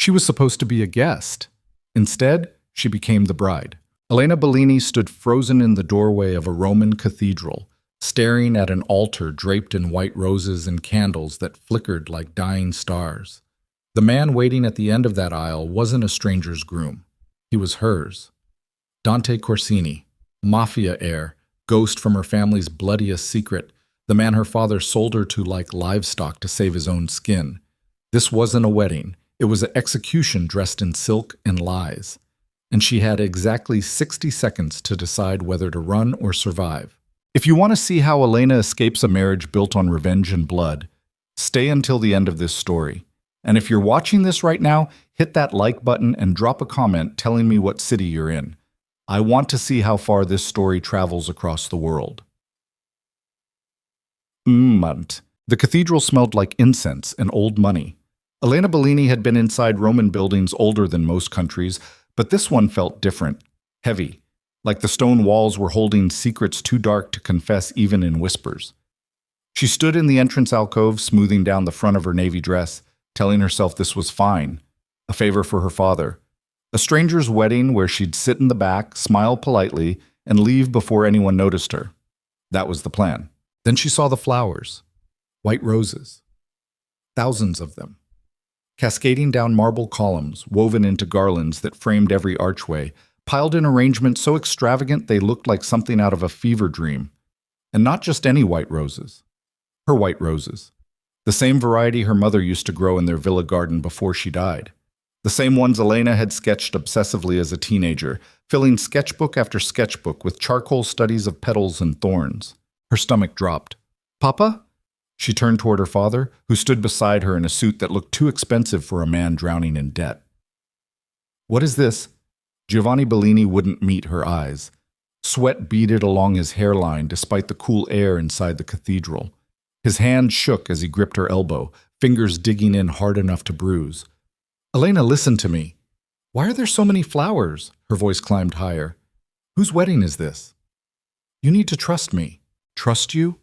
She was supposed to be a guest. Instead, she became the bride. Elena Bellini stood frozen in the doorway of a Roman cathedral, staring at an altar draped in white roses and candles that flickered like dying stars. The man waiting at the end of that aisle wasn't a stranger's groom. He was hers. Dante Corsini, mafia heir, ghost from her family's bloodiest secret, the man her father sold her to like livestock to save his own skin. This wasn't a wedding. It was an execution dressed in silk and lies. And she had exactly 60 seconds to decide whether to run or survive. If you want to see how Elena escapes a marriage built on revenge and blood, stay until the end of this story. And if you're watching this right now, hit that like button and drop a comment telling me what city you're in. I want to see how far this story travels across the world. The cathedral smelled like incense and old money. Elena Bellini had been inside Roman buildings older than most countries, but this one felt different, heavy, like the stone walls were holding secrets too dark to confess even in whispers. She stood in the entrance alcove, smoothing down the front of her navy dress, telling herself this was fine, a favor for her father. A stranger's wedding where she'd sit in the back, smile politely, and leave before anyone noticed her. That was the plan. Then she saw the flowers, white roses, thousands of them, cascading down marble columns, woven into garlands that framed every archway, piled in arrangements so extravagant they looked like something out of a fever dream. And not just any white roses. Her white roses. The same variety her mother used to grow in their villa garden before she died. The same ones Elena had sketched obsessively as a teenager, filling sketchbook after sketchbook with charcoal studies of petals and thorns. Her stomach dropped. "Papa?" She turned toward her father, who stood beside her in a suit that looked too expensive for a man drowning in debt. "What is this?" Giovanni Bellini wouldn't meet her eyes. Sweat beaded along his hairline despite the cool air inside the cathedral. His hand shook as he gripped her elbow, fingers digging in hard enough to bruise. "Elena, listen to me. Why are there so many flowers?" Her voice climbed higher. "Whose wedding is this? You need to trust me." "Trust you?"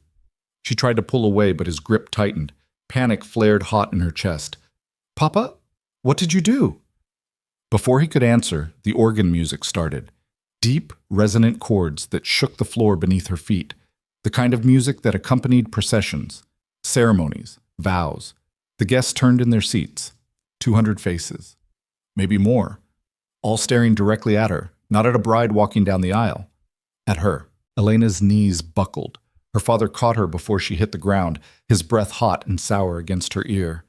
She tried to pull away, but his grip tightened. Panic flared hot in her chest. "Papa, what did you do?" Before he could answer, the organ music started. Deep, resonant chords that shook the floor beneath her feet. The kind of music that accompanied processions, ceremonies, vows. The guests turned in their seats. 200 faces. Maybe more. All staring directly at her, not at a bride walking down the aisle. At her. Elena's knees buckled. Her father caught her before she hit the ground, his breath hot and sour against her ear.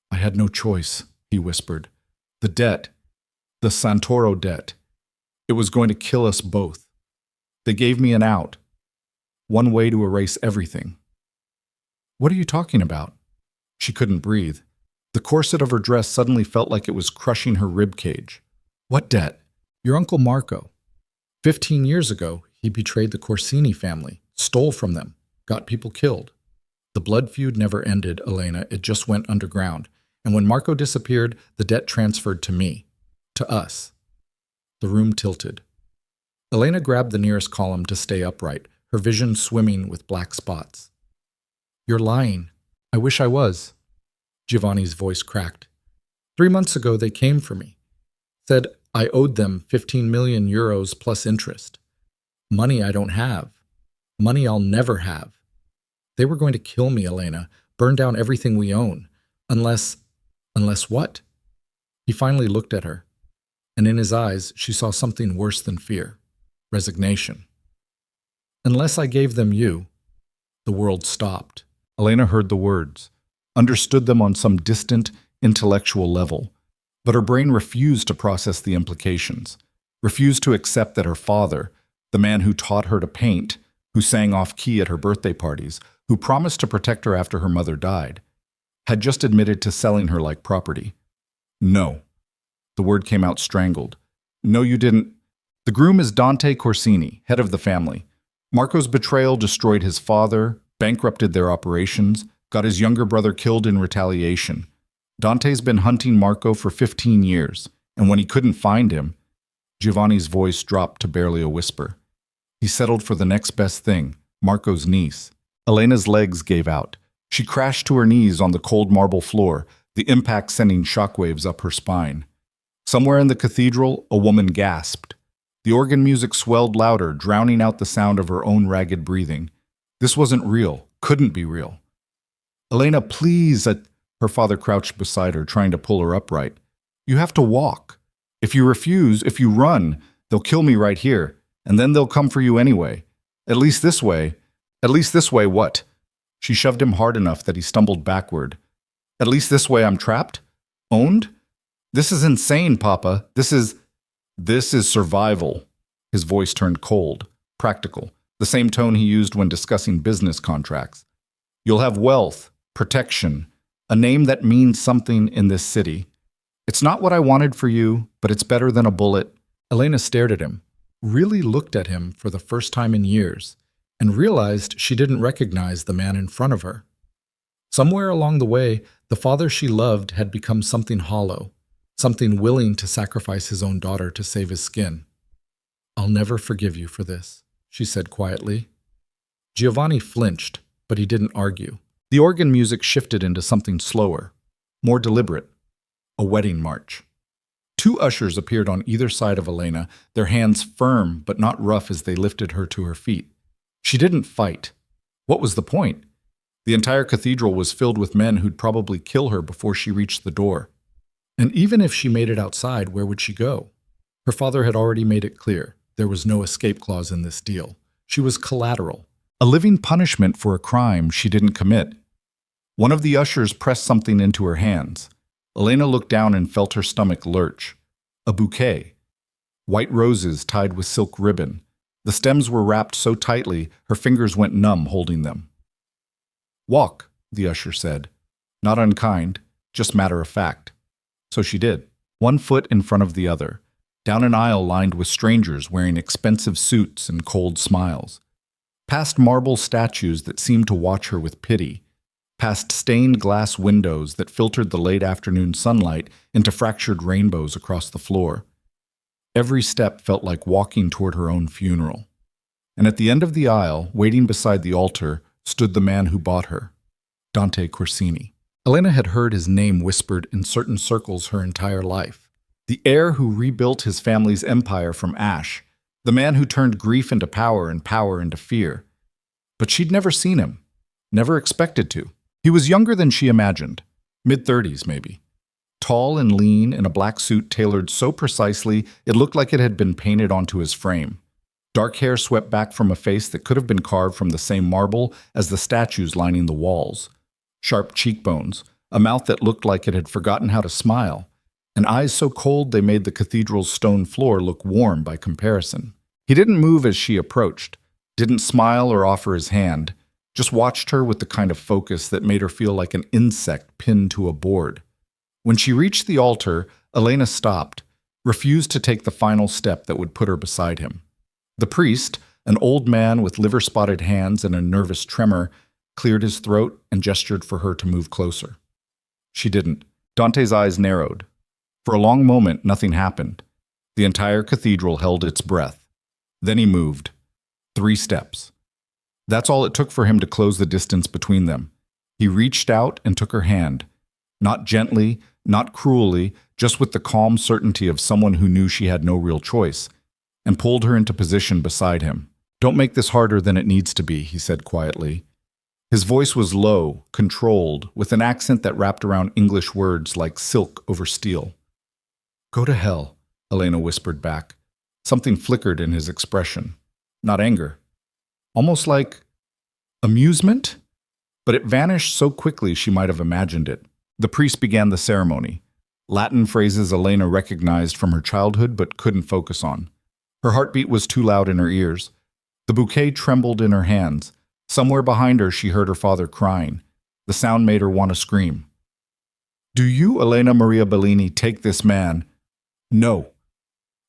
"I had no choice," he whispered. "The debt. The Santoro debt. It was going to kill us both. They gave me an out. One way to erase everything." "What are you talking about?" She couldn't breathe. The corset of her dress suddenly felt like it was crushing her rib cage. "What debt?" "Your Uncle Marco. 15 years ago, he betrayed the Corsini family, stole from them, got people killed. The blood feud never ended, Elena. It just went underground. And when Marco disappeared, the debt transferred to me. To us." The room tilted. Elena grabbed the nearest column to stay upright, her vision swimming with black spots. "You're lying. I wish I was." Giovanni's voice cracked. 3 months ago, they came for me. Said I owed them 15 million euros plus interest. Money I don't have. Money I'll never have. They were going to kill me, Elena, burn down everything we own. Unless what? He finally looked at her, and in his eyes she saw something worse than fear. Resignation. "Unless I gave them you." The world stopped. Elena heard the words, understood them on some distant, intellectual level, but her brain refused to process the implications, refused to accept that her father, the man who taught her to paint, who sang off-key at her birthday parties, who promised to protect her after her mother died, had just admitted to selling her like property. "No." The word came out strangled. "No, you didn't." The groom is Dante Corsini, head of the family. Marco's betrayal destroyed his father, bankrupted their operations, got his younger brother killed in retaliation. Dante's been hunting Marco for 15 years, and when he couldn't find him, Giovanni's voice dropped to barely a whisper. He settled for the next best thing, Marco's niece. Elena's legs gave out. She crashed to her knees on the cold marble floor, the impact sending shockwaves up her spine. Somewhere in the cathedral, a woman gasped. The organ music swelled louder, drowning out the sound of her own ragged breathing. This wasn't real, couldn't be real. "Elena, please," her father crouched beside her, trying to pull her upright. "You have to walk. If you refuse, if you run, they'll kill me right here, and then they'll come for you anyway. At least this way what?" She shoved him hard enough that he stumbled backward. "At least this way I'm trapped? Owned? This is insane, Papa. This is survival." His voice turned cold, practical, the same tone he used when discussing business contracts. "You'll have wealth, protection, a name that means something in this city. It's not what I wanted for you, but it's better than a bullet." Elena stared at him, really looked at him for the first time in years, and realized she didn't recognize the man in front of her. Somewhere along the way, the father she loved had become something hollow, something willing to sacrifice his own daughter to save his skin. "I'll never forgive you for this," she said quietly. Giovanni flinched, but he didn't argue. The organ music shifted into something slower, more deliberate, a wedding march. Two ushers appeared on either side of Elena, their hands firm but not rough as they lifted her to her feet. She didn't fight. What was the point? The entire cathedral was filled with men who'd probably kill her before she reached the door. And even if she made it outside, where would she go? Her father had already made it clear there was no escape clause in this deal. She was collateral, a living punishment for a crime she didn't commit. One of the ushers pressed something into her hands. Elena looked down and felt her stomach lurch. A bouquet. White roses tied with silk ribbon. The stems were wrapped so tightly, her fingers went numb holding them. "Walk," the usher said. Not unkind, just matter of fact. So she did, one foot in front of the other, down an aisle lined with strangers wearing expensive suits and cold smiles. Past marble statues that seemed to watch her with pity. Past stained glass windows that filtered the late afternoon sunlight into fractured rainbows across the floor. Every step felt like walking toward her own funeral. And at the end of the aisle, waiting beside the altar, stood the man who bought her, Dante Corsini. Elena had heard his name whispered in certain circles her entire life. The heir who rebuilt his family's empire from ash. The man who turned grief into power and power into fear. But she'd never seen him. Never expected to. He was younger than she imagined. Mid-30s, maybe. Tall and lean in a black suit tailored so precisely it looked like it had been painted onto his frame. Dark hair swept back from a face that could have been carved from the same marble as the statues lining the walls. Sharp cheekbones, a mouth that looked like it had forgotten how to smile, and eyes so cold they made the cathedral's stone floor look warm by comparison. He didn't move as she approached, didn't smile or offer his hand, just watched her with the kind of focus that made her feel like an insect pinned to a board. When she reached the altar, Elena stopped, refused to take the final step that would put her beside him. The priest, an old man with liver-spotted hands and a nervous tremor, cleared his throat and gestured for her to move closer. She didn't. Dante's eyes narrowed. For a long moment, nothing happened. The entire cathedral held its breath. Then he moved. 3 steps. That's all it took for him to close the distance between them. He reached out and took her hand. Not gently, not cruelly, just with the calm certainty of someone who knew she had no real choice, and pulled her into position beside him. "Don't make this harder than it needs to be," he said quietly. His voice was low, controlled, with an accent that wrapped around English words like silk over steel. "Go to hell," Elena whispered back. Something flickered in his expression. Not anger. Almost like amusement? But it vanished so quickly she might have imagined it. The priest began the ceremony. Latin phrases Elena recognized from her childhood but couldn't focus on. Her heartbeat was too loud in her ears. The bouquet trembled in her hands. Somewhere behind her she heard her father crying. The sound made her want to scream. "Do you, Elena Maria Bellini, take this man?" "No."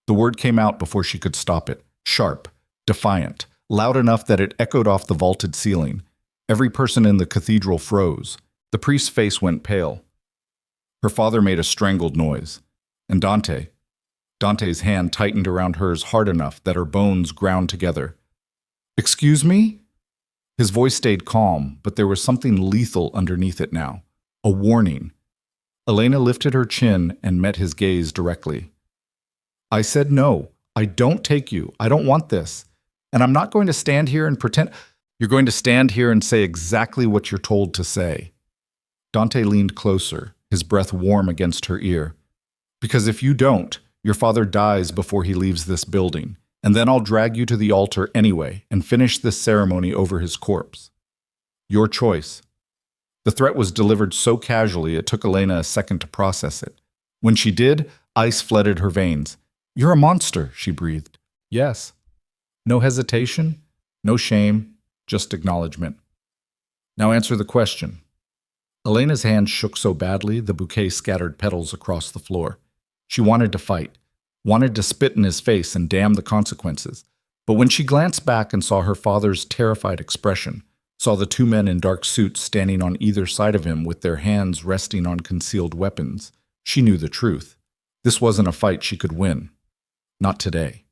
The word came out before she could stop it. Sharp, defiant, loud enough that it echoed off the vaulted ceiling. Every person in the cathedral froze. The priest's face went pale. Her father made a strangled noise. And Dante's hand tightened around hers hard enough that her bones ground together. "Excuse me?" His voice stayed calm, but there was something lethal underneath it now. A warning. Elena lifted her chin and met his gaze directly. I said no. I don't take you. I don't want this. And I'm not going to stand here and pretend. You're going to stand here and say exactly what you're told to say. Dante leaned closer, his breath warm against her ear. Because if you don't, your father dies before he leaves this building, and then I'll drag you to the altar anyway and finish this ceremony over his corpse. Your choice. The threat was delivered so casually it took Elena a second to process it. When she did, ice flooded her veins. You're a monster, she breathed. Yes. No hesitation, no shame, just acknowledgement. Now answer the question. Elena's hand shook so badly the bouquet scattered petals across the floor. She wanted to fight, wanted to spit in his face and damn the consequences. But when she glanced back and saw her father's terrified expression, saw the two men in dark suits standing on either side of him with their hands resting on concealed weapons, she knew the truth. This wasn't a fight she could win. Not today.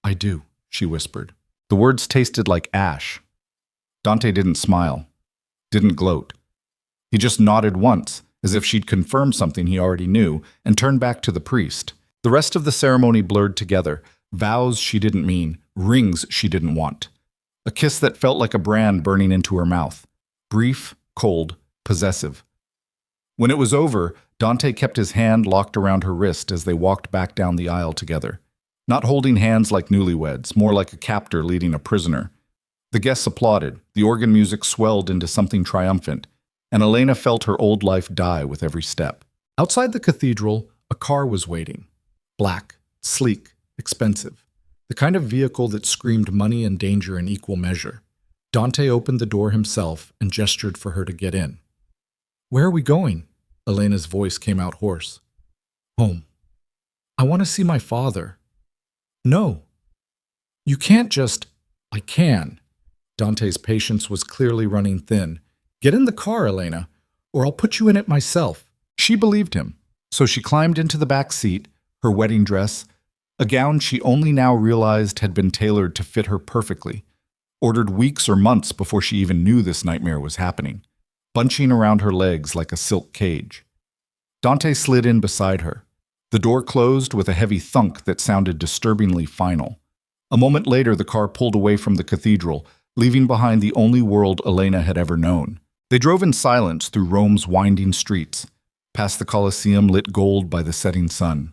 I do, she whispered. The words tasted like ash. Dante didn't smile, didn't gloat. He just nodded once, as if she'd confirmed something he already knew, and turned back to the priest. The rest of the ceremony blurred together, vows she didn't mean, rings she didn't want. A kiss that felt like a brand burning into her mouth. Brief, cold, possessive. When it was over, Dante kept his hand locked around her wrist as they walked back down the aisle together. Not holding hands like newlyweds, more like a captor leading a prisoner. The guests applauded, the organ music swelled into something triumphant, and Elena felt her old life die with every step. Outside the cathedral, a car was waiting. Black, sleek, expensive. The kind of vehicle that screamed money and danger in equal measure. Dante opened the door himself and gestured for her to get in. Where are we going? Elena's voice came out hoarse. Home. I want to see my father. No. You can't just... I can. Dante's patience was clearly running thin. Get in the car, Elena, or I'll put you in it myself. She believed him, so she climbed into the back seat, her wedding dress, a gown she only now realized had been tailored to fit her perfectly, ordered weeks or months before she even knew this nightmare was happening, bunching around her legs like a silk cage. Dante slid in beside her. The door closed with a heavy thunk that sounded disturbingly final. A moment later, the car pulled away from the cathedral, leaving behind the only world Elena had ever known. They drove in silence through Rome's winding streets, past the Colosseum lit gold by the setting sun,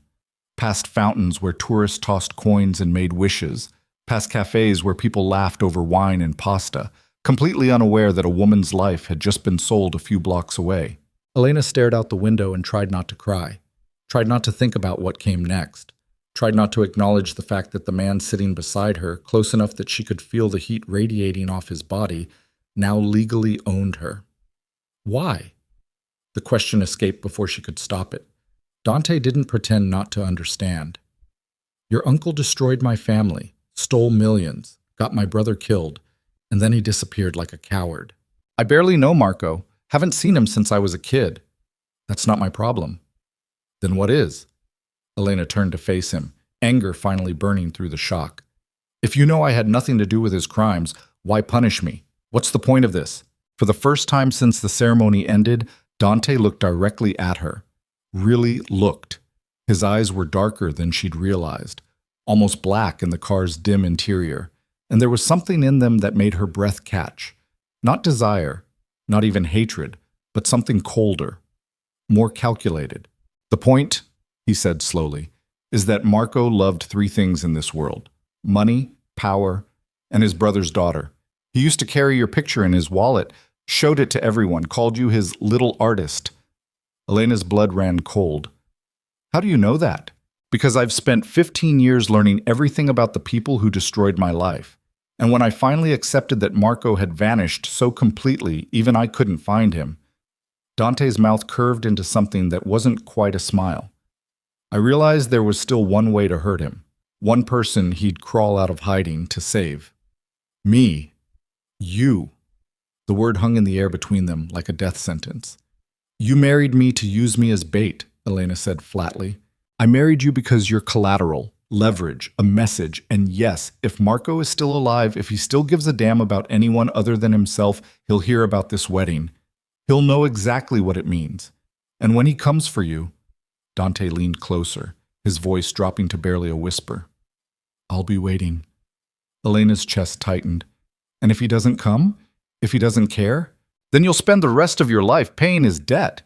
past fountains where tourists tossed coins and made wishes, past cafes where people laughed over wine and pasta, completely unaware that a woman's life had just been sold a few blocks away. Elena stared out the window and tried not to cry, tried not to think about what came next, tried not to acknowledge the fact that the man sitting beside her, close enough that she could feel the heat radiating off his body, now legally owned her. Why? The question escaped before she could stop it. Dante didn't pretend not to understand. Your uncle destroyed my family, stole millions, got my brother killed, and then he disappeared like a coward. I barely know Marco, haven't seen him since I was a kid. That's not my problem. Then what is? Elena turned to face him, anger finally burning through the shock. If you know I had nothing to do with his crimes, why punish me? What's the point of this? For the first time since the ceremony ended, Dante looked directly at her. Really looked. His eyes were darker than she'd realized, almost black in the car's dim interior, and there was something in them that made her breath catch. Not desire, not even hatred, but something colder, more calculated. The point, he said slowly, is that Marco loved three things in this world: money, power, and his brother's daughter. He used to carry your picture in his wallet, showed it to everyone, called you his little artist. Elena's blood ran cold. How do you know that? Because I've spent 15 years learning everything about the people who destroyed my life. And when I finally accepted that Marco had vanished so completely, even I couldn't find him, Dante's mouth curved into something that wasn't quite a smile. I realized there was still one way to hurt him, one person he'd crawl out of hiding to save. Me. You. The word hung in the air between them like a death sentence. You married me to use me as bait, Elena said flatly. I married you because you're collateral, leverage, a message, and yes, if Marco is still alive, if he still gives a damn about anyone other than himself, he'll hear about this wedding. He'll know exactly what it means. And when he comes for you, Dante leaned closer, his voice dropping to barely a whisper. I'll be waiting. Elena's chest tightened. And if he doesn't come? If he doesn't care? Then you'll spend the rest of your life paying his debt.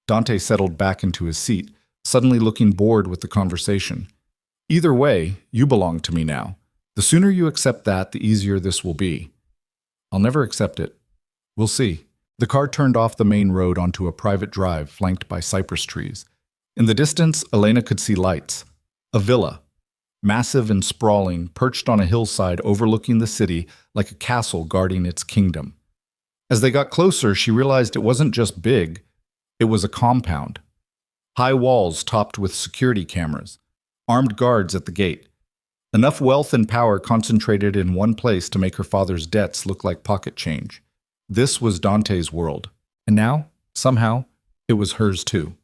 Dante settled back into his seat, suddenly looking bored with the conversation. Either way, you belong to me now. The sooner you accept that, the easier this will be. I'll never accept it. We'll see. The car turned off the main road onto a private drive flanked by cypress trees. In the distance, Elena could see lights. A villa, massive and sprawling, perched on a hillside overlooking the city like a castle guarding its kingdom. As they got closer, she realized it wasn't just big, it was a compound. High walls topped with security cameras, armed guards at the gate. Enough wealth and power concentrated in one place to make her father's debts look like pocket change. This was Dante's world. And now, somehow, it was hers too.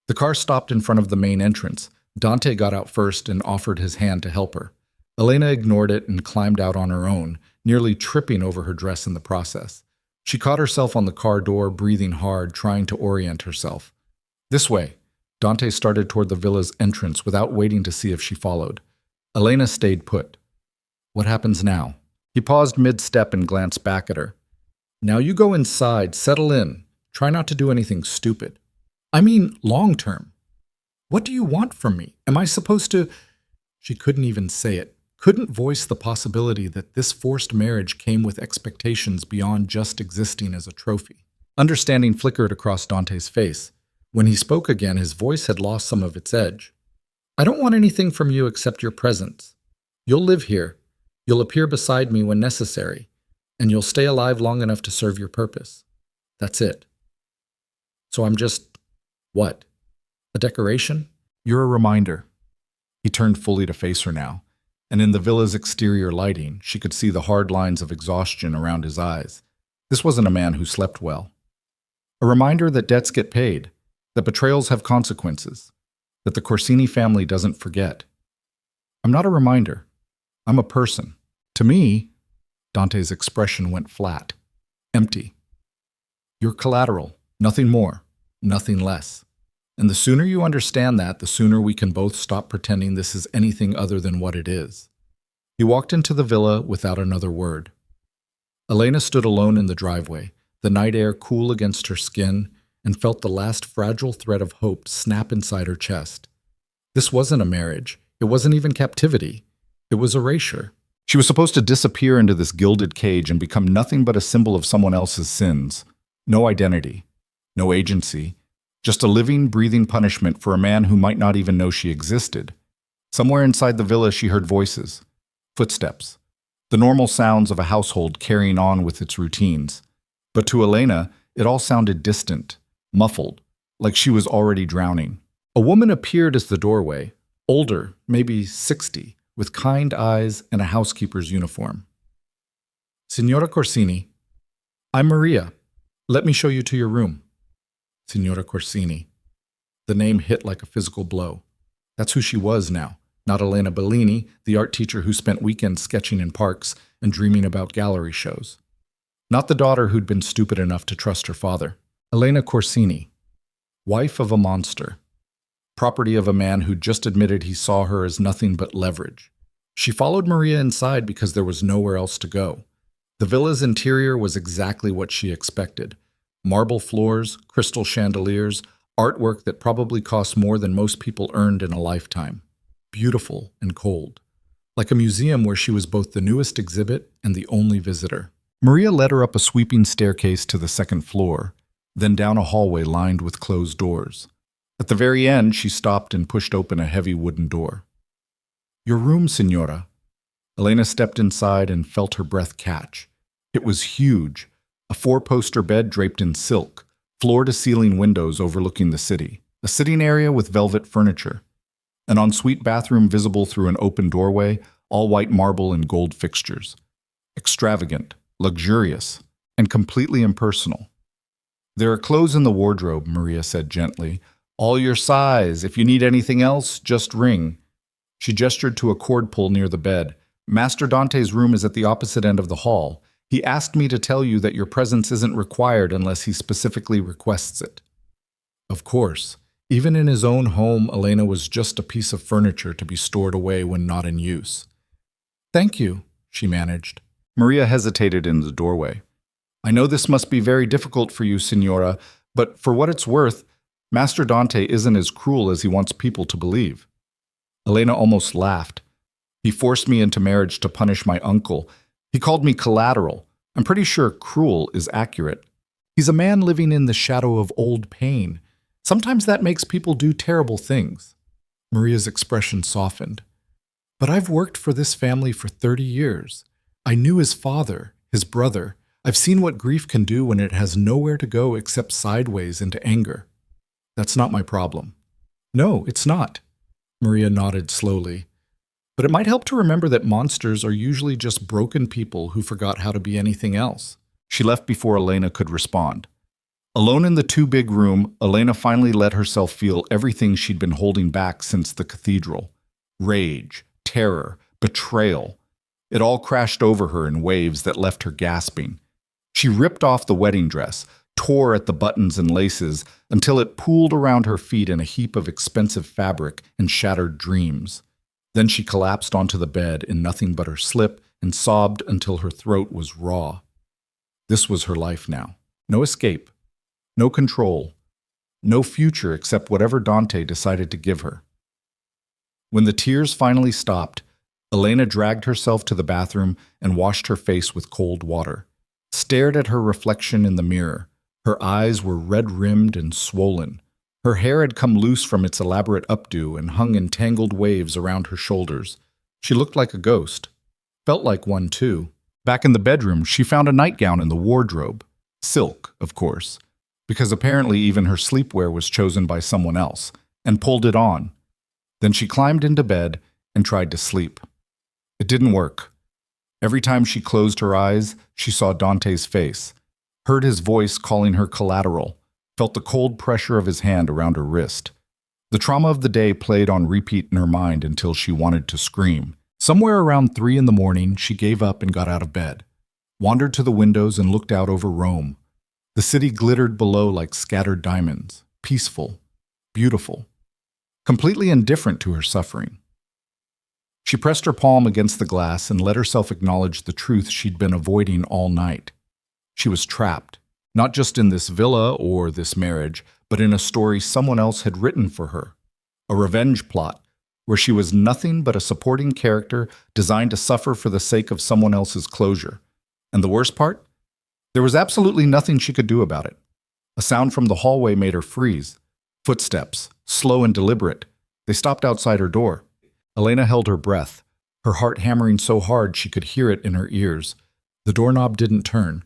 The car stopped in front of the main entrance. Dante got out first and offered his hand to help her. Elena ignored it and climbed out on her own, nearly tripping over her dress in the process. She caught herself on the car door, breathing hard, trying to orient herself. This way. Dante started toward the villa's entrance without waiting to see if she followed. Elena stayed put. What happens now? He paused mid-step and glanced back at her. Now you go inside, settle in. Try not to do anything stupid. I mean, long term. What do you want from me? Am I supposed to... She couldn't even say it. Couldn't voice the possibility that this forced marriage came with expectations beyond just existing as a trophy. Understanding flickered across Dante's face. When he spoke again, his voice had lost some of its edge. I don't want anything from you except your presence. You'll live here. You'll appear beside me when necessary. And you'll stay alive long enough to serve your purpose. That's it. So I'm just... what? A decoration? You're a reminder. He turned fully to face her now, and in the villa's exterior lighting, she could see the hard lines of exhaustion around his eyes. This wasn't a man who slept well. A reminder that debts get paid, that betrayals have consequences, that the Corsini family doesn't forget. I'm not a reminder. I'm a person. To me, Dante's expression went flat, empty. You're collateral, nothing more, nothing less. And the sooner you understand that, the sooner we can both stop pretending this is anything other than what it is. He walked into the villa without another word. Elena stood alone in the driveway, the night air cool against her skin, and felt the last fragile thread of hope snap inside her chest. This wasn't a marriage. It wasn't even captivity. It was erasure. She was supposed to disappear into this gilded cage and become nothing but a symbol of someone else's sins. No identity. No agency. Just a living, breathing punishment for a man who might not even know she existed. Somewhere inside the villa she heard voices. Footsteps. The normal sounds of a household carrying on with its routines. But to Elena, it all sounded distant, muffled, like she was already drowning. A woman appeared as the doorway, older, maybe 60, with kind eyes and a housekeeper's uniform. Signora Corsini, I'm Maria. Let me show you to your room. Signora Corsini. The name hit like a physical blow. That's who she was now, not Elena Bellini, the art teacher who spent weekends sketching in parks and dreaming about gallery shows. Not the daughter who'd been stupid enough to trust her father. Elena Corsini, wife of a monster. Property of a man who'd just admitted he saw her as nothing but leverage. She followed Maria inside because there was nowhere else to go. The villa's interior was exactly what she expected. Marble floors, crystal chandeliers, artwork that probably cost more than most people earned in a lifetime. Beautiful and cold. Like a museum where she was both the newest exhibit and the only visitor. Maria led her up a sweeping staircase to the second floor, then down a hallway lined with closed doors. At the very end, she stopped and pushed open a heavy wooden door. Your room, Signora. Elena stepped inside and felt her breath catch. It was huge, a 4-poster bed draped in silk, floor-to-ceiling windows overlooking the city, a sitting area with velvet furniture, an ensuite bathroom visible through an open doorway, all white marble and gold fixtures. Extravagant, luxurious, and completely impersonal. There are clothes in the wardrobe, Maria said gently. All your size. If you need anything else, just ring. She gestured to a cord pull near the bed. Master Dante's room is at the opposite end of the hall. He asked me to tell you that your presence isn't required unless he specifically requests it. Of course. Even in his own home, Elena was just a piece of furniture to be stored away when not in use. "Thank you," she managed. Maria hesitated in the doorway. "I know this must be very difficult for you, Signora, but for what it's worth, Master Dante isn't as cruel as he wants people to believe." Elena almost laughed. "He forced me into marriage to punish my uncle. He called me collateral. I'm pretty sure cruel is accurate. He's a man living in the shadow of old pain. Sometimes that makes people do terrible things." Maria's expression softened. "But I've worked for this family for 30 years. I knew his father, his brother. I've seen what grief can do when it has nowhere to go except sideways into anger. That's not my problem." "No, it's not." Maria nodded slowly. "But it might help to remember that monsters are usually just broken people who forgot how to be anything else." She left before Elena could respond. Alone in the too-big room, Elena finally let herself feel everything she'd been holding back since the cathedral. Rage, terror, betrayal. It all crashed over her in waves that left her gasping. She ripped off the wedding dress, tore at the buttons and laces until it pooled around her feet in a heap of expensive fabric and shattered dreams. Then she collapsed onto the bed in nothing but her slip and sobbed until her throat was raw. This was her life now. No escape. No control. No future except whatever Dante decided to give her. When the tears finally stopped, Elena dragged herself to the bathroom and washed her face with cold water. Stared at her reflection in the mirror. Her eyes were red-rimmed and swollen. Her hair had come loose from its elaborate updo and hung in tangled waves around her shoulders. She looked like a ghost. Felt like one, too. Back in the bedroom, she found a nightgown in the wardrobe. Silk, of course, because apparently even her sleepwear was chosen by someone else, and pulled it on. Then she climbed into bed and tried to sleep. It didn't work. Every time she closed her eyes, she saw Dante's face, heard his voice calling her collateral, felt the cold pressure of his hand around her wrist. The trauma of the day played on repeat in her mind until she wanted to scream. Somewhere around 3 in the morning, she gave up and got out of bed, wandered to the windows and looked out over Rome. The city glittered below like scattered diamonds, peaceful, beautiful, completely indifferent to her suffering. She pressed her palm against the glass and let herself acknowledge the truth she'd been avoiding all night. She was trapped, not just in this villa or this marriage, but in a story someone else had written for her. A revenge plot, where she was nothing but a supporting character designed to suffer for the sake of someone else's closure. And the worst part? There was absolutely nothing she could do about it. A sound from the hallway made her freeze. Footsteps, slow and deliberate. They stopped outside her door. Elena held her breath, her heart hammering so hard she could hear it in her ears. The doorknob didn't turn.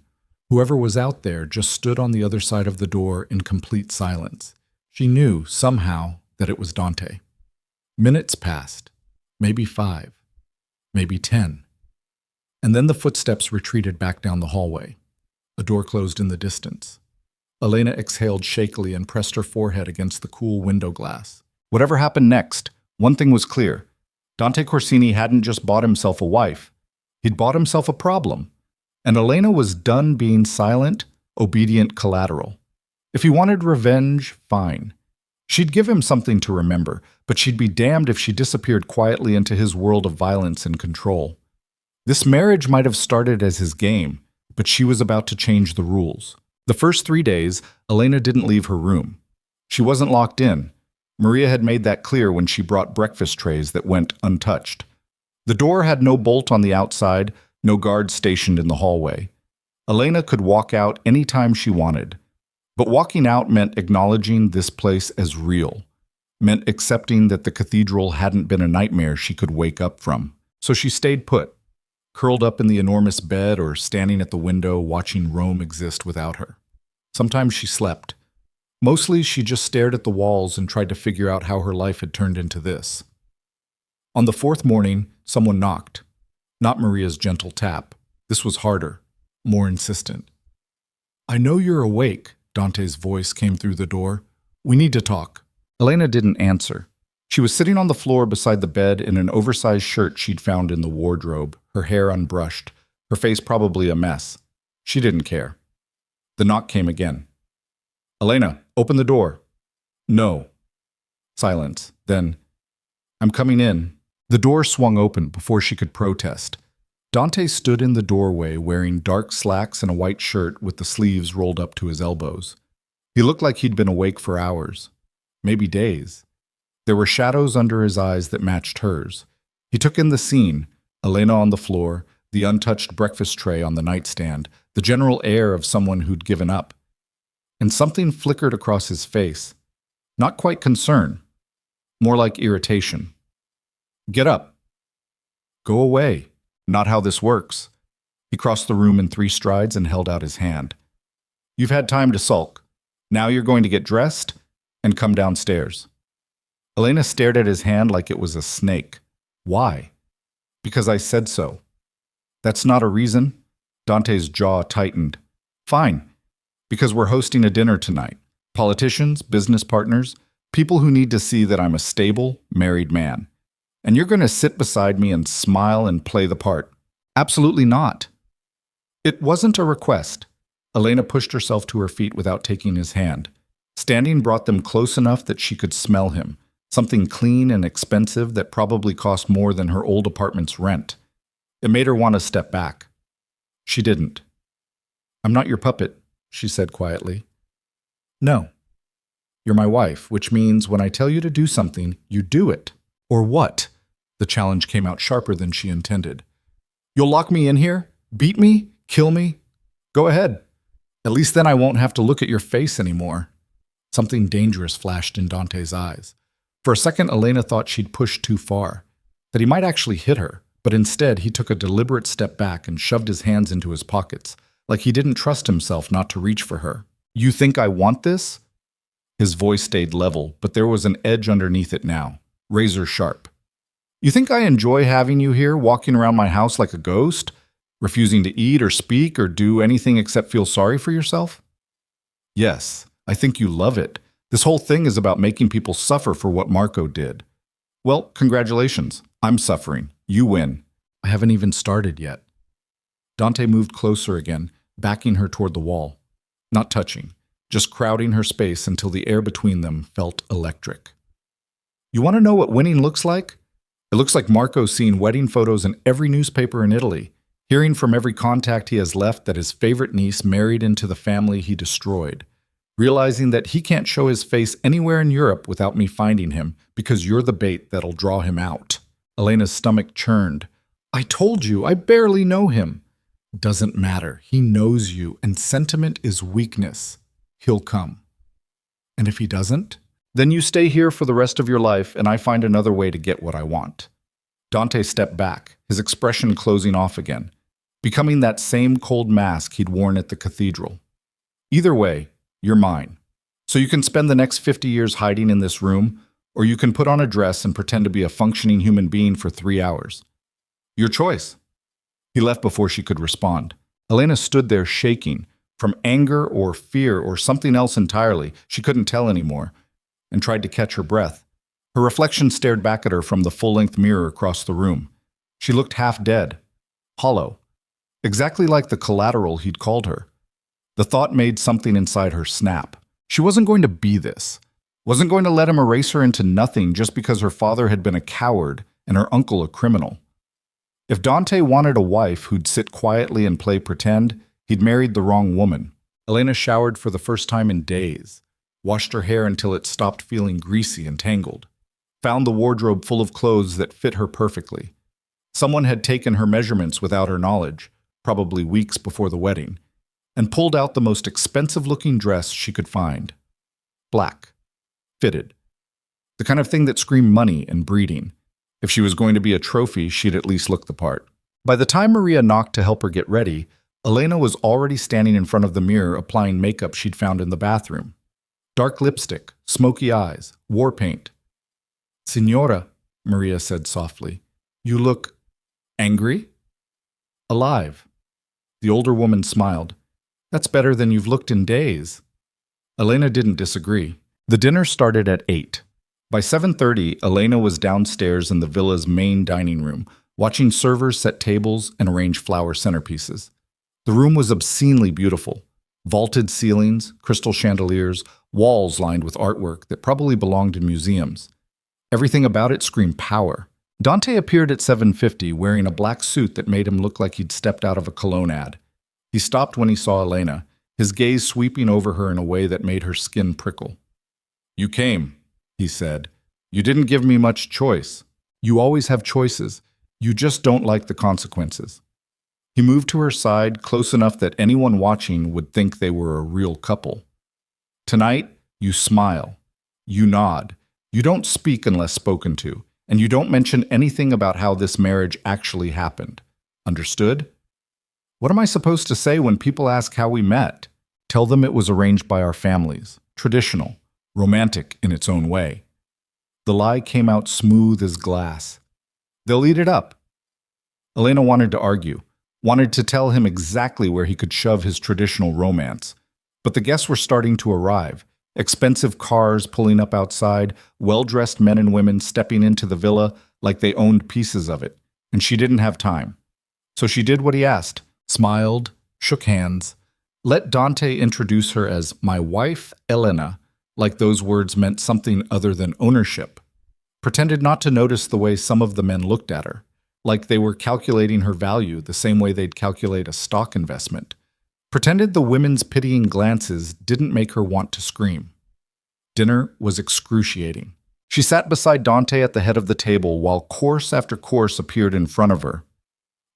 Whoever was out there just stood on the other side of the door in complete silence. She knew, somehow, that it was Dante. Minutes passed, maybe 5, maybe 10. And then the footsteps retreated back down the hallway. A door closed in the distance. Elena exhaled shakily and pressed her forehead against the cool window glass. Whatever happened next, one thing was clear. Dante Corsini hadn't just bought himself a wife. He'd bought himself a problem. And Elena was done being silent, obedient collateral. If he wanted revenge, fine. She'd give him something to remember, but she'd be damned if she disappeared quietly into his world of violence and control. This marriage might have started as his game, but she was about to change the rules. The first 3 days, Elena didn't leave her room. She wasn't locked in. Maria had made that clear when she brought breakfast trays that went untouched. The door had no bolt on the outside, no guard stationed in the hallway. Elena could walk out any time she wanted. But walking out meant acknowledging this place as real, meant accepting that the cathedral hadn't been a nightmare she could wake up from. So she stayed put, curled up in the enormous bed or standing at the window watching Rome exist without her. Sometimes she slept. Mostly she just stared at the walls and tried to figure out how her life had turned into this. On the 4th morning, someone knocked. Not Maria's gentle tap. This was harder, more insistent. "I know you're awake," Dante's voice came through the door. "We need to talk." Elena didn't answer. She was sitting on the floor beside the bed in an oversized shirt she'd found in the wardrobe, her hair unbrushed, her face probably a mess. She didn't care. The knock came again. "Elena, open the door." No. Silence. Then, I'm coming in. The door swung open before she could protest. Dante stood in the doorway wearing dark slacks and a white shirt with the sleeves rolled up to his elbows. He looked like he'd been awake for hours, maybe days. There were shadows under his eyes that matched hers. He took in the scene, Elena on the floor, the untouched breakfast tray on the nightstand, the general air of someone who'd given up. And something flickered across his face. Not quite concern, more like irritation. Get up. Go away. Not how this works. He crossed the room in 3 strides and held out his hand. You've had time to sulk. Now you're going to get dressed and come downstairs. Elena stared at his hand like it was a snake. Why? Because I said so. That's not a reason. Dante's jaw tightened. Fine. Because we're hosting a dinner tonight. Politicians, business partners, people who need to see that I'm a stable, married man. And you're going to sit beside me and smile and play the part. Absolutely not. It wasn't a request. Elena pushed herself to her feet without taking his hand. Standing brought them close enough that she could smell him, something clean and expensive that probably cost more than her old apartment's rent. It made her want to step back. She didn't. I'm not your puppet, she said quietly. No. You're my wife, which means when I tell you to do something, you do it. Or what? The challenge came out sharper than she intended. You'll lock me in here? Beat me? Kill me? Go ahead. At least then I won't have to look at your face anymore. Something dangerous flashed in Dante's eyes. For a second, Elena thought she'd pushed too far, that he might actually hit her, but instead he took a deliberate step back and shoved his hands into his pockets, like he didn't trust himself not to reach for her. You think I want this? His voice stayed level, but there was an edge underneath it now, razor sharp. You think I enjoy having you here, walking around my house like a ghost, refusing to eat or speak or do anything except feel sorry for yourself? Yes, I think you love it. This whole thing is about making people suffer for what Marco did. Well, congratulations. I'm suffering. You win. I haven't even started yet. Dante moved closer again, backing her toward the wall. Not touching, just crowding her space until the air between them felt electric. You want to know what winning looks like? It looks like Marco seeing wedding photos in every newspaper in Italy, hearing from every contact he has left that his favorite niece married into the family he destroyed, realizing that he can't show his face anywhere in Europe without me finding him because you're the bait that'll draw him out. Elena's stomach churned. I told you, I barely know him. Doesn't matter. He knows you, and sentiment is weakness. He'll come. And if he doesn't? Then you stay here for the rest of your life, and I find another way to get what I want. Dante stepped back, his expression closing off again, becoming that same cold mask he'd worn at the cathedral. Either way, you're mine. So you can spend the next 50 years hiding in this room, or you can put on a dress and pretend to be a functioning human being for 3 hours. Your choice. He left before she could respond. Elena stood there shaking, from anger or fear or something else entirely, she couldn't tell anymore, and tried to catch her breath. Her reflection stared back at her from the full-length mirror across the room. She looked half dead, hollow, exactly like the collateral he'd called her. The thought made something inside her snap. She wasn't going to be this. Wasn't going to let him erase her into nothing just because her father had been a coward and her uncle a criminal. If Dante wanted a wife who'd sit quietly and play pretend, he'd married the wrong woman. Elena showered for the first time in days, washed her hair until it stopped feeling greasy and tangled, found the wardrobe full of clothes that fit her perfectly. Someone had taken her measurements without her knowledge, probably weeks before the wedding, and pulled out the most expensive-looking dress she could find. Black. Fitted. The kind of thing that screamed money and breeding. If she was going to be a trophy, she'd at least look the part. By the time Maria knocked to help her get ready, Elena was already standing in front of the mirror applying makeup she'd found in the bathroom. Dark lipstick, smoky eyes, war paint. Signora, Maria said softly, you look angry? Alive. The older woman smiled. That's better than you've looked in days. Elena didn't disagree. The dinner started at 8. By 7:30, Elena was downstairs in the villa's main dining room, watching servers set tables and arrange flower centerpieces. The room was obscenely beautiful. Vaulted ceilings, crystal chandeliers, walls lined with artwork that probably belonged in museums. Everything about it screamed power. Dante appeared at 7:50 wearing a black suit that made him look like he'd stepped out of a cologne ad. He stopped when he saw Elena, his gaze sweeping over her in a way that made her skin prickle. "You came," he said. "You didn't give me much choice. You always have choices. You just don't like the consequences." He moved to her side, close enough that anyone watching would think they were a real couple. "Tonight, you smile. You nod. You don't speak unless spoken to, and you don't mention anything about how this marriage actually happened. Understood? What am I supposed to say when people ask how we met? Tell them it was arranged by our families, traditional, romantic in its own way." The lie came out smooth as glass. "They'll eat it up." Elena wanted to argue, wanted to tell him exactly where he could shove his traditional romance. But the guests were starting to arrive. Expensive cars pulling up outside, well-dressed men and women stepping into the villa like they owned pieces of it, and she didn't have time. So she did what he asked, smiled, shook hands, let Dante introduce her as my wife, Elena, like those words meant something other than ownership. Pretended not to notice the way some of the men looked at her, like they were calculating her value the same way they'd calculate a stock investment. Pretended the women's pitying glances didn't make her want to scream. Dinner was excruciating. She sat beside Dante at the head of the table while course after course appeared in front of her.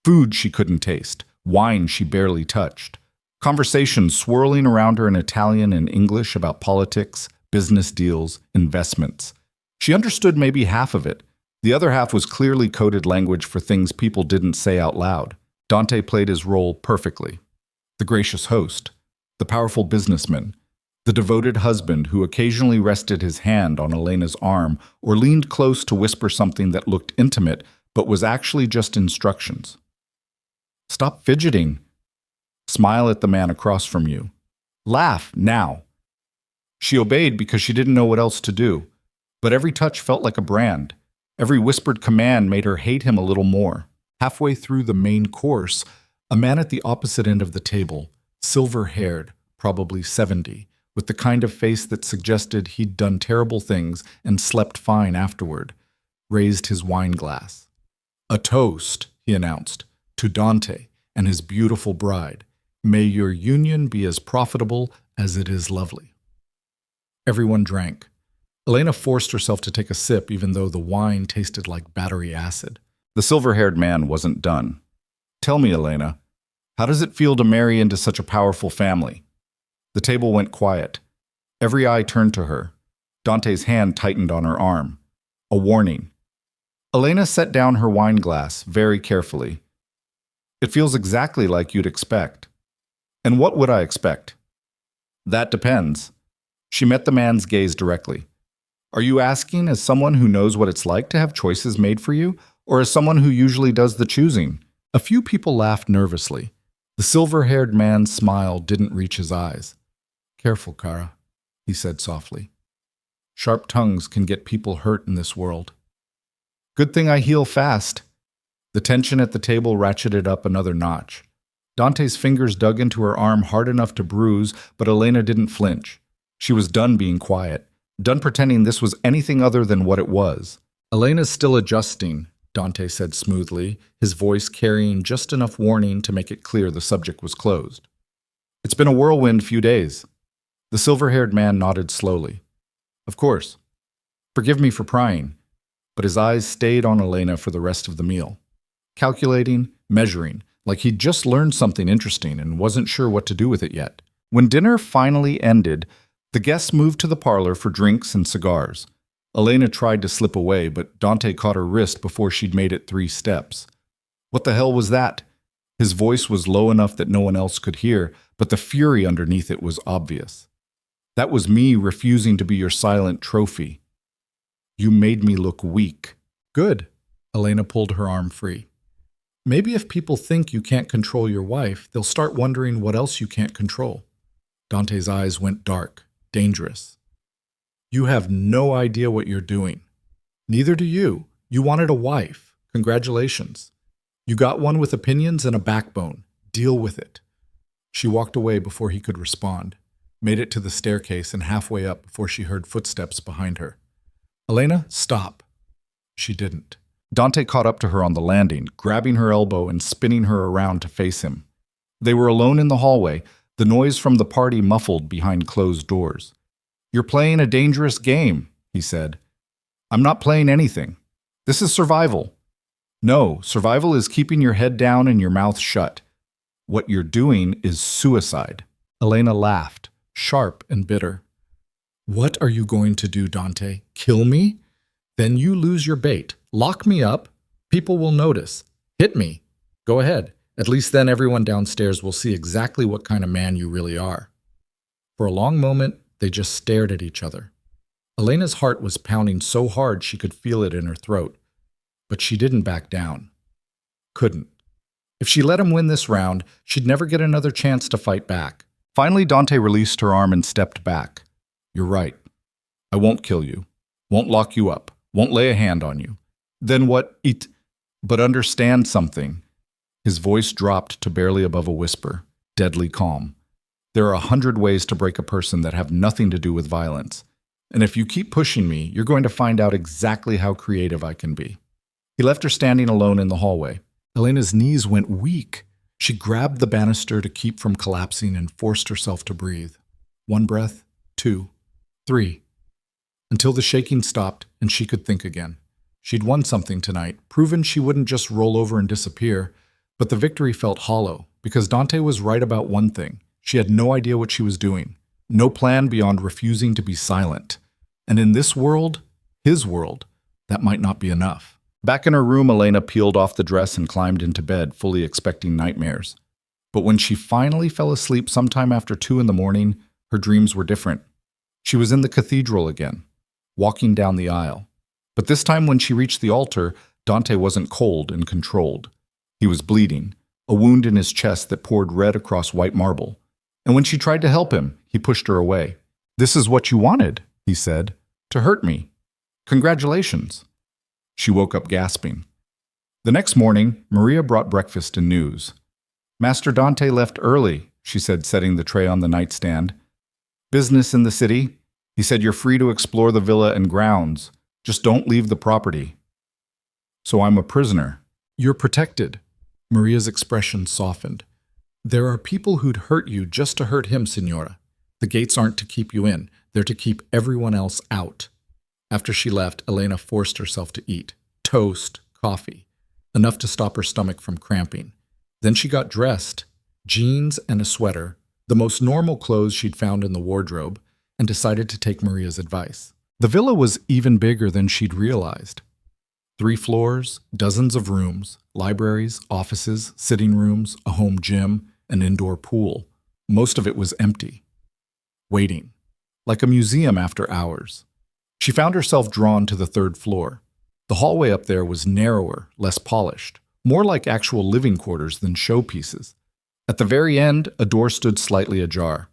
Food she couldn't taste, wine she barely touched. Conversations swirling around her in Italian and English about politics, business deals, investments. She understood maybe half of it. The other half was clearly coded language for things people didn't say out loud. Dante played his role perfectly. The gracious host, the powerful businessman, the devoted husband who occasionally rested his hand on Elena's arm or leaned close to whisper something that looked intimate but was actually just instructions. "Stop fidgeting. Smile at the man across from you. Laugh, now." She obeyed because she didn't know what else to do, but every touch felt like a brand. Every whispered command made her hate him a little more. Halfway through the main course, a man at the opposite end of the table, silver-haired, probably 70, with the kind of face that suggested he'd done terrible things and slept fine afterward, raised his wine glass. "A toast," he announced, "to Dante and his beautiful bride. May your union be as profitable as it is lovely." Everyone drank. Elena forced herself to take a sip even though the wine tasted like battery acid. The silver-haired man wasn't done. "Tell me, Elena, how does it feel to marry into such a powerful family?" The table went quiet. Every eye turned to her. Dante's hand tightened on her arm. A warning. Elena set down her wine glass very carefully. "It feels exactly like you'd expect." "And what would I expect?" "That depends." She met the man's gaze directly. "Are you asking as someone who knows what it's like to have choices made for you, or as someone who usually does the choosing?" A few people laughed nervously. The silver-haired man's smile didn't reach his eyes. "Careful, Cara," he said softly. "Sharp tongues can get people hurt in this world." "Good thing I heal fast." The tension at the table ratcheted up another notch. Dante's fingers dug into her arm hard enough to bruise, but Elena didn't flinch. She was done being quiet, done pretending this was anything other than what it was. "Elena's still adjusting," Dante said smoothly, his voice carrying just enough warning to make it clear the subject was closed. "It's been a whirlwind few days." The silver-haired man nodded slowly. "Of course. Forgive me for prying," but his eyes stayed on Elena for the rest of the meal. Calculating, measuring, like he'd just learned something interesting and wasn't sure what to do with it yet. When dinner finally ended, the guests moved to the parlor for drinks and cigars. Elena tried to slip away, but Dante caught her wrist before she'd made it 3 steps. "What the hell was that?" His voice was low enough that no one else could hear, but the fury underneath it was obvious. "That was me refusing to be your silent trophy. You made me look weak." "Good." Elena pulled her arm free. "Maybe if people think you can't control your wife, they'll start wondering what else you can't control." Dante's eyes went dark, dangerous. "You have no idea what you're doing." "Neither do you. You wanted a wife. Congratulations. You got one with opinions and a backbone. Deal with it." She walked away before he could respond, made it to the staircase and halfway up before she heard footsteps behind her. Elena, stop. She didn't. Dante caught up to her on the landing, grabbing her elbow and spinning her around to face him. They were alone in the hallway, the noise from the party muffled behind closed doors. "You're playing a dangerous game," he said. "I'm not playing anything. This is survival." "No, survival is keeping your head down and your mouth shut. What you're doing is suicide." Elena laughed, sharp and bitter. "What are you going to do, Dante? Kill me? Then you lose your bait. Lock me up. People will notice. Hit me. Go ahead. At least then everyone downstairs will see exactly what kind of man you really are." For a long moment, they just stared at each other. Elena's heart was pounding so hard she could feel it in her throat. But she didn't back down. Couldn't. If she let him win this round, she'd never get another chance to fight back. Finally, Dante released her arm and stepped back. "You're right. I won't kill you. Won't lock you up. Won't lay a hand on you. Then what it... But understand something." His voice dropped to barely above a whisper, deadly calm. "There are 100 ways to break a person that have nothing to do with violence. And if you keep pushing me, you're going to find out exactly how creative I can be." He left her standing alone in the hallway. Elena's knees went weak. She grabbed the banister to keep from collapsing and forced herself to breathe. 1 breath, 2, 3, until the shaking stopped and she could think again. She'd won something tonight, proven she wouldn't just roll over and disappear, but the victory felt hollow because Dante was right about one thing. She had no idea what she was doing, no plan beyond refusing to be silent. And in this world, his world, that might not be enough. Back in her room, Elena peeled off the dress and climbed into bed, fully expecting nightmares. But when she finally fell asleep sometime after 2 in the morning, her dreams were different. She was in the cathedral again, walking down the aisle. But this time when she reached the altar, Dante wasn't cold and controlled. He was bleeding, a wound in his chest that poured red across white marble. And when she tried to help him, he pushed her away. "This is what you wanted," he said, "to hurt me. Congratulations." She woke up gasping. The next morning, Maria brought breakfast and news. "Master Dante left early," she said, setting the tray on the nightstand. "Business in the city. He said you're free to explore the villa and grounds. Just don't leave the property." "So I'm a prisoner." "You're protected." Maria's expression softened. "There are people who'd hurt you just to hurt him, Signora. The gates aren't to keep you in. They're to keep everyone else out." After she left, Elena forced herself to eat. Toast, coffee, enough to stop her stomach from cramping. Then she got dressed, jeans and a sweater, the most normal clothes she'd found in the wardrobe, and decided to take Maria's advice. The villa was even bigger than she'd realized. 3 floors, dozens of rooms, libraries, offices, sitting rooms, a home gym, an indoor pool. Most of it was empty. Waiting. Like a museum after hours. She found herself drawn to the 3rd floor. The hallway up there was narrower, less polished, more like actual living quarters than showpieces. At the very end, a door stood slightly ajar.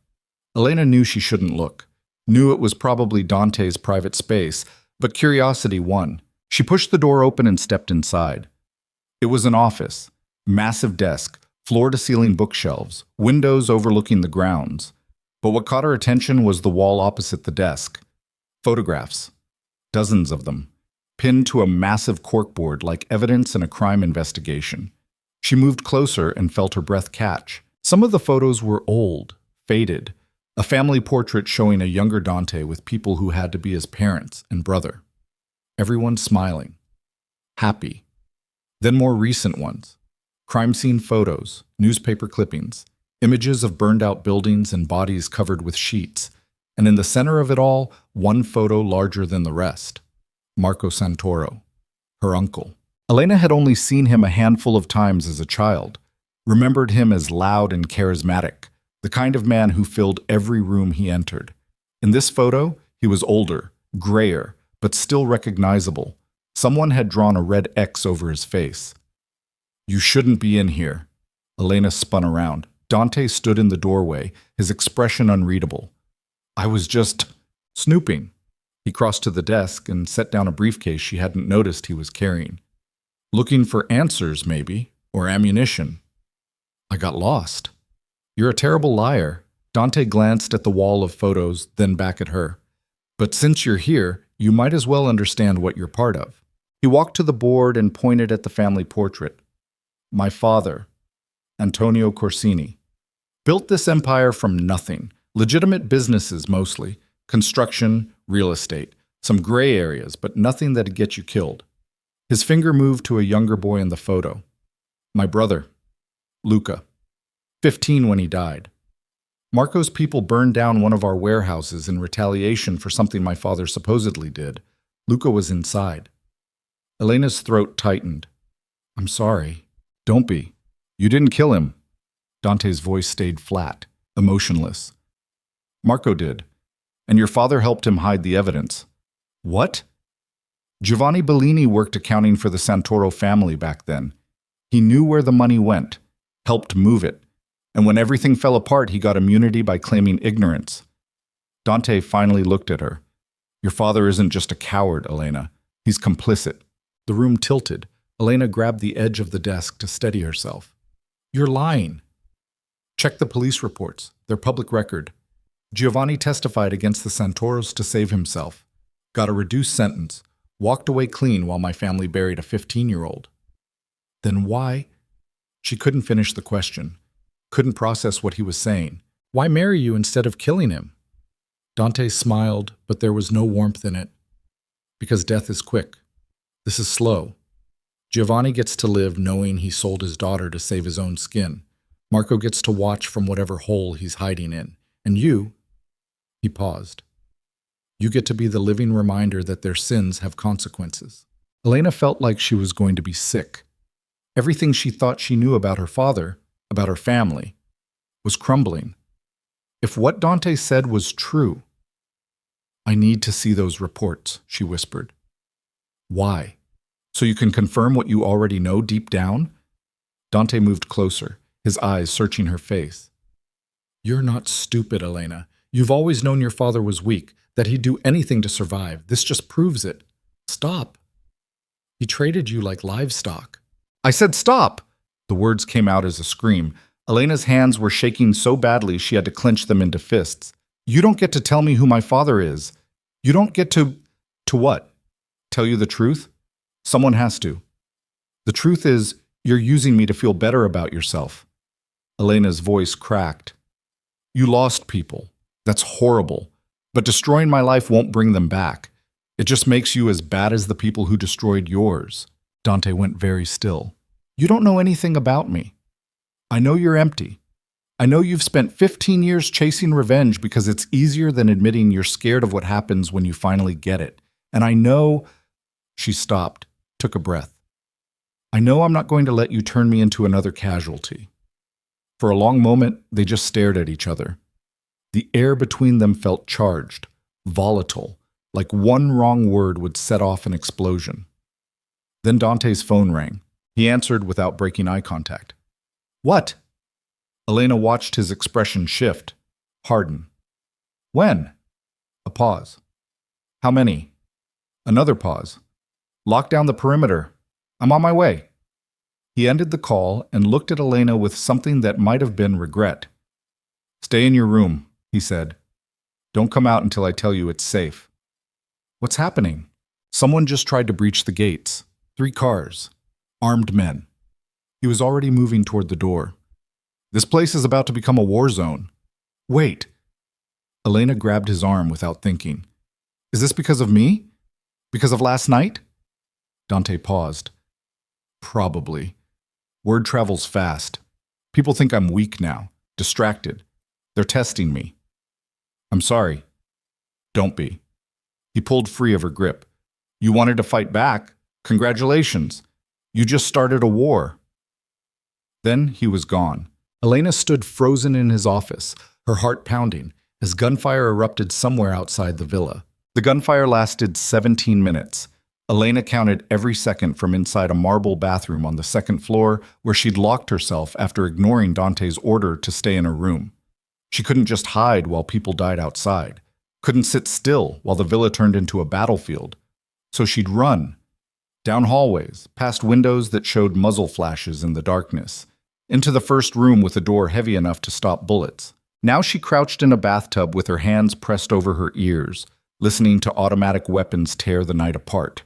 Elena knew she shouldn't look, knew it was probably Dante's private space, but curiosity won. She pushed the door open and stepped inside. It was an office, massive desk, floor-to-ceiling bookshelves, windows overlooking the grounds. But what caught her attention was the wall opposite the desk. Photographs, dozens of them, pinned to a massive corkboard like evidence in a crime investigation. She moved closer and felt her breath catch. Some of the photos were old, faded, a family portrait showing a younger Dante with people who had to be his parents and brother. Everyone smiling, happy. Then more recent ones, crime scene photos, newspaper clippings, images of burned-out buildings and bodies covered with sheets. And in the center of it all, one photo larger than the rest. Marco Santoro, her uncle. Elena had only seen him a handful of times as a child, remembered him as loud and charismatic, the kind of man who filled every room he entered. In this photo, he was older, grayer, but still recognizable. Someone had drawn a red X over his face. "You shouldn't be in here." Elena spun around. Dante stood in the doorway, his expression unreadable. "I was just snooping." He crossed to the desk and set down a briefcase she hadn't noticed he was carrying. "Looking for answers, maybe, or ammunition." "I got lost." You're a terrible liar. Dante glanced at the wall of photos, then back at her. But since you're here, you might as well understand what you're part of. He walked to the board and pointed at the family portrait. My father, Antonio Corsini, built this empire from nothing. Legitimate businesses mostly. Construction, real estate. Some gray areas, but nothing that'd get you killed. His finger moved to a younger boy in the photo. My brother, Luca. 15 when he died. Marco's people burned down one of our warehouses in retaliation for something my father supposedly did. Luca was inside. Elena's throat tightened. I'm sorry. Don't be. You didn't kill him. Dante's voice stayed flat, emotionless. Marco did, and your father helped him hide the evidence. What? Giovanni Bellini worked accounting for the Santoro family back then. He knew where the money went, helped move it, and when everything fell apart, he got immunity by claiming ignorance. Dante finally looked at her. Your father isn't just a coward, Elena. He's complicit. The room tilted. Elena grabbed the edge of the desk to steady herself. You're lying. Check the police reports. They're public record. Giovanni testified against the Santoros to save himself. Got a reduced sentence. Walked away clean while my family buried a 15-year-old. Then why? She couldn't finish the question. Couldn't process what he was saying. Why marry you instead of killing him? Dante smiled, but there was no warmth in it. Because death is quick. This is slow. Giovanni gets to live knowing he sold his daughter to save his own skin. Marco gets to watch from whatever hole he's hiding in. And you, he paused. You get to be the living reminder that their sins have consequences. Elena felt like she was going to be sick. Everything she thought she knew about her father, about her family, was crumbling. If what Dante said was true, I need to see those reports, she whispered. Why? So you can confirm what you already know deep down? Dante moved closer, his eyes searching her face. You're not stupid, Elena. You've always known your father was weak, that he'd do anything to survive. This just proves it. Stop. He traded you like livestock. I said stop! The words came out as a scream. Elena's hands were shaking so badly she had to clench them into fists. You don't get to tell me who my father is. You don't get to... To what? Tell you the truth? Someone has to. The truth is, you're using me to feel better about yourself. Elena's voice cracked. You lost people. That's horrible. But destroying my life won't bring them back. It just makes you as bad as the people who destroyed yours. Dante went very still. You don't know anything about me. I know you're empty. I know you've spent 15 years chasing revenge because it's easier than admitting you're scared of what happens when you finally get it. And I know... She stopped, took a breath. I know I'm not going to let you turn me into another casualty. For a long moment, they just stared at each other. The air between them felt charged, volatile, like one wrong word would set off an explosion. Then Dante's phone rang. He answered without breaking eye contact. What? Elena watched his expression shift, harden. When? A pause. How many? Another pause. Lock down the perimeter. I'm on my way. He ended the call and looked at Elena with something that might have been regret. Stay in your room, he said. Don't come out until I tell you it's safe. What's happening? Someone just tried to breach the gates. 3 cars. Armed men. He was already moving toward the door. This place is about to become a war zone. Wait. Elena grabbed his arm without thinking. Is this because of me? Because of last night? Dante paused. Probably. Word travels fast. People think I'm weak now, distracted. They're testing me. I'm sorry. Don't be. He pulled free of her grip. You wanted to fight back? Congratulations. You just started a war. Then he was gone. Elena stood frozen in his office, her heart pounding, as gunfire erupted somewhere outside the villa. The gunfire lasted 17 minutes. Elena counted every second from inside a marble bathroom on the 2nd floor where she'd locked herself after ignoring Dante's order to stay in her room. She couldn't just hide while people died outside, couldn't sit still while the villa turned into a battlefield. So she'd run, down hallways, past windows that showed muzzle flashes in the darkness, into the first room with a door heavy enough to stop bullets. Now she crouched in a bathtub with her hands pressed over her ears, listening to automatic weapons tear the night apart.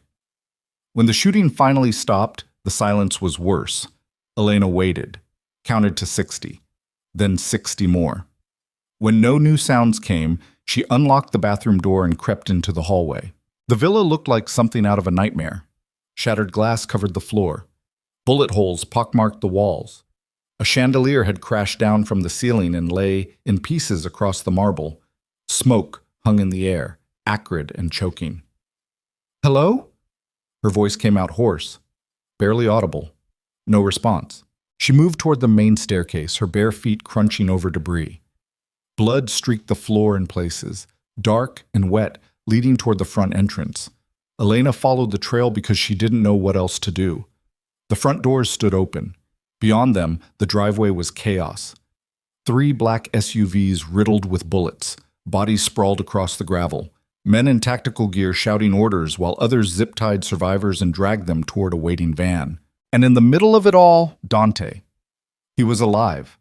When the shooting finally stopped, the silence was worse. Elena waited, counted to 60, then 60 more. When no new sounds came, she unlocked the bathroom door and crept into the hallway. The villa looked like something out of a nightmare. Shattered glass covered the floor. Bullet holes pockmarked the walls. A chandelier had crashed down from the ceiling and lay in pieces across the marble. Smoke hung in the air, acrid and choking. "Hello?" Her voice came out hoarse, barely audible. No response. She moved toward the main staircase, her bare feet crunching over debris. Blood streaked the floor in places, dark and wet, leading toward the front entrance. Elena followed the trail because she didn't know what else to do. The front doors stood open. Beyond them, the driveway was chaos. 3 black SUVs riddled with bullets, bodies sprawled across the gravel, men in tactical gear shouting orders while others zip-tied survivors and dragged them toward a waiting van. And in the middle of it all, Dante. He was alive,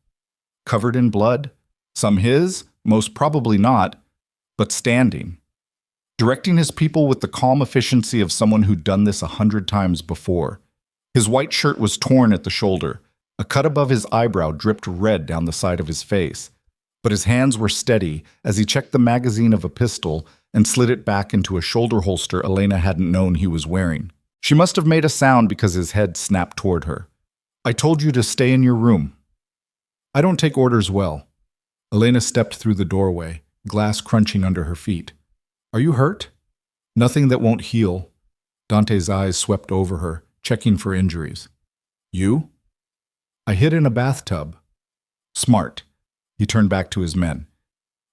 covered in blood, some his, most probably not, but standing. Directing his people with the calm efficiency of someone who'd done this 100 times before. His white shirt was torn at the shoulder. A cut above his eyebrow dripped red down the side of his face. But his hands were steady as he checked the magazine of a pistol and slid it back into a shoulder holster Elena hadn't known he was wearing. She must have made a sound because his head snapped toward her. "I told you to stay in your room." "I don't take orders well." Elena stepped through the doorway, glass crunching under her feet. "Are you hurt?" "Nothing that won't heal." Dante's eyes swept over her, checking for injuries. "You?" "I hid in a bathtub." "Smart." He turned back to his men.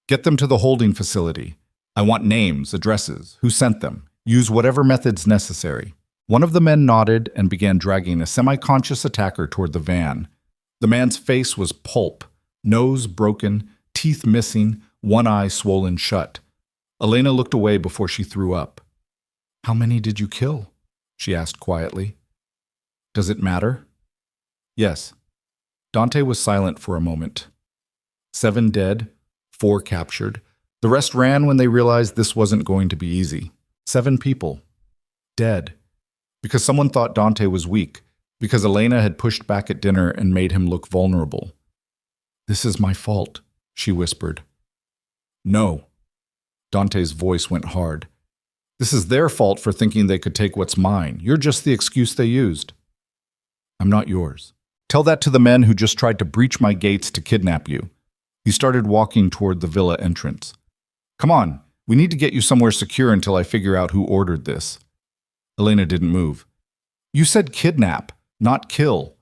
"Get them to the holding facility. I want names, addresses, who sent them. Use whatever methods necessary." One of the men nodded and began dragging a semi-conscious attacker toward the van. The man's face was pulp, nose broken, teeth missing, one eye swollen shut. Elena looked away before she threw up. "How many did you kill?" she asked quietly. "Does it matter?" "Yes." Dante was silent for a moment. 7 dead, 4 captured. The rest ran when they realized this wasn't going to be easy. 7 people. Dead. Because someone thought Dante was weak. Because Elena had pushed back at dinner and made him look vulnerable. "This is my fault," she whispered. "No." Dante's voice went hard. "This is their fault for thinking they could take what's mine. You're just the excuse they used." "I'm not yours. Tell that to the men who just tried to breach my gates to kidnap you." He started walking toward the villa entrance. "Come on, we need to get you somewhere secure until I figure out who ordered this." Elena didn't move. "You said kidnap, not kill."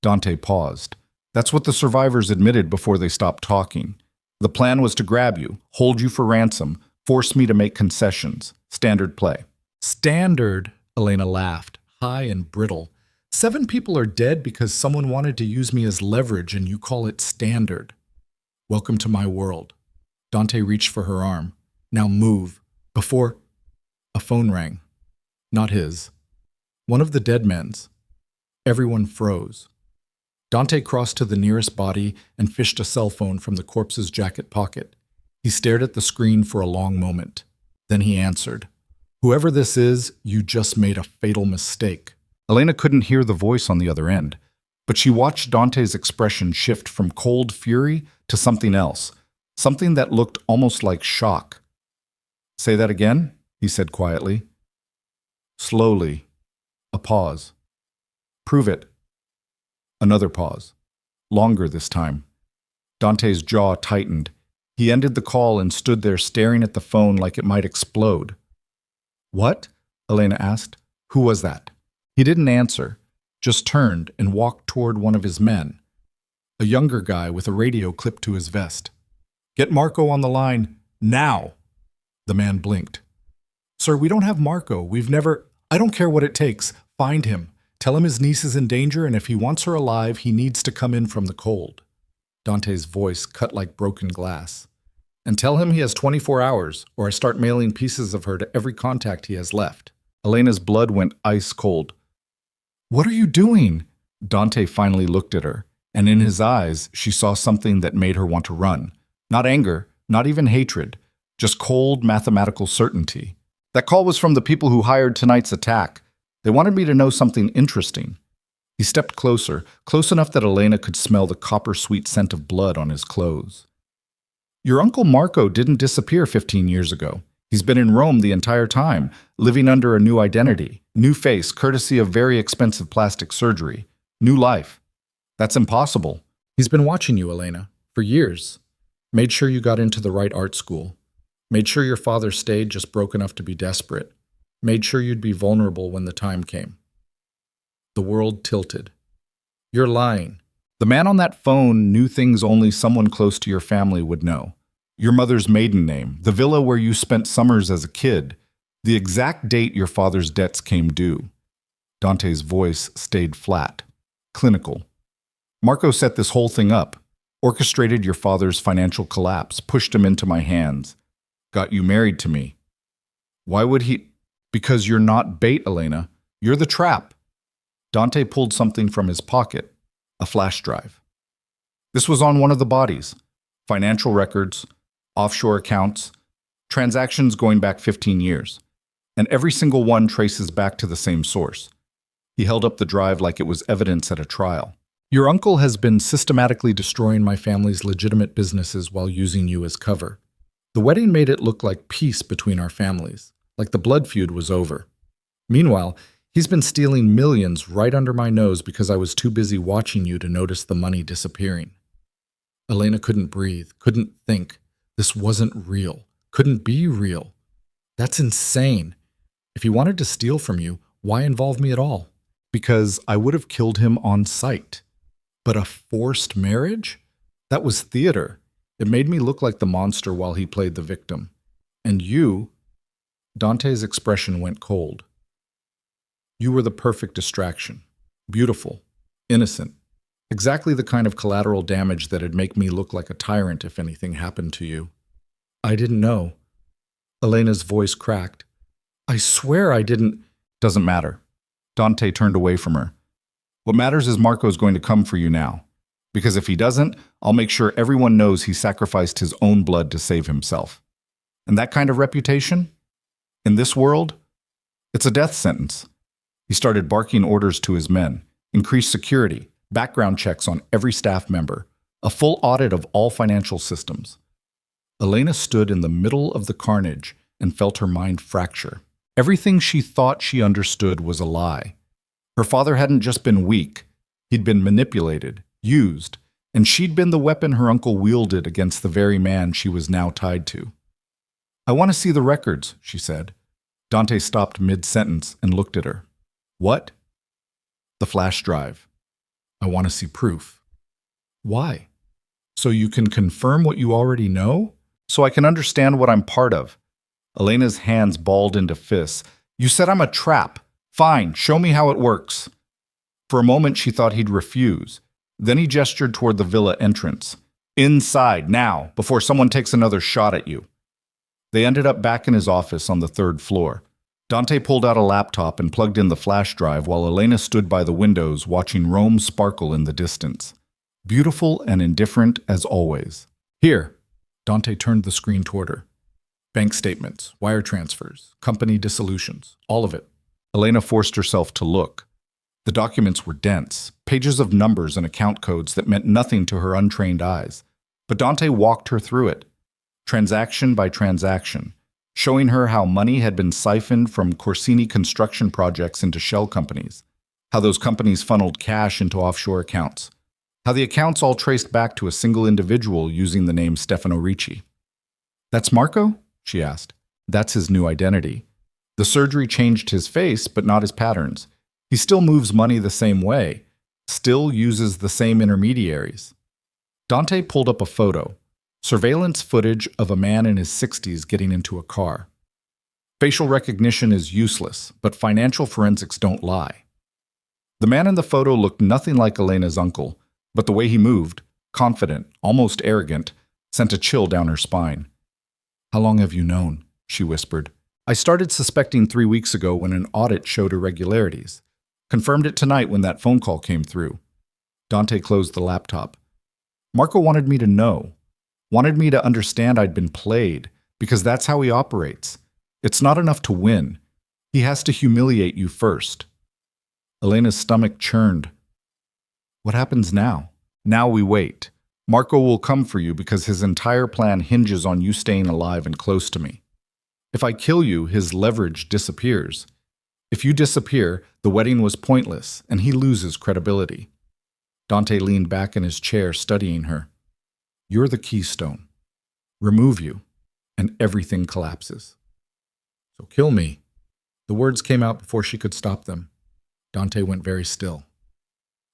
Dante paused. "That's what the survivors admitted before they stopped talking. The plan was to grab you, hold you for ransom, force me to make concessions. Standard play." "Standard?" Elena laughed, high and brittle. 7 people are dead because someone wanted to use me as leverage and you call it standard. Welcome to my world." Dante reached for her arm. "Now move." Before a phone rang. Not his. One of the dead men's. Everyone froze. Dante crossed to the nearest body and fished a cell phone from the corpse's jacket pocket. He stared at the screen for a long moment. Then he answered. "Whoever this is, you just made a fatal mistake." Elena couldn't hear the voice on the other end, but she watched Dante's expression shift from cold fury to something else, something that looked almost like shock. "Say that again?" he said quietly. Slowly. A pause. "Prove it." Another pause. Longer this time. Dante's jaw tightened. He ended the call and stood there staring at the phone like it might explode. "What?" Elena asked. "Who was that?" He didn't answer, just turned and walked toward one of his men, a younger guy with a radio clipped to his vest. "Get Marco on the line, now!" The man blinked. "Sir, we don't have Marco. We've never—" "I don't care what it takes. Find him. Tell him his niece is in danger, and if he wants her alive, he needs to come in from the cold." Dante's voice cut like broken glass. "And tell him he has 24 hours, or I start mailing pieces of her to every contact he has left." Elena's blood went ice cold. "What are you doing?" Dante finally looked at her, and in his eyes she saw something that made her want to run. Not anger, not even hatred, just cold mathematical certainty. That call was from the people who hired tonight's attack. They wanted me to know something interesting. He stepped closer, close enough that Elena could smell the copper-sweet scent of blood on his clothes. Your Uncle Marco didn't disappear 15 years ago. He's been in Rome the entire time, living under a new identity, new face, courtesy of very expensive plastic surgery, new life. That's impossible. He's been watching you, Elena, for years. Made sure you got into the right art school. Made sure your father stayed just broke enough to be desperate. Made sure you'd be vulnerable when the time came. The world tilted. You're lying. The man on that phone knew things only someone close to your family would know. Your mother's maiden name, the villa where you spent summers as a kid, the exact date your father's debts came due. Dante's voice stayed flat, clinical. Marco set this whole thing up, orchestrated your father's financial collapse, pushed him into my hands, got you married to me. Why would he? Because you're not bait, Elena. You're the trap. Dante pulled something from his pocket, a flash drive. This was on one of the bodies. Financial records, offshore accounts, transactions going back 15 years. And every single one traces back to the same source. He held up the drive like it was evidence at a trial. Your uncle has been systematically destroying my family's legitimate businesses while using you as cover. The wedding made it look like peace between our families, like the blood feud was over. Meanwhile, he's been stealing millions right under my nose because I was too busy watching you to notice the money disappearing. Elena couldn't breathe, couldn't think. This wasn't real, couldn't be real. That's insane. If he wanted to steal from you, why involve me at all? Because I would have killed him on sight. But a forced marriage? That was theater. It made me look like the monster while he played the victim. And you... Dante's expression went cold. You were the perfect distraction. Beautiful. Innocent. Exactly the kind of collateral damage that'd make me look like a tyrant if anything happened to you. I didn't know. Elena's voice cracked. I swear I didn't... Doesn't matter. Dante turned away from her. What matters is Marco's going to come for you now. Because if he doesn't, I'll make sure everyone knows he sacrificed his own blood to save himself. And that kind of reputation? In this world? It's a death sentence. He started barking orders to his men. Increased security. Background checks on every staff member, a full audit of all financial systems. Elena stood in the middle of the carnage and felt her mind fracture. Everything she thought she understood was a lie. Her father hadn't just been weak, he'd been manipulated, used, and she'd been the weapon her uncle wielded against the very man she was now tied to. I want to see the records, she said. Dante stopped mid-sentence and looked at her. What? The flash drive. I want to see proof. Why? So you can confirm what you already know? So I can understand what I'm part of. Elena's hands balled into fists. You said I'm a trap. Fine, show me how it works. For a moment she thought he'd refuse. Then he gestured toward the villa entrance. Inside, now, before someone takes another shot at you. They ended up back in his office on the 3rd floor. Dante pulled out a laptop and plugged in the flash drive while Elena stood by the windows watching Rome sparkle in the distance. Beautiful and indifferent as always. Here. Dante turned the screen toward her. Bank statements, wire transfers, company dissolutions, all of it. Elena forced herself to look. The documents were dense, pages of numbers and account codes that meant nothing to her untrained eyes. But Dante walked her through it, transaction by transaction, showing her how money had been siphoned from Corsini construction projects into shell companies, how those companies funneled cash into offshore accounts, how the accounts all traced back to a single individual using the name Stefano Ricci. That's Marco? She asked. That's his new identity. The surgery changed his face, but not his patterns. He still moves money the same way, still uses the same intermediaries. Dante pulled up a photo. Surveillance footage of a man in his 60s getting into a car. Facial recognition is useless, but financial forensics don't lie. The man in the photo looked nothing like Elena's uncle, but the way he moved, confident, almost arrogant, sent a chill down her spine. How long have you known? She whispered. I started suspecting 3 weeks ago when an audit showed irregularities. Confirmed it tonight when that phone call came through. Dante closed the laptop. Marco wanted me to know, wanted me to understand I'd been played, because that's how he operates. It's not enough to win. He has to humiliate you first. Elena's stomach churned. What happens now? Now we wait. Marco will come for you because his entire plan hinges on you staying alive and close to me. If I kill you, his leverage disappears. If you disappear, the wedding was pointless, and he loses credibility. Dante leaned back in his chair, studying her. You're the keystone. Remove you, and everything collapses. So kill me. The words came out before she could stop them. Dante went very still.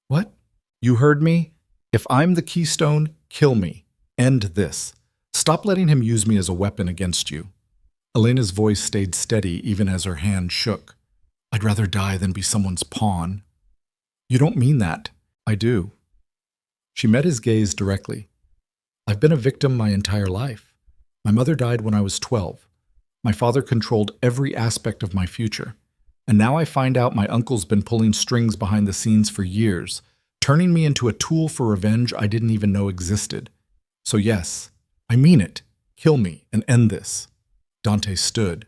What? You heard me? If I'm the keystone, kill me. End this. Stop letting him use me as a weapon against you. Elena's voice stayed steady even as her hand shook. I'd rather die than be someone's pawn. You don't mean that. I do. She met his gaze directly. I've been a victim my entire life. My mother died when I was 12. My father controlled every aspect of my future. And now I find out my uncle's been pulling strings behind the scenes for years, turning me into a tool for revenge I didn't even know existed. So yes, I mean it. Kill me and end this. Dante stood,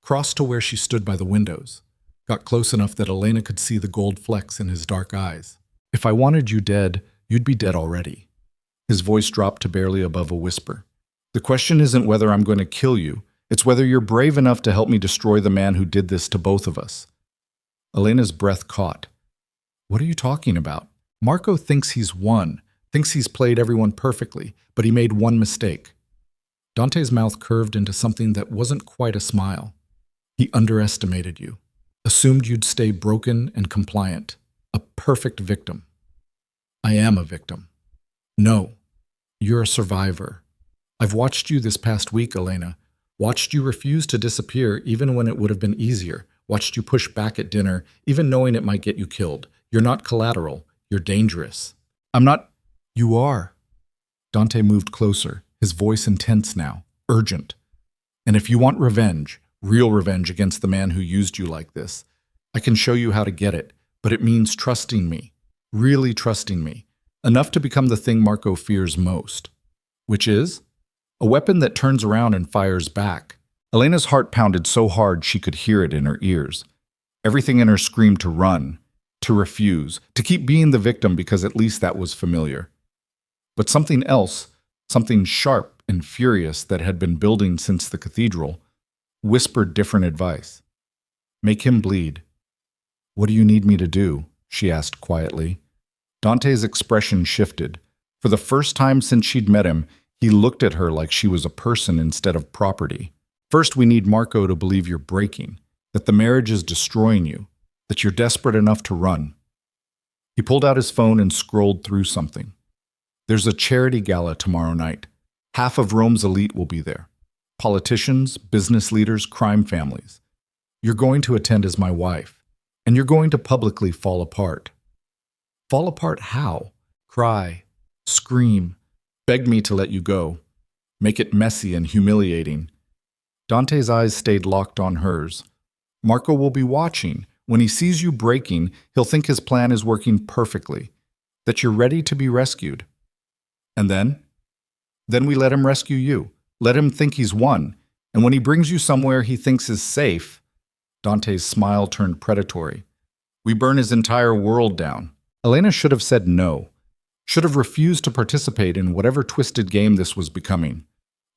crossed to where she stood by the windows, got close enough that Elena could see the gold flecks in his dark eyes. If I wanted you dead, you'd be dead already. His voice dropped to barely above a whisper. The question isn't whether I'm going to kill you, it's whether you're brave enough to help me destroy the man who did this to both of us. Elena's breath caught. What are you talking about? Marco thinks he's won, thinks he's played everyone perfectly, but he made one mistake. Dante's mouth curved into something that wasn't quite a smile. He underestimated you, assumed you'd stay broken and compliant, a perfect victim. I am a victim. No, you're a survivor. I've watched you this past week, Elena. Watched you refuse to disappear even when it would have been easier. Watched you push back at dinner, even knowing it might get you killed. You're not collateral. You're dangerous. I'm not. You are. Dante moved closer, his voice intense now, urgent. And if you want revenge, real revenge against the man who used you like this, I can show you how to get it, but it means trusting me, really trusting me, enough to become the thing Marco fears most. Which is? A weapon that turns around and fires back. Elena's heart pounded so hard she could hear it in her ears. Everything in her screamed to run, to refuse, to keep being the victim because at least that was familiar. But something else, something sharp and furious that had been building since the cathedral, whispered different advice. Make him bleed. What do you need me to do? She asked quietly. Dante's expression shifted. For the first time since she'd met him, he looked at her like she was a person instead of property. First, we need Marco to believe you're breaking, that the marriage is destroying you, that you're desperate enough to run. He pulled out his phone and scrolled through something. There's a charity gala tomorrow night. Half of Rome's elite will be there. Politicians, business leaders, crime families. You're going to attend as my wife, and you're going to publicly fall apart. Fall apart how? Cry, scream, beg me to let you go. Make it messy and humiliating. Dante's eyes stayed locked on hers. Marco will be watching. When he sees you breaking, he'll think his plan is working perfectly, that you're ready to be rescued. And then? Then we let him rescue you. Let him think he's won. And when he brings you somewhere he thinks is safe, Dante's smile turned predatory. We burn his entire world down. Elena should have said no, should have refused to participate in whatever twisted game this was becoming.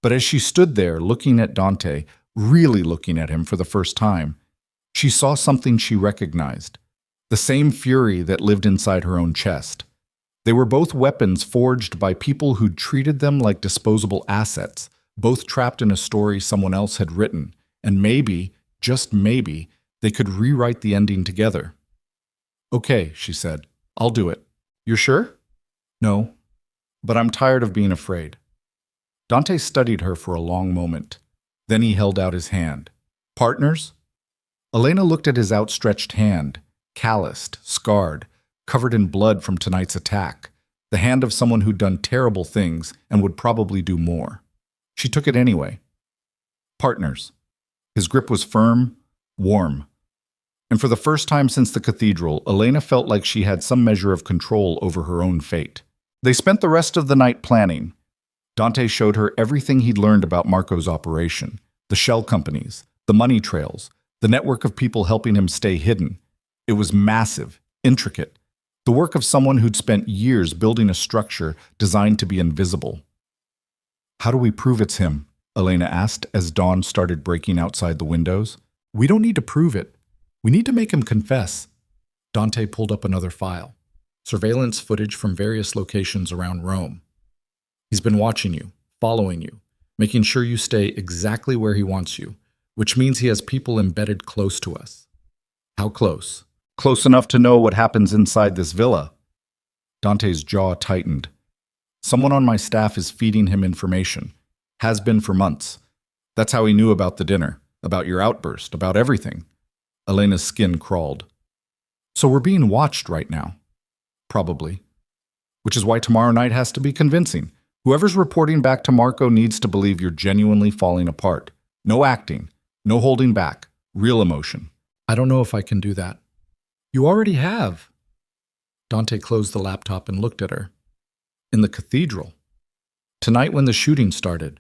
But as she stood there looking at Dante, really looking at him for the first time, she saw something she recognized, the same fury that lived inside her own chest. They were both weapons forged by people who'd treated them like disposable assets, both trapped in a story someone else had written, and maybe, just maybe, they could rewrite the ending together. Okay, she said, I'll do it. You're sure? No, but I'm tired of being afraid. Dante studied her for a long moment. Then he held out his hand. Partners? Elena looked at his outstretched hand, calloused, scarred, covered in blood from tonight's attack, the hand of someone who'd done terrible things and would probably do more. She took it anyway. Partners. His grip was firm, warm. And for the first time since the cathedral, Elena felt like she had some measure of control over her own fate. They spent the rest of the night planning. Dante showed her everything he'd learned about Marco's operation, the shell companies, the money trails, the network of people helping him stay hidden. It was massive, intricate, the work of someone who'd spent years building a structure designed to be invisible. "How do we prove it's him?" Elena asked as dawn started breaking outside the windows. "We don't need to prove it. We need to make him confess." Dante pulled up another file. Surveillance footage from various locations around Rome. "He's been watching you, following you, making sure you stay exactly where he wants you, which means he has people embedded close to us." "How close?" "Close enough to know what happens inside this villa." Dante's jaw tightened. "Someone on my staff is feeding him information. Has been for months. That's how he knew about the dinner, about your outburst, about everything." Elena's skin crawled. "So we're being watched right now." "Probably. Which is why tomorrow night has to be convincing. Whoever's reporting back to Marco needs to believe you're genuinely falling apart. No acting, no holding back, real emotion." "I don't know if I can do that." "You already have." Dante closed the laptop and looked at her. "In the cathedral. Tonight when the shooting started.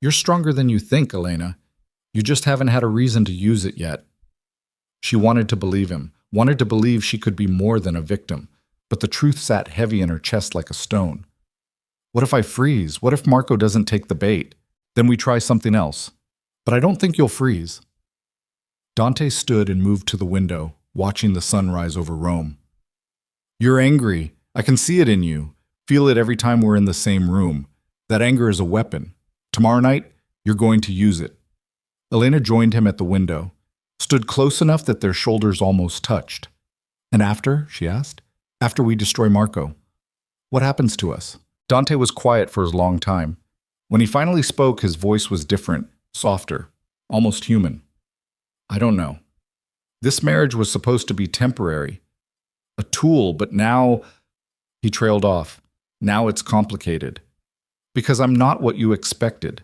You're stronger than you think, Elena. You just haven't had a reason to use it yet." She wanted to believe him, wanted to believe she could be more than a victim, but the truth sat heavy in her chest like a stone. "What if I freeze? What if Marco doesn't take the bait? Then we try something else. But I don't think you'll freeze." Dante stood and moved to the window, watching the sun rise over Rome. "You're angry. I can see it in you. Feel it every time we're in the same room. That anger is a weapon. Tomorrow night, you're going to use it." Elena joined him at the window, stood close enough that their shoulders almost touched. "And after?" she asked. "After we destroy Marco, what happens to us?" Dante was quiet for a long time. When he finally spoke, his voice was different, softer, almost human. "I don't know. This marriage was supposed to be temporary. A tool, but now—" He trailed off. "Now it's complicated. Because I'm not what you expected.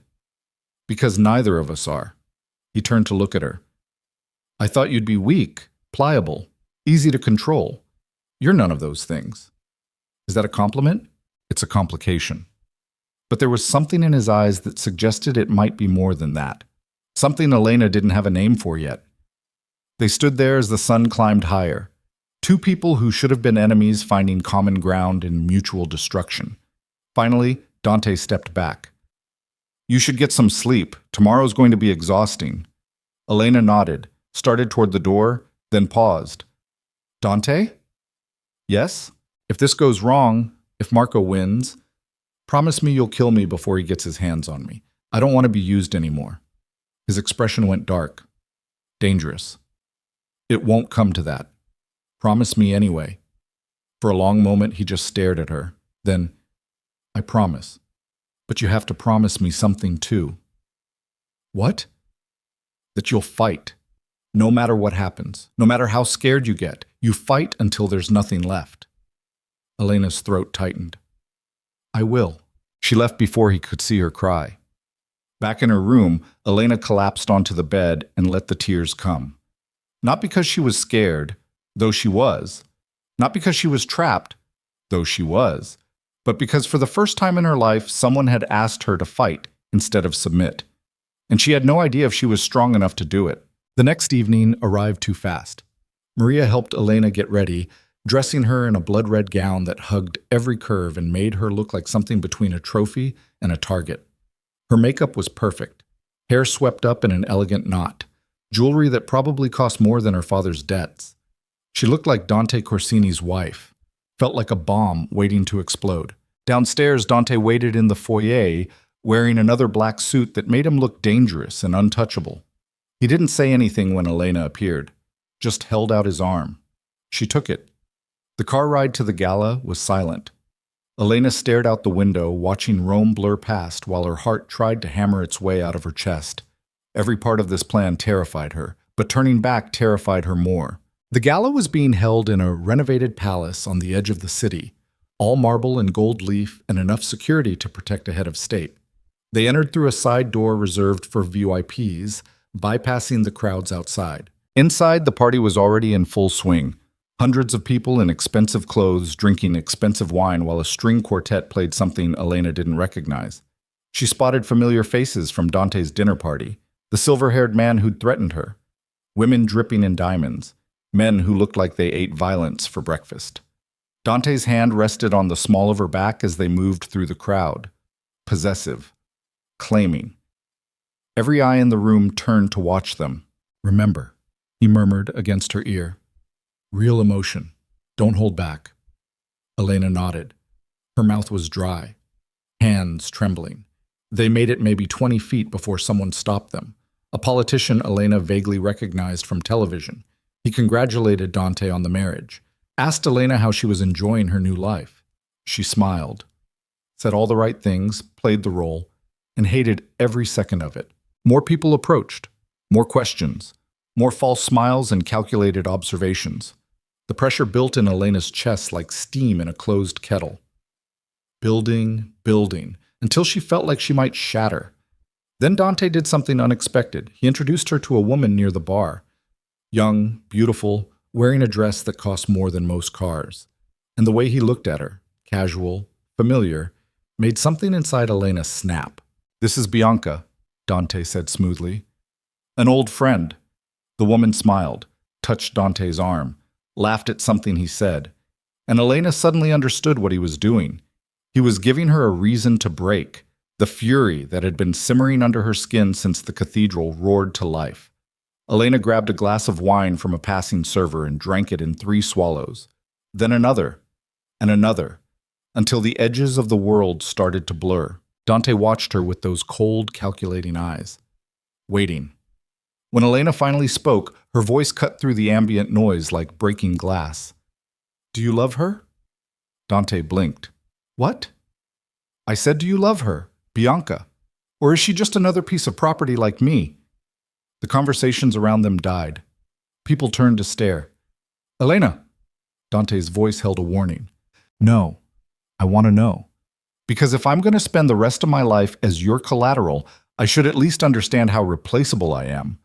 Because neither of us are." He turned to look at her. "I thought you'd be weak, pliable, easy to control. You're none of those things." Is that a compliment? It's a complication. But there was something in his eyes that suggested it might be more than that. Something Elena didn't have a name for yet. They stood there as the sun climbed higher. Two people who should have been enemies finding common ground in mutual destruction. Finally, Dante stepped back. "You should get some sleep. Tomorrow's going to be exhausting." Elena nodded, started toward the door, then paused. "Dante?" "Yes? If this goes wrong, if Marco wins, promise me you'll kill me before he gets his hands on me. I don't want to be used anymore." His expression went dark. Dangerous. "It won't come to that. Promise me anyway." For a long moment, he just stared at her. Then, "I promise. But you have to promise me something too." "What?" "That you'll fight. No matter what happens, no matter how scared you get, you fight until there's nothing left." Elena's throat tightened. "I will." She left before he could see her cry. Back in her room, Elena collapsed onto the bed and let the tears come. Not because she was scared, though she was. Not because she was trapped, though she was. But because for the first time in her life, someone had asked her to fight instead of submit. And she had no idea if she was strong enough to do it. The next evening arrived too fast. Maria helped Elena get ready, dressing her in a blood-red gown that hugged every curve and made her look like something between a trophy and a target. Her makeup was perfect, hair swept up in an elegant knot, jewelry that probably cost more than her father's debts. She looked like Dante Corsini's wife, felt like a bomb waiting to explode. Downstairs, Dante waited in the foyer, wearing another black suit that made him look dangerous and untouchable. He didn't say anything when Elena appeared, just held out his arm. She took it. The car ride to the gala was silent. Elena stared out the window, watching Rome blur past while her heart tried to hammer its way out of her chest. Every part of this plan terrified her, but turning back terrified her more. The gala was being held in a renovated palace on the edge of the city, all marble and gold leaf and enough security to protect a head of state. They entered through a side door reserved for VIPs, bypassing the crowds outside. Inside, the party was already in full swing. Hundreds of people in expensive clothes drinking expensive wine while a string quartet played something Elena didn't recognize. She spotted familiar faces from Dante's dinner party, the silver-haired man who'd threatened her, women dripping in diamonds, men who looked like they ate violence for breakfast. Dante's hand rested on the small of her back as they moved through the crowd, possessive, claiming. Every eye in the room turned to watch them. "Remember," he murmured against her ear. "Real emotion. Don't hold back." Elena nodded. Her mouth was dry, hands trembling. They made it maybe 20 feet before someone stopped them. A politician Elena vaguely recognized from television. He congratulated Dante on the marriage, asked Elena how she was enjoying her new life. She smiled, said all the right things, played the role, and hated every second of it. More people approached, more questions, more false smiles and calculated observations. The pressure built in Elena's chest like steam in a closed kettle. Building, until she felt like she might shatter. Then Dante did something unexpected. He introduced her to a woman near the bar. Young, beautiful, wearing a dress that cost more than most cars. And the way he looked at her, casual, familiar, made something inside Elena snap. "This is Bianca," Dante said smoothly. "An old friend." The woman smiled, touched Dante's arm, laughed at something he said, and Elena suddenly understood what he was doing. He was giving her a reason to break, the fury that had been simmering under her skin since the cathedral roared to life. Elena grabbed a glass of wine from a passing server and drank it in 3 swallows, then another, and another, until the edges of the world started to blur. Dante watched her with those cold, calculating eyes, waiting. When Elena finally spoke, her voice cut through the ambient noise like breaking glass. "Do you love her?" Dante blinked. "What?" "I said, do you love her, Bianca? Or is she just another piece of property like me?" The conversations around them died. People turned to stare. "Elena!" Dante's voice held a warning. "No, I want to know. Because if I'm going to spend the rest of my life as your collateral, I should at least understand how replaceable I am."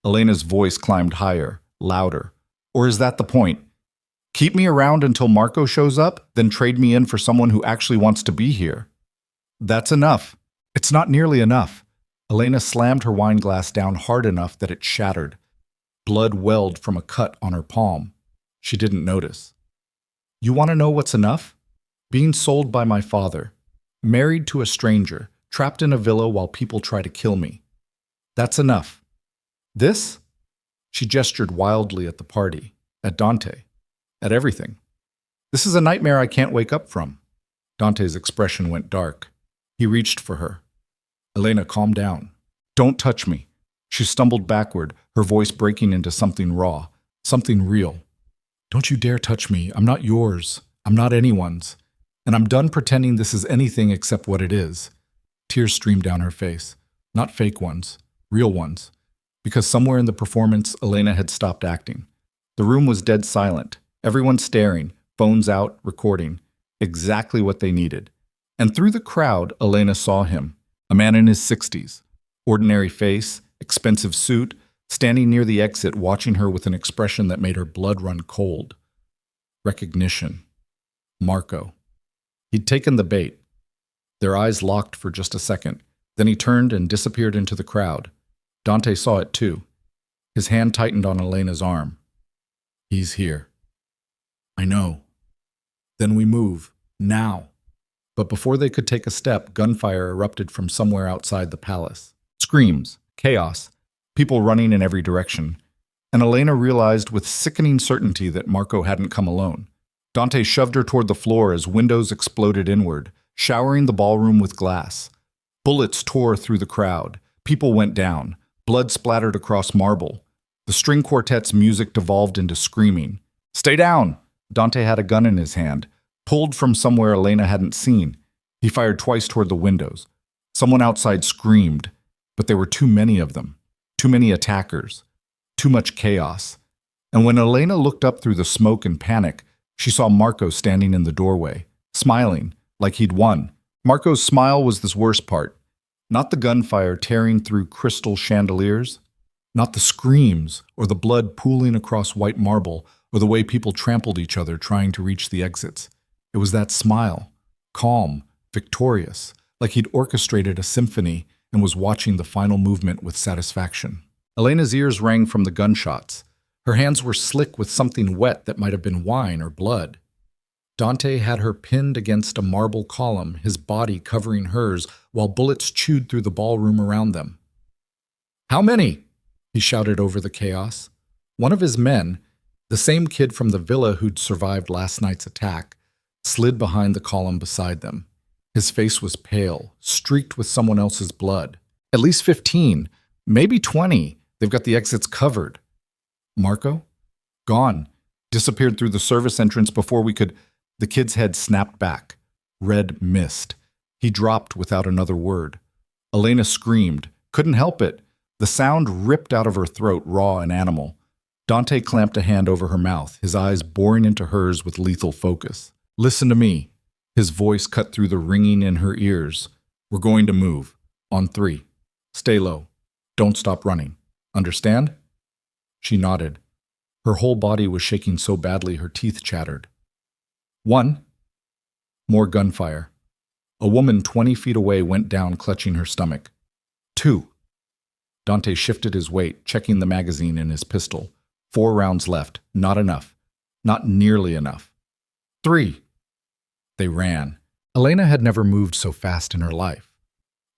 Elena's voice climbed higher, louder. "Or is that the point? Keep me around until Marco shows up, then trade me in for someone who actually wants to be here." "That's enough." "It's not nearly enough." Elena slammed her wine glass down hard enough that it shattered. Blood welled from a cut on her palm. She didn't notice. "You want to know what's enough? Being sold by my father, married to a stranger, trapped in a villa while people try to kill me. That's enough. This?" She gestured wildly at the party, at Dante, at everything. "This is a nightmare I can't wake up from." Dante's expression went dark. He reached for her. "Elena, calm down. Don't touch me." She stumbled backward, her voice breaking into something raw, something real. "Don't you dare touch me. I'm not yours. I'm not anyone's. And I'm done pretending this is anything except what it is." Tears streamed down her face. Not fake ones, real ones. Because somewhere in the performance, Elena had stopped acting. The room was dead silent, everyone staring, phones out, recording. Exactly what they needed. And through the crowd, Elena saw him, a man in his 60s. Ordinary face, expensive suit, standing near the exit watching her with an expression that made her blood run cold. Recognition. Marco. He'd taken the bait. Their eyes locked for just a second. Then he turned and disappeared into the crowd. Dante saw it too. His hand tightened on Elena's arm. "He's here." "I know." "Then we move. Now." But before they could take a step, gunfire erupted from somewhere outside the palace. Screams, chaos, people running in every direction. And Elena realized with sickening certainty that Marco hadn't come alone. Dante shoved her toward the floor as windows exploded inward, showering the ballroom with glass. Bullets tore through the crowd. People went down. Blood splattered across marble. The string quartet's music devolved into screaming. "Stay down!" Dante had a gun in his hand, pulled from somewhere Elena hadn't seen. He fired twice toward the windows. Someone outside screamed, but there were too many of them. Too many attackers. Too much chaos. And when Elena looked up through the smoke and panic, she saw Marco standing in the doorway, smiling, like he'd won. Marco's smile was the worst part. Not the gunfire tearing through crystal chandeliers, Not the screams or the blood pooling across white marble or the way people trampled each other trying to reach the exits. It was that smile, calm, victorious, like he'd orchestrated a symphony and was watching the final movement with satisfaction. Elena's ears rang from the gunshots. Her hands were slick with something wet that might have been wine or blood. Dante had her pinned against a marble column, his body covering hers, while bullets chewed through the ballroom around them. "How many?" he shouted over the chaos. One of his men, the same kid from the villa who'd survived last night's attack, slid behind the column beside them. His face was pale, streaked with someone else's blood. "At least 15, maybe 20. They've got the exits covered." "Marco?" "Gone. Disappeared through the service entrance before we could—" The kid's head snapped back. Red mist. He dropped without another word. Elena screamed. Couldn't help it. The sound ripped out of her throat, raw and animal. Dante clamped a hand over her mouth, his eyes boring into hers with lethal focus. "Listen to me." His voice cut through the ringing in her ears. "We're going to move. On 3. Stay low. Don't stop running. Understand?" She nodded. Her whole body was shaking so badly her teeth chattered. 1. More gunfire. A woman 20 feet away went down, clutching her stomach. 2. Dante shifted his weight, checking the magazine in his pistol. 4 rounds left. Not enough. Not nearly enough. 3. They ran. Elena had never moved so fast in her life.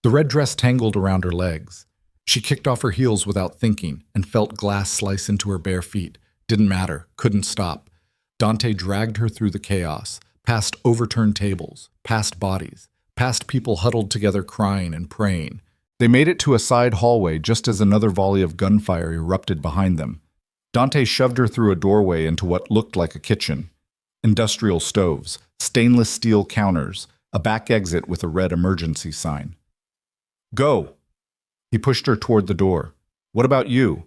The red dress tangled around her legs. She kicked off her heels without thinking and felt glass slice into her bare feet. Didn't matter. Couldn't stop. Dante dragged her through the chaos, past overturned tables, past bodies, past people huddled together crying and praying. They made it to a side hallway just as another volley of gunfire erupted behind them. Dante shoved her through a doorway into what looked like a kitchen. Industrial stoves, stainless steel counters, a back exit with a red emergency sign. "Go!" He pushed her toward the door. "What about you?"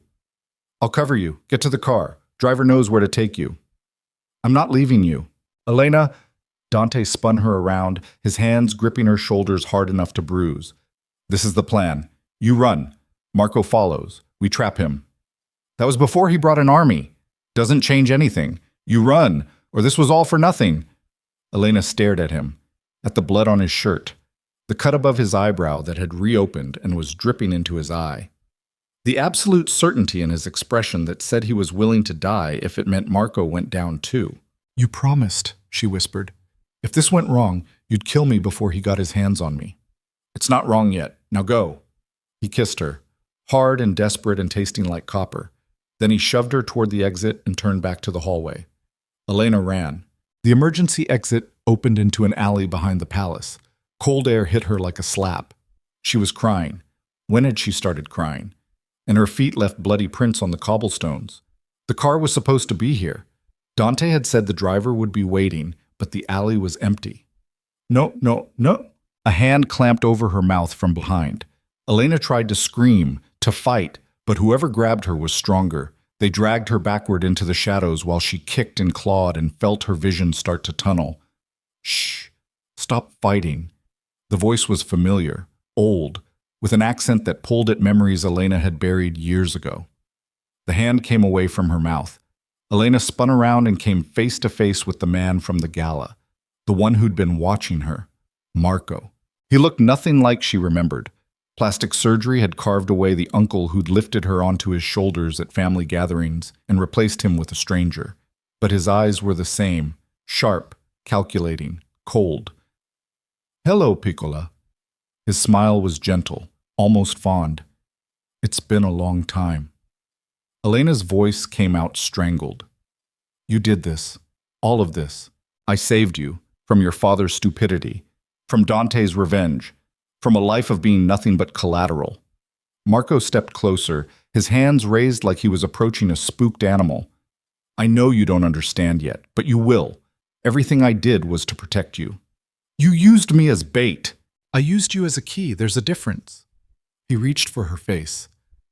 "I'll cover you. Get to the car. Driver knows where to take you." "I'm not leaving you." "Elena." Dante spun her around, his hands gripping her shoulders hard enough to bruise. "This is the plan. You run. Marco follows. We trap him." "That was before he brought an army." "Doesn't change anything. You run, or this was all for nothing." Elena stared at him, at the blood on his shirt, the cut above his eyebrow that had reopened and was dripping into his eye. The absolute certainty in his expression that said he was willing to die if it meant Marco went down too. "You promised," she whispered. "If this went wrong, you'd kill me before he got his hands on me." "It's not wrong yet. Now go." He kissed her, hard and desperate and tasting like copper. Then he shoved her toward the exit and turned back to the hallway. Elena ran. The emergency exit opened into an alley behind the palace. Cold air hit her like a slap. She was crying. When had she started crying? And her feet left bloody prints on the cobblestones. The car was supposed to be here. Dante had said the driver would be waiting, but the alley was empty. "No, no, no." A hand clamped over her mouth from behind. Elena tried to scream, to fight, but whoever grabbed her was stronger. They dragged her backward into the shadows while she kicked and clawed and felt her vision start to tunnel. "Shh. Stop fighting." The voice was familiar, old, with an accent that pulled at memories Elena had buried years ago. The hand came away from her mouth. Elena spun around and came face to face with the man from the gala, the one who'd been watching her, Marco. He looked nothing like she remembered. Plastic surgery had carved away the uncle who'd lifted her onto his shoulders at family gatherings and replaced him with a stranger. But his eyes were the same, sharp, calculating, cold. "Hello, Piccola." His smile was gentle, almost fond. "It's been a long time." Elena's voice came out strangled. "You did this. All of this. I saved you from your father's stupidity, from Dante's revenge, from a life of being nothing but collateral." Marco stepped closer, his hands raised like he was approaching a spooked animal. "I know you don't understand yet, but you will. Everything I did was to protect you. You used me as bait." "I used you as a key. There's a difference." He reached for her face.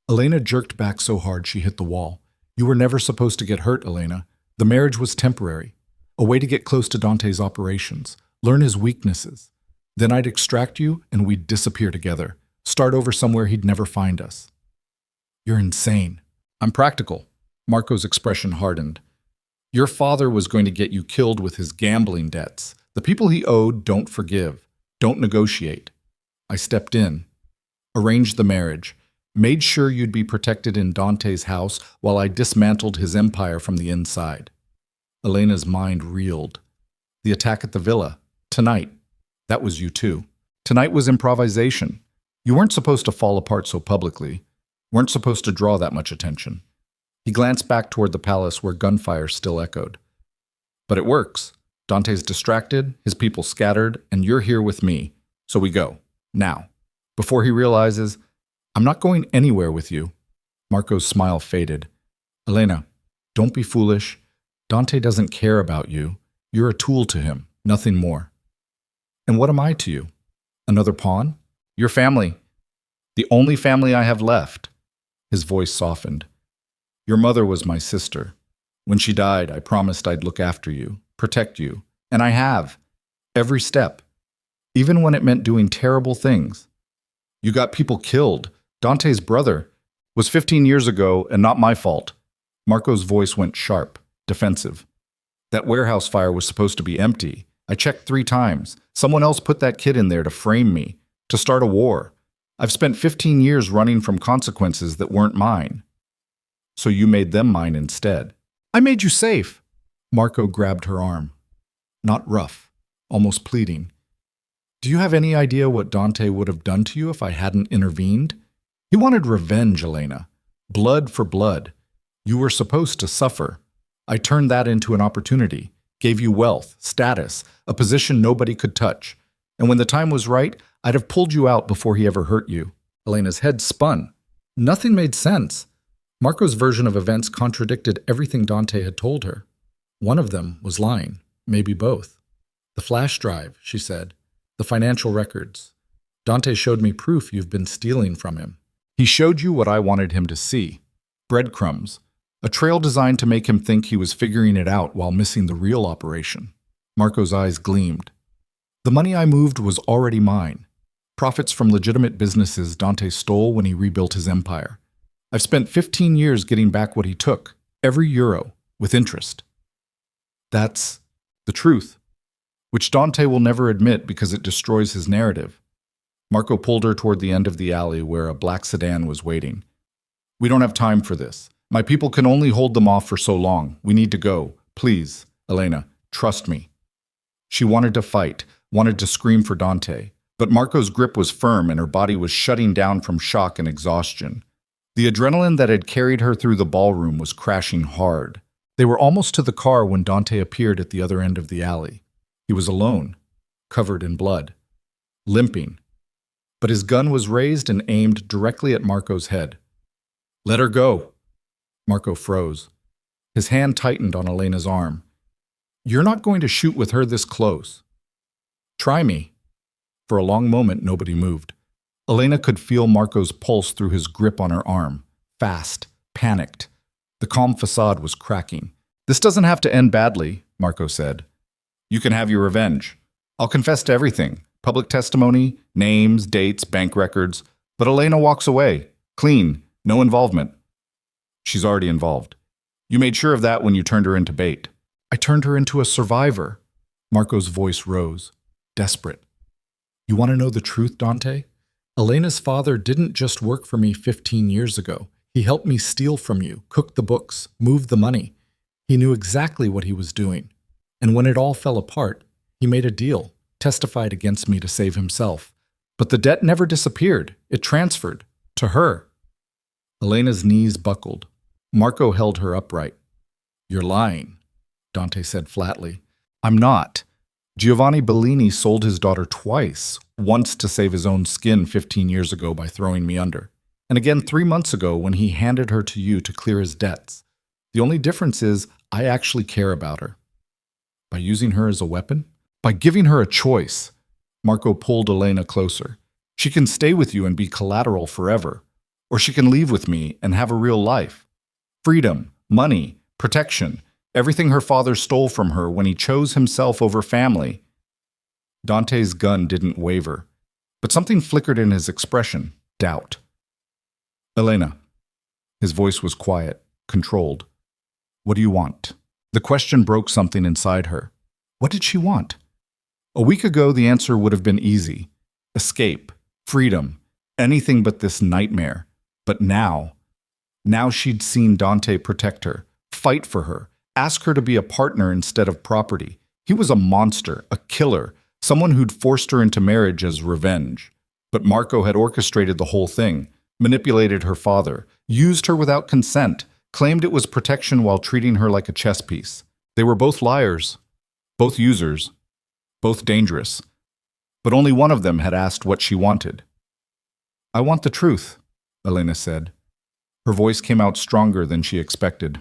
Elena jerked back so hard she hit the wall. "You were never supposed to get hurt, Elena. The marriage was temporary. A way to get close to Dante's operations, learn his weaknesses. Then I'd extract you and we'd disappear together, start over somewhere he'd never find us." You're insane. I'm practical. Marco's expression hardened. Your father was going to get you killed with his gambling debts. The people he owed don't forgive, don't negotiate. I stepped in, arranged the marriage, made sure you'd be protected in Dante's house while I dismantled his empire from the inside. Elena's mind reeled. The attack at the villa. Tonight. That was you too. Tonight was improvisation. You weren't supposed to fall apart so publicly. Weren't supposed to draw that much attention. He glanced back toward the palace where gunfire still echoed. But it works. Dante's distracted, his people scattered, and you're here with me. So we go. Now. Before he realizes, I'm not going anywhere with you. Marco's smile faded. Elena, don't be foolish. Dante doesn't care about you. You're a tool to him, nothing more. And what am I to you? Another pawn? Your family. The only family I have left. His voice softened. Your mother was my sister. When she died, I promised I'd look after you, protect you, and I have. Every step. Even when it meant doing terrible things. You got people killed. Dante's brother was 15 years ago and not my fault. Marco's voice went sharp, defensive. That warehouse fire was supposed to be empty. I checked 3 times. Someone else put that kid in there to frame me, to start a war. I've spent 15 years running from consequences that weren't mine. So you made them mine instead. I made you safe. Marco grabbed her arm. Not rough, almost pleading. Do you have any idea what Dante would have done to you if I hadn't intervened? He wanted revenge, Elena. Blood for blood. You were supposed to suffer. I turned that into an opportunity, gave you wealth, status, a position nobody could touch. And when the time was right, I'd have pulled you out before he ever hurt you. Elena's head spun. Nothing made sense. Marco's version of events contradicted everything Dante had told her. One of them was lying, maybe both. The flash drive, she said. The financial records. Dante showed me proof you've been stealing from him. He showed you what I wanted him to see. Breadcrumbs. A trail designed to make him think he was figuring it out while missing the real operation. Marco's eyes gleamed. The money I moved was already mine. Profits from legitimate businesses Dante stole when he rebuilt his empire. I've spent 15 years getting back what he took, every euro, with interest. That's the truth, which Dante will never admit because it destroys his narrative. Marco pulled her toward the end of the alley where a black sedan was waiting. We don't have time for this. My people can only hold them off for so long. We need to go. Please, Elena, trust me. She wanted to fight, wanted to scream for Dante, but Marco's grip was firm and her body was shutting down from shock and exhaustion. The adrenaline that had carried her through the ballroom was crashing hard. They were almost to the car when Dante appeared at the other end of the alley. He was alone, covered in blood, limping. But his gun was raised and aimed directly at Marco's head. Let her go. Marco froze. His hand tightened on Elena's arm. You're not going to shoot with her this close. Try me. For a long moment, nobody moved. Elena could feel Marco's pulse through his grip on her arm. Fast, panicked. The calm facade was cracking. This doesn't have to end badly, Marco said. You can have your revenge. I'll confess to everything. Public testimony, names, dates, bank records. But Elena walks away. Clean. No involvement. She's already involved. You made sure of that when you turned her into bait. I turned her into a survivor. Marco's voice rose. Desperate. You want to know the truth, Dante? Elena's father didn't just work for me 15 years ago. He helped me steal from you, cook the books, move the money. He knew exactly what he was doing. And when it all fell apart, he made a deal, testified against me to save himself. But the debt never disappeared. It transferred. To her. Elena's knees buckled. Marco held her upright. You're lying, Dante said flatly. I'm not. Giovanni Bellini sold his daughter twice, once to save his own skin 15 years ago by throwing me under, and again 3 months ago when he handed her to you to clear his debts. The only difference is I actually care about her. By using her as a weapon? By giving her a choice. Marco pulled Elena closer. She can stay with you and be collateral forever, or she can leave with me and have a real life. Freedom, money, protection, everything her father stole from her when he chose himself over family. Dante's gun didn't waver, but something flickered in his expression, doubt. Elena, His voice was quiet, controlled. What do you want? The question broke something inside her. What did she want? A week ago, the answer would have been easy. Escape, freedom, anything but this nightmare. But now she'd seen Dante protect her, fight for her, ask her to be a partner instead of property. He was a monster, a killer, someone who'd forced her into marriage as revenge. But Marco had orchestrated the whole thing, manipulated her father, used her without consent, claimed it was protection while treating her like a chess piece. They were both liars, both users, both dangerous. But only one of them had asked what she wanted. I want the truth, Elena said. Her voice came out stronger than she expected.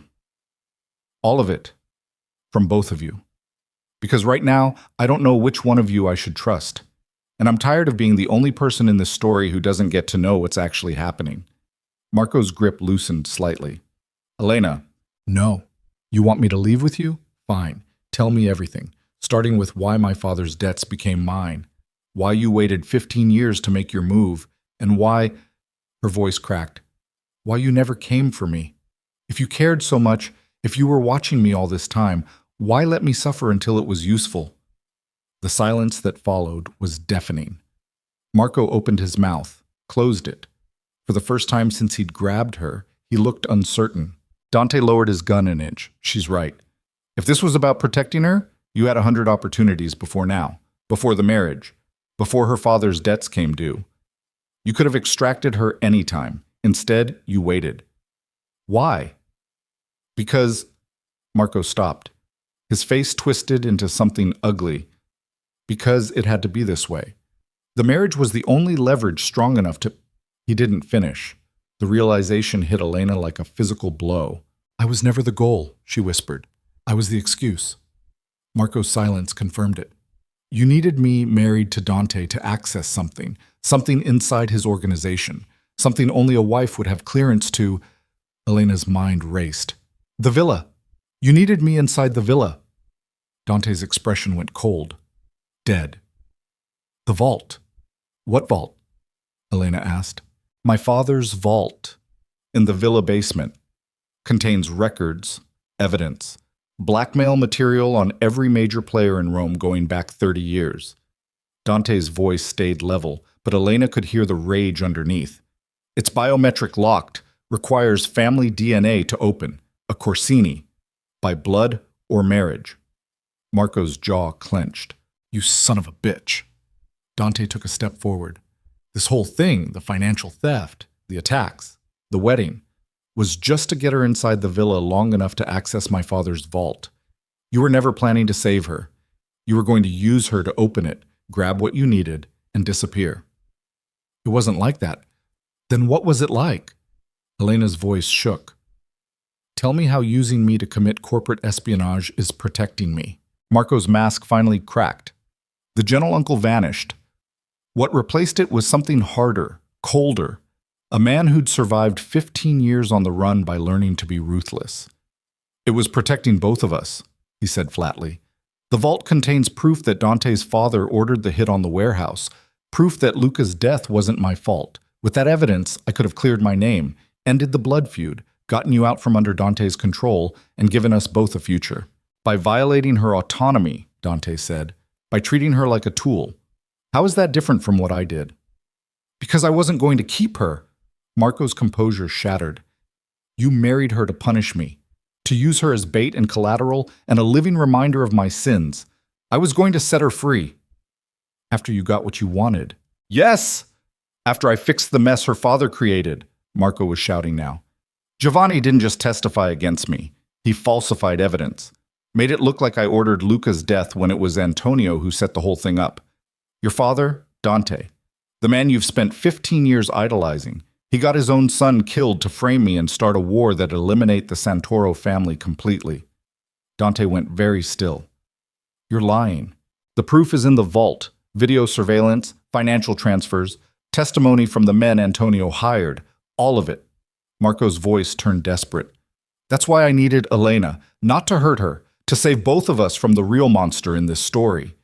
All of it, from both of you. Because right now, I don't know which one of you I should trust. And I'm tired of being the only person in this story who doesn't get to know what's actually happening. Marco's grip loosened slightly. Elena. No. You want me to leave with you? Fine. Tell me everything, starting with why my father's debts became mine, why you waited 15 years to make your move, and why, her voice cracked, why you never came for me. If you cared so much, if you were watching me all this time, why let me suffer until it was useful? The silence that followed was deafening. Marco opened his mouth, closed it. For the first time since he'd grabbed her, he looked uncertain. Dante lowered his gun an inch. She's right. If this was about protecting her, you had 100 opportunities before now, before the marriage, before her father's debts came due. You could have extracted her any time. Instead, you waited. Why? Because... Marco stopped. His face twisted into something ugly. Because it had to be this way. The marriage was the only leverage strong enough to... He didn't finish. The realization hit Elena like a physical blow. I was never the goal, she whispered. I was the excuse. Marco's silence confirmed it. You needed me married to Dante to access something inside his organization, something only a wife would have clearance to. Elena's mind raced. The villa. You needed me inside the villa. Dante's expression went cold. Dead. The vault. What vault? Elena asked. My father's vault, in the villa basement, contains records, evidence, blackmail material on every major player in Rome going back 30 years. Dante's voice stayed level, but Elena could hear the rage underneath. It's biometric locked, requires family DNA to open, a Corsini, by blood or marriage. Marco's jaw clenched. You son of a bitch. Dante took a step forward. This whole thing, the financial theft, the attacks, the wedding, was just to get her inside the villa long enough to access my father's vault. You were never planning to save her. You were going to use her to open it, grab what you needed, and disappear. It wasn't like that. Then what was it like? Elena's voice shook. Tell me how using me to commit corporate espionage is protecting me. Marco's mask finally cracked. The gentle uncle vanished. What replaced it was something harder, colder. A man who'd survived 15 years on the run by learning to be ruthless. It was protecting both of us, he said flatly. The vault contains proof that Dante's father ordered the hit on the warehouse, proof that Luca's death wasn't my fault. With that evidence, I could have cleared my name, ended the blood feud, gotten you out from under Dante's control, and given us both a future. By violating her autonomy, Dante said, by treating her like a tool. How is that different from what I did? Because I wasn't going to keep her. Marco's composure shattered. You married her to punish me, to use her as bait and collateral and a living reminder of my sins. I was going to set her free. After you got what you wanted. Yes! After I fixed the mess her father created, Marco was shouting now. Giovanni didn't just testify against me. He falsified evidence. Made it look like I ordered Luca's death when it was Antonio who set the whole thing up. Your father, Dante, the man you've spent 15 years idolizing, he got his own son killed to frame me and start a war that'd eliminate the Santoro family completely. Dante went very still. You're lying. The proof is in the vault. Video surveillance, financial transfers, testimony from the men Antonio hired. All of it. Marco's voice turned desperate. That's why I needed Elena, not to hurt her, to save both of us from the real monster in this story.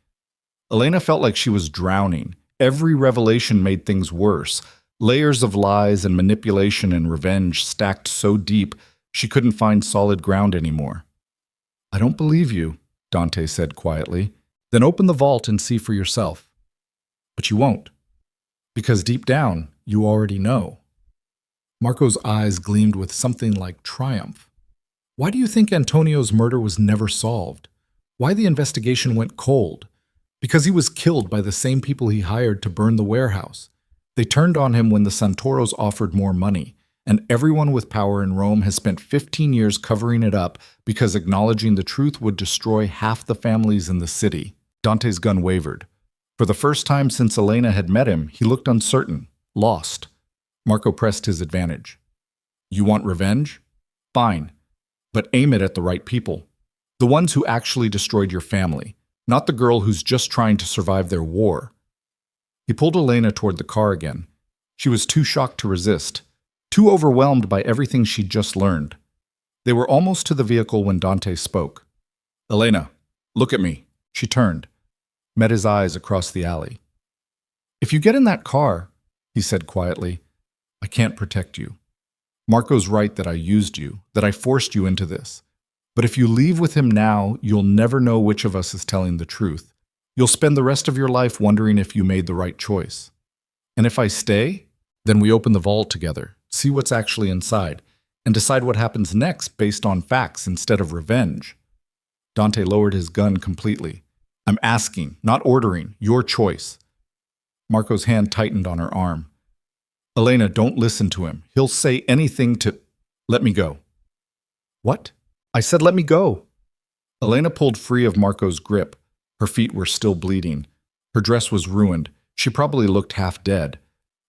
Elena felt like she was drowning. Every revelation made things worse. Layers of lies and manipulation and revenge stacked so deep she couldn't find solid ground anymore. "I don't believe you," Dante said quietly. "Then open the vault and see for yourself." "But you won't. Because deep down, you already know." Marco's eyes gleamed with something like triumph. "Why do you think Antonio's murder was never solved? Why the investigation went cold? Because he was killed by the same people he hired to burn the warehouse. They turned on him when the Santoros offered more money, and everyone with power in Rome has spent 15 years covering it up because acknowledging the truth would destroy half the families in the city." Dante's gun wavered. For the first time since Elena had met him, he looked uncertain, lost. Marco pressed his advantage. "You want revenge? Fine. But aim it at the right people. The ones who actually destroyed your family, not the girl who's just trying to survive their war." He pulled Elena toward the car again. She was too shocked to resist, too overwhelmed by everything she'd just learned. They were almost to the vehicle when Dante spoke. "Elena, look at me." She turned, met his eyes across the alley. "If you get in that car," he said quietly, "I can't protect you. Marco's right that I used you, that I forced you into this. But if you leave with him now, you'll never know which of us is telling the truth. You'll spend the rest of your life wondering if you made the right choice. And if I stay, then we open the vault together, see what's actually inside, and decide what happens next based on facts instead of revenge." Dante lowered his gun completely. "I'm asking, not ordering, your choice." Marco's hand tightened on her arm. "Elena, don't listen to him. He'll say anything to—" "Let me go." "What?" "I said let me go." Elena pulled free of Marco's grip. Her feet were still bleeding. Her dress was ruined. She probably looked half dead.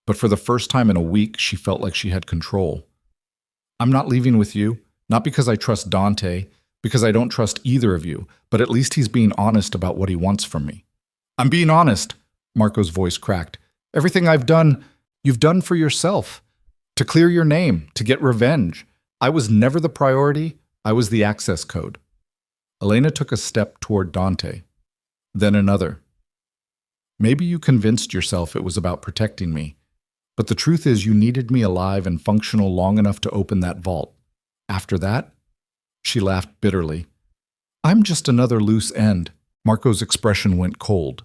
But for the first time in a week, she felt like she had control. "I'm not leaving with you, not because I trust Dante, because I don't trust either of you, but at least he's being honest about what he wants from me." "I'm being honest," Marco's voice cracked. "Everything I've done, you've done for yourself. To clear your name, to get revenge. I was never the priority, I was the access code." Elena took a step toward Dante, then another. "Maybe you convinced yourself it was about protecting me, but the truth is you needed me alive and functional long enough to open that vault. After that?" She laughed bitterly. "I'm just another loose end." Marco's expression went cold.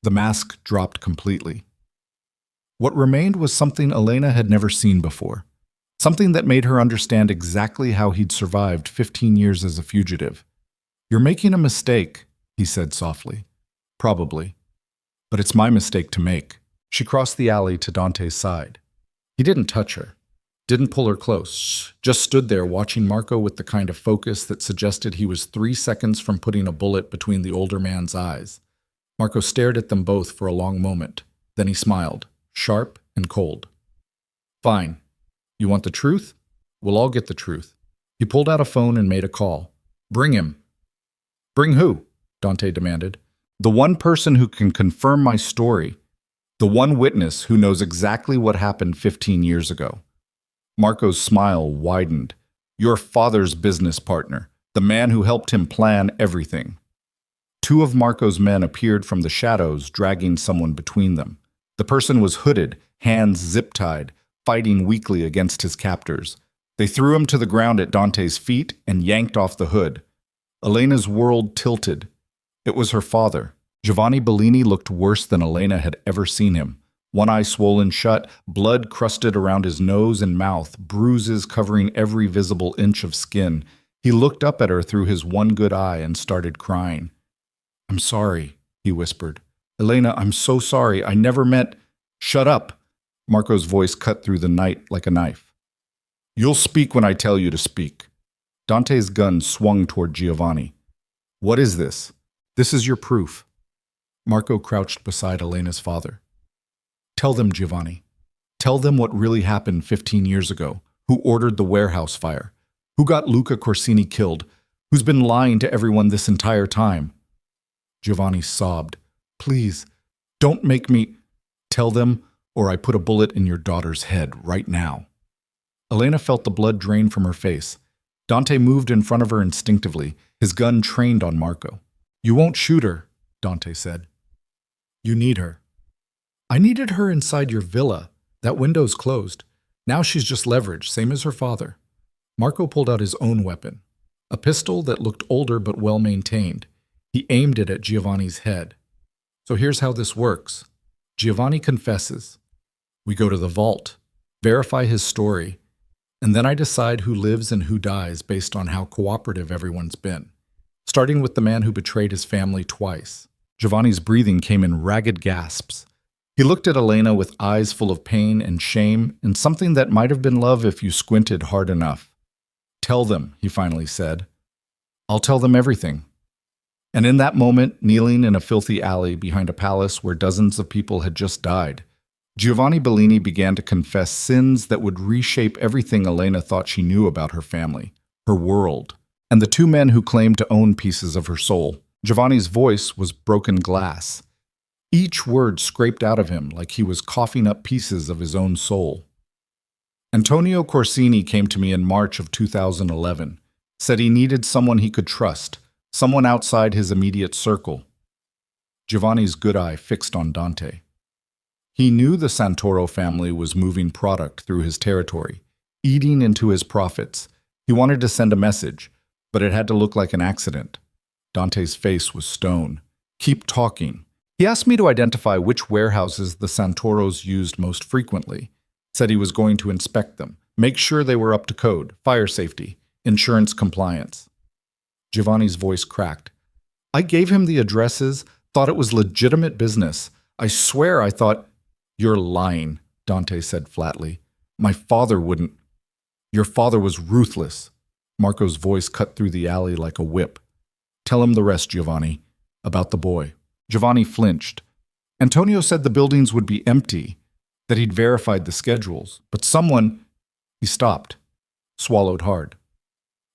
The mask dropped completely. What remained was something Elena had never seen before. Something that made her understand exactly how he'd survived 15 years as a fugitive. "You're making a mistake," he said softly. "Probably. But it's my mistake to make." She crossed the alley to Dante's side. He didn't touch her, didn't pull her close, just stood there watching Marco with the kind of focus that suggested he was 3 seconds from putting a bullet between the older man's eyes. Marco stared at them both for a long moment. Then he smiled, sharp and cold. "Fine. You want the truth? We'll all get the truth." He pulled out a phone and made a call. "Bring him." "Bring who?" Dante demanded. "The one person who can confirm my story. The one witness who knows exactly what happened 15 years ago." Marco's smile widened. "Your father's business partner, the man who helped him plan everything." 2 of Marco's men appeared from the shadows, dragging someone between them. The person was hooded, hands zip-tied, fighting weakly against his captors. They threw him to the ground at Dante's feet and yanked off the hood. Elena's world tilted. It was her father. Giovanni Bellini looked worse than Elena had ever seen him. One eye swollen shut, blood crusted around his nose and mouth, bruises covering every visible inch of skin. He looked up at her through his one good eye and started crying. "I'm sorry," he whispered. "Elena, I'm so sorry. I never meant—" "Shut up!" Marco's voice cut through the night like a knife. "You'll speak when I tell you to speak." Dante's gun swung toward Giovanni. "What is this?" "This is your proof." Marco crouched beside Elena's father. "Tell them, Giovanni. Tell them what really happened 15 years ago. Who ordered the warehouse fire? Who got Luca Corsini killed? Who's been lying to everyone this entire time?" Giovanni sobbed. "Please, don't make me—" "Tell them, or I put a bullet in your daughter's head right now." Elena felt the blood drain from her face. Dante moved in front of her instinctively, his gun trained on Marco. "You won't shoot her," Dante said. "You need her." "I needed her inside your villa. That window's closed. Now she's just leverage, same as her father. Marco pulled out his own weapon, a pistol that looked older but well-maintained. He aimed it at Giovanni's head. So here's how this works. Giovanni confesses. We go to the vault, verify his story, and then I decide who lives and who dies based on how cooperative everyone's been, starting with the man who betrayed his family twice. Giovanni's breathing came in ragged gasps. He looked at Elena with eyes full of pain and shame and something that might have been love if you squinted hard enough. Tell them, he finally said. I'll tell them everything. And in that moment, kneeling in a filthy alley behind a palace where dozens of people had just died, Giovanni Bellini began to confess sins that would reshape everything Elena thought she knew about her family, her world, and the two men who claimed to own pieces of her soul. Giovanni's voice was broken glass. Each word scraped out of him like he was coughing up pieces of his own soul. Antonio Corsini came to me in March of 2011, said he needed someone he could trust, someone outside his immediate circle. Giovanni's good eye fixed on Dante. He knew the Santoro family was moving product through his territory, eating into his profits. He wanted to send a message, but it had to look like an accident. Dante's face was stone. Keep talking. He asked me to identify which warehouses the Santoros used most frequently. Said he was going to inspect them, make sure they were up to code, fire safety, insurance compliance. Giovanni's voice cracked. I gave him the addresses, thought it was legitimate business. I swear I thought, You're lying, Dante said flatly. My father wouldn't. Your father was ruthless. Marco's voice cut through the alley like a whip. Tell him the rest, Giovanni. About the boy. Giovanni flinched. Antonio said the buildings would be empty, that he'd verified the schedules, but someone... He stopped, swallowed hard.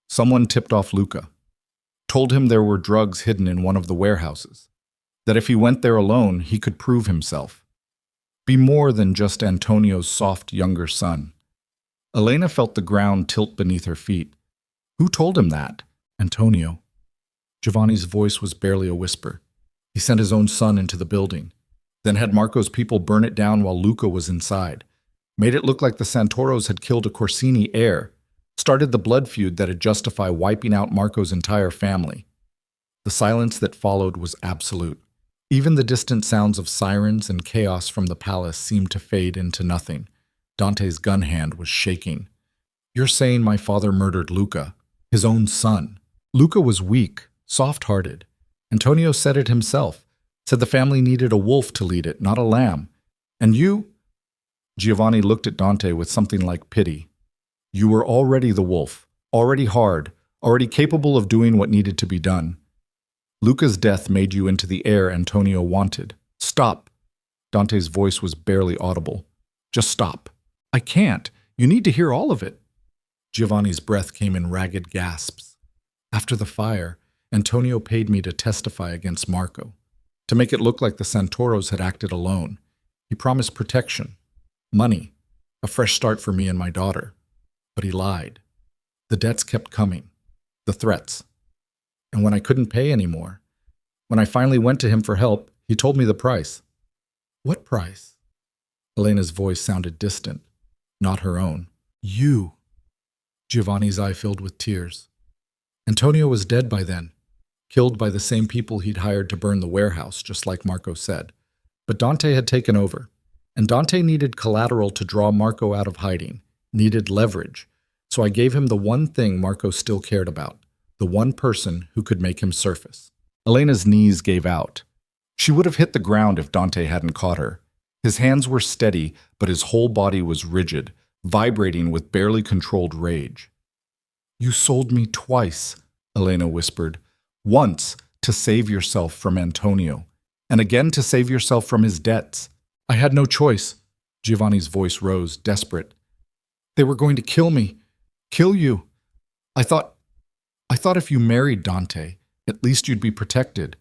Someone tipped off Luca. Told him there were drugs hidden in one of the warehouses, that if he went there alone, he could prove himself. Be more than just Antonio's soft younger son. Elena felt the ground tilt beneath her feet. Who told him that? Antonio. Giovanni's voice was barely a whisper. He sent his own son into the building, then had Marco's people burn it down while Luca was inside. Made it look like the Santoros had killed a Corsini heir, started the blood feud that'd justify wiping out Marco's entire family. The silence that followed was absolute. Even the distant sounds of sirens and chaos from the palace seemed to fade into nothing. Dante's gun hand was shaking. You're saying my father murdered Luca, his own son. Luca was weak, soft-hearted. Antonio said it himself, said the family needed a wolf to lead it, not a lamb. And you? Giovanni looked at Dante with something like pity. You were already the wolf, already hard, already capable of doing what needed to be done. Luca's death made you into the heir Antonio wanted. Stop. Dante's voice was barely audible. Just stop. I can't. You need to hear all of it. Giovanni's breath came in ragged gasps. After the fire, Antonio paid me to testify against Marco, to make it look like the Santoros had acted alone. He promised protection, money, a fresh start for me and my daughter. But he lied. The debts kept coming, the threats. And when I couldn't pay anymore, when I finally went to him for help, he told me the price. What price? Elena's voice sounded distant, not her own. You. Giovanni's eye filled with tears. Antonio was dead by then, killed by the same people he'd hired to burn the warehouse, just like Marco said. But Dante had taken over, and Dante needed collateral to draw Marco out of hiding, needed leverage. So I gave him the one thing Marco still cared about, the one person who could make him surface. Elena's knees gave out. She would have hit the ground if Dante hadn't caught her. His hands were steady, but his whole body was rigid, vibrating with barely controlled rage. You sold me twice, Elena whispered. Once to save yourself from Antonio, and again to save yourself from his debts. I had no choice. Giovanni's voice rose, desperate. They were going to kill me. Kill you. I thought if you married Dante, at least you'd be protected.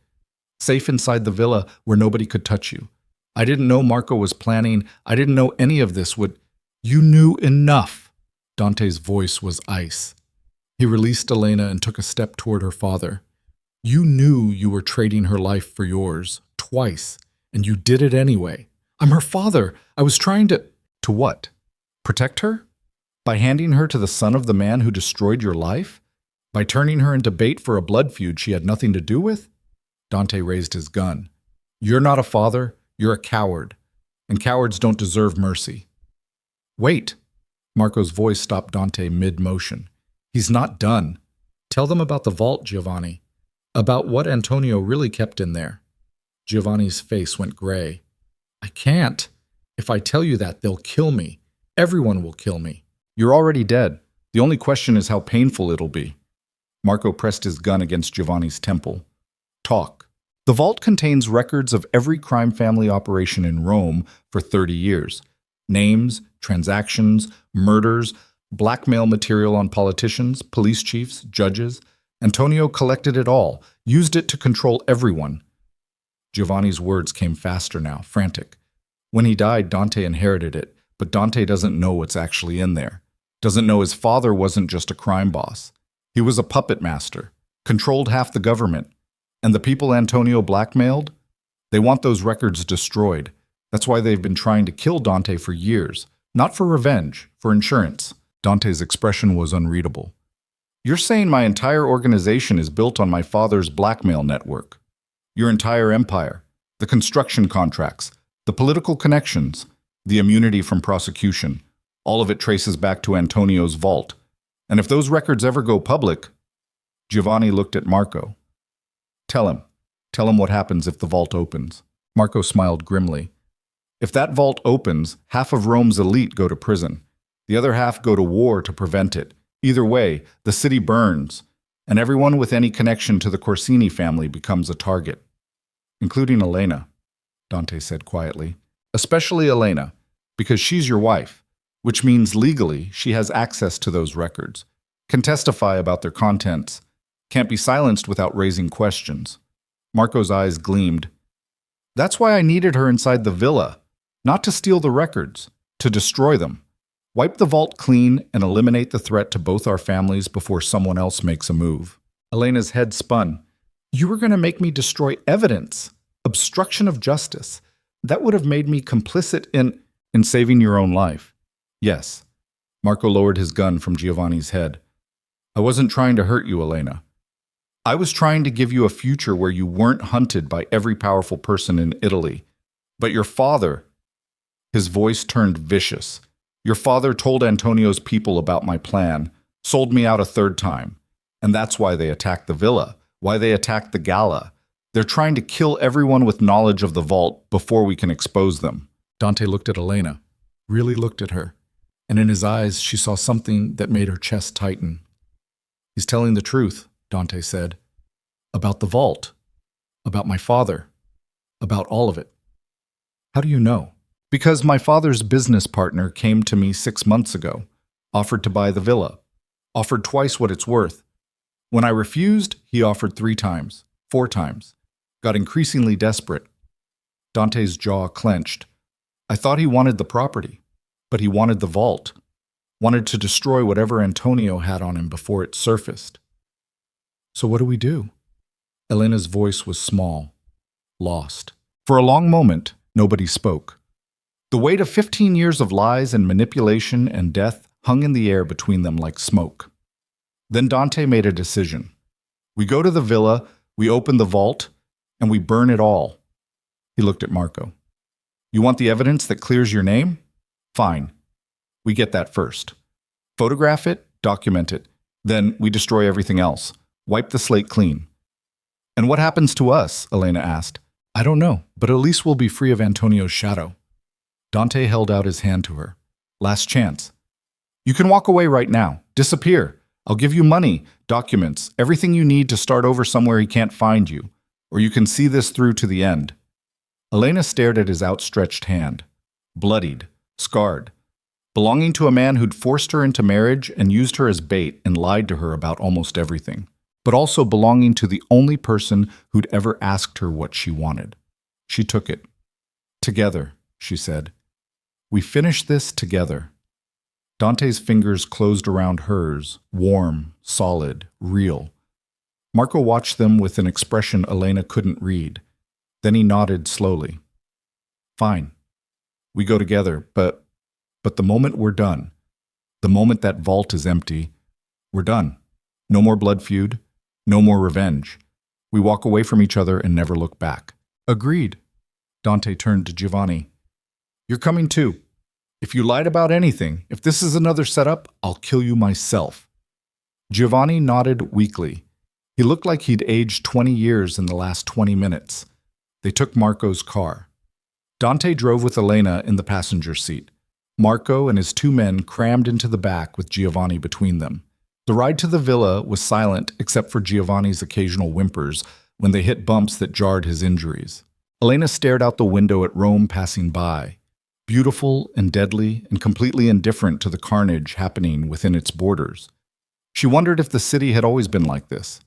Safe inside the villa where nobody could touch you. I didn't know Marco was planning. I didn't know any of this would... You knew enough. Dante's voice was ice. He released Elena and took a step toward her father. You knew you were trading her life for yours, twice, and you did it anyway. I'm her father. I was trying to... To what? Protect her? By handing her to the son of the man who destroyed your life? By turning her into bait for a blood feud she had nothing to do with? Dante raised his gun. You're not a father, you're a coward, and cowards don't deserve mercy. Wait! Marco's voice stopped Dante mid-motion. He's not done. Tell them about the vault, Giovanni. About what Antonio really kept in there. Giovanni's face went gray. I can't. If I tell you that, they'll kill me. Everyone will kill me. You're already dead. The only question is how painful it'll be. Marco pressed his gun against Giovanni's temple. Talk. The vault contains records of every crime family operation in Rome for 30 years. Names, transactions, murders, blackmail material on politicians, police chiefs, judges. Antonio collected it all, used it to control everyone. Giovanni's words came faster now, frantic. When he died, Dante inherited it, but Dante doesn't know what's actually in there. Doesn't know his father wasn't just a crime boss. He was a puppet master, controlled half the government. And the people Antonio blackmailed? They want those records destroyed. That's why they've been trying to kill Dante for years. Not for revenge, for insurance. Dante's expression was unreadable. You're saying my entire organization is built on my father's blackmail network. Your entire empire, the construction contracts, the political connections, the immunity from prosecution, all of it traces back to Antonio's vault. And if those records ever go public, Giovanni looked at Marco. Tell him what happens if the vault opens. Marco smiled grimly. If that vault opens, half of Rome's elite go to prison. The other half go to war to prevent it. Either way, the city burns, and everyone with any connection to the Corsini family becomes a target. Including Elena, Dante said quietly. Especially Elena, because she's your wife, which means legally she has access to those records, can testify about their contents, can't be silenced without raising questions. Marco's eyes gleamed. That's why I needed her inside the villa, not to steal the records, to destroy them. Wipe the vault clean and eliminate the threat to both our families before someone else makes a move. Elena's head spun. You were going to make me destroy evidence. Obstruction of justice. That would have made me complicit in saving your own life. Yes. Marco lowered his gun from Giovanni's head. I wasn't trying to hurt you, Elena. I was trying to give you a future where you weren't hunted by every powerful person in Italy. But your father, his voice turned vicious. Your father told Antonio's people about my plan, sold me out a third time. And that's why they attacked the villa, why they attacked the gala. They're trying to kill everyone with knowledge of the vault before we can expose them. Dante looked at Elena, really looked at her, and in his eyes she saw something that made her chest tighten. He's telling the truth, Dante said. About the vault. About my father. About all of it. How do you know? Because my father's business partner came to me 6 months ago, offered to buy the villa, offered twice what it's worth. When I refused, he offered 3 times, 4 times, got increasingly desperate. Dante's jaw clenched. I thought he wanted the property, but he wanted the vault, wanted to destroy whatever Antonio had on him before it surfaced. So what do we do? Elena's voice was small, lost. For a long moment, nobody spoke. The weight of 15 years of lies and manipulation and death hung in the air between them like smoke. Then Dante made a decision. We go to the villa, we open the vault, and we burn it all. He looked at Marco. You want the evidence that clears your name? Fine. We get that first. Photograph it, document it. Then we destroy everything else. Wipe the slate clean. And what happens to us? Elena asked. I don't know, but at least we'll be free of Antonio's shadow. Dante held out his hand to her. Last chance. You can walk away right now. Disappear. I'll give you money, documents, everything you need to start over somewhere he can't find you. Or you can see this through to the end. Elena stared at his outstretched hand. Bloodied, scarred. Belonging to a man who'd forced her into marriage and used her as bait and lied to her about almost everything. But also belonging to the only person who'd ever asked her what she wanted. She took it. Together, she said. We finish this together. Dante's fingers closed around hers, warm, solid, real. Marco watched them with an expression Elena couldn't read. Then he nodded slowly. Fine. We go together, but But the moment we're done, the moment that vault is empty, we're done. No more blood feud, no more revenge. We walk away from each other and never look back. Agreed. Dante turned to Giovanni. You're coming too. If you lied about anything, if this is another setup, I'll kill you myself. Giovanni nodded weakly. He looked like he'd aged 20 years in the last 20 minutes. They took Marco's car. Dante drove with Elena in the passenger seat. Marco and his two men crammed into the back with Giovanni between them. The ride to the villa was silent except for Giovanni's occasional whimpers when they hit bumps that jarred his injuries. Elena stared out the window at Rome passing by, beautiful and deadly and completely indifferent to the carnage happening within its borders. She wondered if the city had always been like this,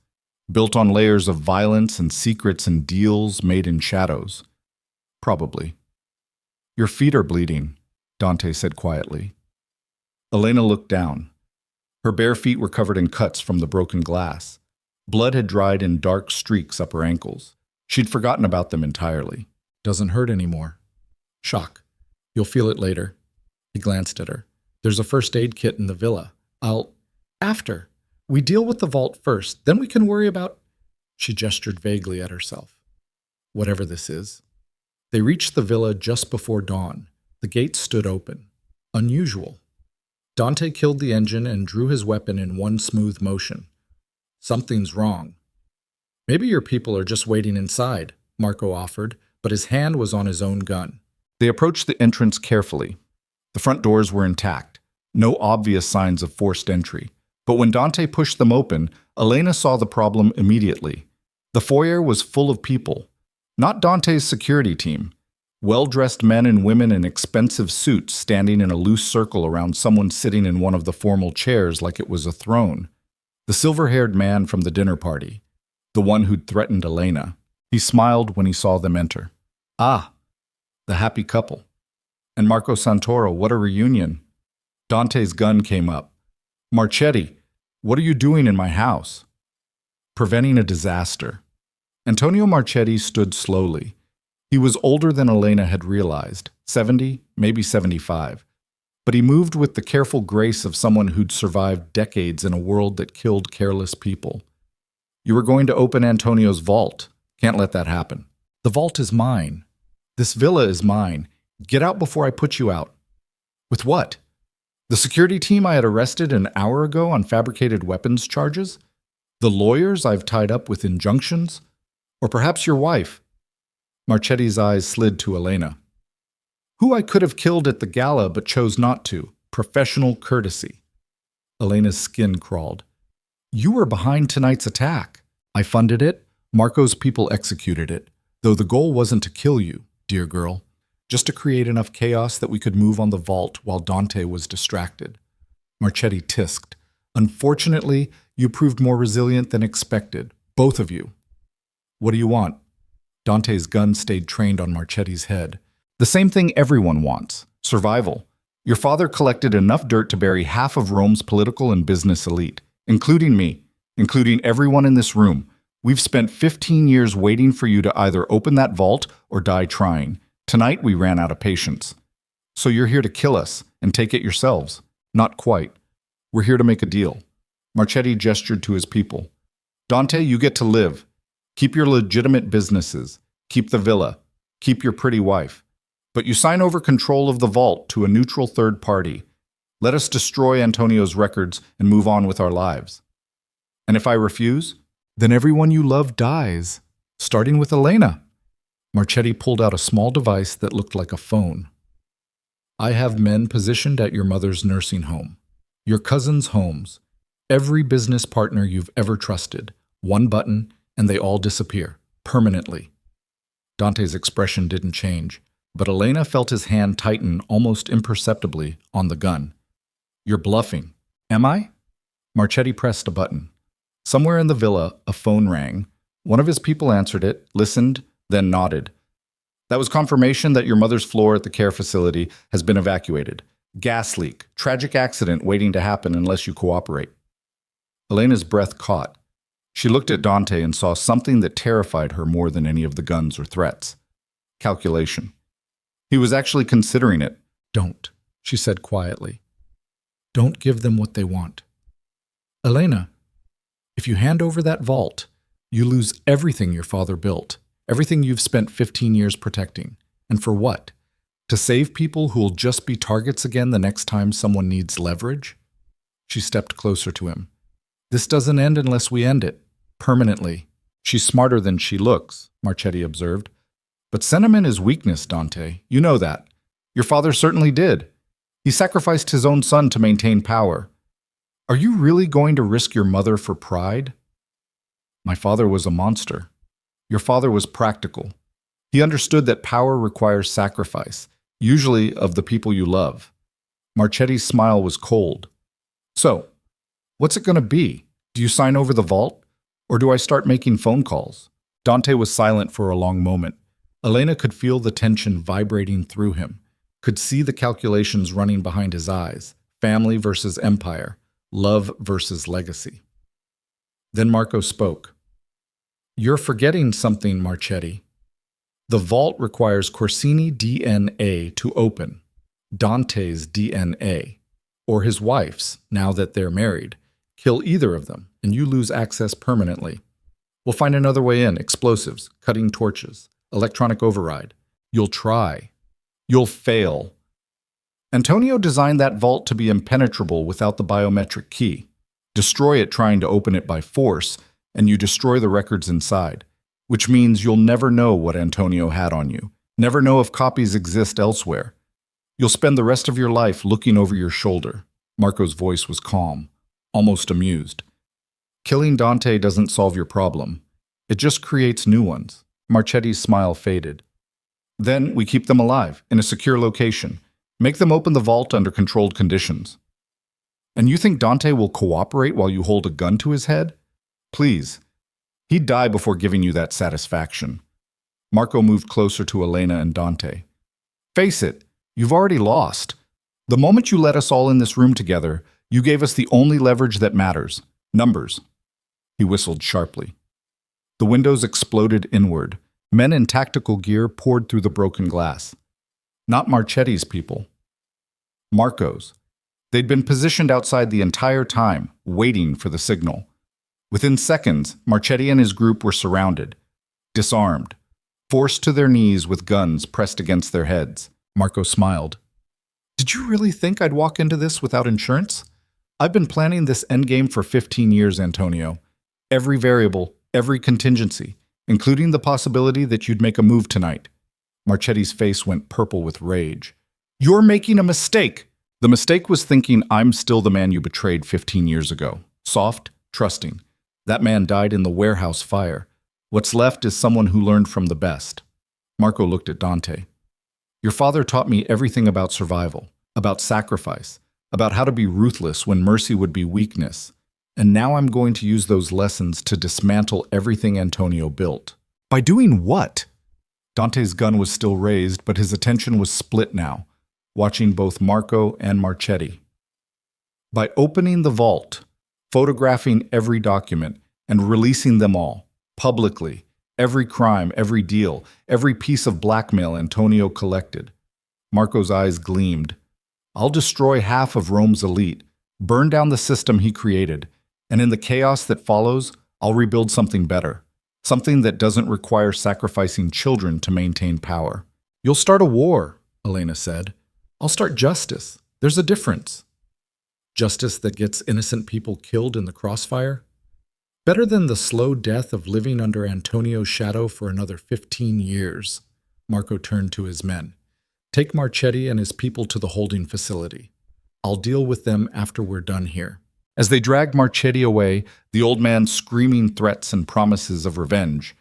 built on layers of violence and secrets and deals made in shadows. Probably. Your feet are bleeding, Dante said quietly. Elena looked down. Her bare feet were covered in cuts from the broken glass. Blood had dried in dark streaks up her ankles. She'd forgotten about them entirely. Doesn't hurt anymore. Shock. You'll feel it later. He glanced at her. There's a first aid kit in the villa. After. We deal with the vault first, then we can worry about... She gestured vaguely at herself. Whatever this is. They reached the villa just before dawn. The gates stood open. Unusual. Dante killed the engine and drew his weapon in one smooth motion. Something's wrong. Maybe your people are just waiting inside, Marco offered, but his hand was on his own gun. They approached the entrance carefully. The front doors were intact, no obvious signs of forced entry. But when Dante pushed them open, Elena saw the problem immediately. The foyer was full of people. Not Dante's security team. Well-dressed men and women in expensive suits standing in a loose circle around someone sitting in one of the formal chairs like it was a throne. The silver-haired man from the dinner party. The one who'd threatened Elena. He smiled when he saw them enter. Ah, the happy couple. And Marco Santoro, what a reunion. Dante's gun came up. Marchetti, what are you doing in my house? Preventing a disaster. Antonio Marchetti stood slowly. He was older than Elena had realized, 70, maybe 75. But he moved with the careful grace of someone who'd survived decades in a world that killed careless people. You were going to open Antonio's vault. Can't let that happen. The vault is mine. This villa is mine. Get out before I put you out. With what? The security team I had arrested an hour ago on fabricated weapons charges? The lawyers I've tied up with injunctions? Or perhaps your wife? Marchetti's eyes slid to Elena. Who I could have killed at the gala but chose not to. Professional courtesy. Elena's skin crawled. You were behind tonight's attack. I funded it. Marco's people executed it. Though the goal wasn't to kill you, dear girl. Just to create enough chaos that we could move on the vault while Dante was distracted. Marchetti tisked. Unfortunately, you proved more resilient than expected. Both of you. What do you want? Dante's gun stayed trained on Marchetti's head. The same thing everyone wants. Survival. Your father collected enough dirt to bury half of Rome's political and business elite, including me, including everyone in this room. We've spent 15 years waiting for you to either open that vault or die trying. Tonight we ran out of patience. So you're here to kill us and take it yourselves. Not quite. We're here to make a deal. Marchetti gestured to his people. Dante, you get to live. Keep your legitimate businesses. Keep the villa. Keep your pretty wife. But you sign over control of the vault to a neutral third party. Let us destroy Antonio's records and move on with our lives. And if I refuse, then everyone you love dies, starting with Elena. Marchetti pulled out a small device that looked like a phone. I have men positioned at your mother's nursing home, your cousin's homes, every business partner you've ever trusted. One button, and they all disappear, permanently. Dante's expression didn't change, but Elena felt his hand tighten almost imperceptibly on the gun. You're bluffing. Am I? Marchetti pressed a button. Somewhere in the villa, a phone rang. One of his people answered it, listened, then nodded. That was confirmation that your mother's floor at the care facility has been evacuated. Gas leak. Tragic accident waiting to happen unless you cooperate. Elena's breath caught. She looked at Dante and saw something that terrified her more than any of the guns or threats. Calculation. He was actually considering it. Don't. she said quietly. Don't give them what they want. Elena, if you hand over that vault, you lose everything your father built, everything you've spent 15 years protecting. And for what? To save people who'll just be targets again the next time someone needs leverage? She stepped closer to him. This doesn't end unless we end it. Permanently. She's smarter than she looks, Marchetti observed. But sentiment is weakness, Dante. You know that. Your father certainly did. He sacrificed his own son to maintain power. Are you really going to risk your mother for pride? My father was a monster. Your father was practical. He understood that power requires sacrifice, usually of the people you love. Marchetti's smile was cold. So, what's it going to be? Do you sign over the vault? Or do I start making phone calls? Dante was silent for a long moment. Elena could feel the tension vibrating through him, could see the calculations running behind his eyes, family versus empire, love versus legacy. Then Marco spoke. You're forgetting something, Marchetti. The vault requires Corsini DNA to open, Dante's DNA, or his wife's, now that they're married. Kill either of them, and you lose access permanently. We'll find another way in, explosives, cutting torches, electronic override. You'll try. You'll fail. Antonio designed that vault to be impenetrable without the biometric key. Destroy it trying to open it by force, and you destroy the records inside, which means you'll never know what Antonio had on you, never know if copies exist elsewhere. You'll spend the rest of your life looking over your shoulder. Marco's voice was calm, almost amused. Killing Dante doesn't solve your problem. It just creates new ones. Marchetti's smile faded. Then we keep them alive, in a secure location. Make them open the vault under controlled conditions. And you think Dante will cooperate while you hold a gun to his head? Please. He'd die before giving you that satisfaction. Marco moved closer to Elena and Dante. Face it, you've already lost. The moment you let us all in this room together, you gave us the only leverage that matters. Numbers. He whistled sharply. The windows exploded inward. Men in tactical gear poured through the broken glass. Not Marchetti's people. Marco's. They'd been positioned outside the entire time, waiting for the signal. Within seconds, Marchetti and his group were surrounded, disarmed, forced to their knees with guns pressed against their heads. Marco smiled. Did you really think I'd walk into this without insurance? I've been planning this endgame for 15 years, Antonio. Every variable, every contingency, including the possibility that you'd make a move tonight. Marchetti's face went purple with rage. You're making a mistake. The mistake was thinking I'm still the man you betrayed 15 years ago. Soft, trusting. That man died in the warehouse fire. What's left is someone who learned from the best. Marco looked at Dante. Your father taught me everything about survival, about sacrifice, about how to be ruthless when mercy would be weakness. And now I'm going to use those lessons to dismantle everything Antonio built. By doing what? Dante's gun was still raised, but his attention was split now, watching both Marco and Marchetti. By opening the vault, photographing every document, and releasing them all, publicly, every crime, every deal, every piece of blackmail Antonio collected. Marco's eyes gleamed. I'll destroy half of Rome's elite, burn down the system he created, and in the chaos that follows, I'll rebuild something better, something that doesn't require sacrificing children to maintain power. You'll start a war, Elena said. I'll start justice. There's a difference. Justice that gets innocent people killed in the crossfire? Better than the slow death of living under Antonio's shadow for another 15 years. Marco turned to his men. Take Marchetti and his people to the holding facility. I'll deal with them after we're done here. As they dragged Marchetti away, the old man screaming threats and promises of revenge,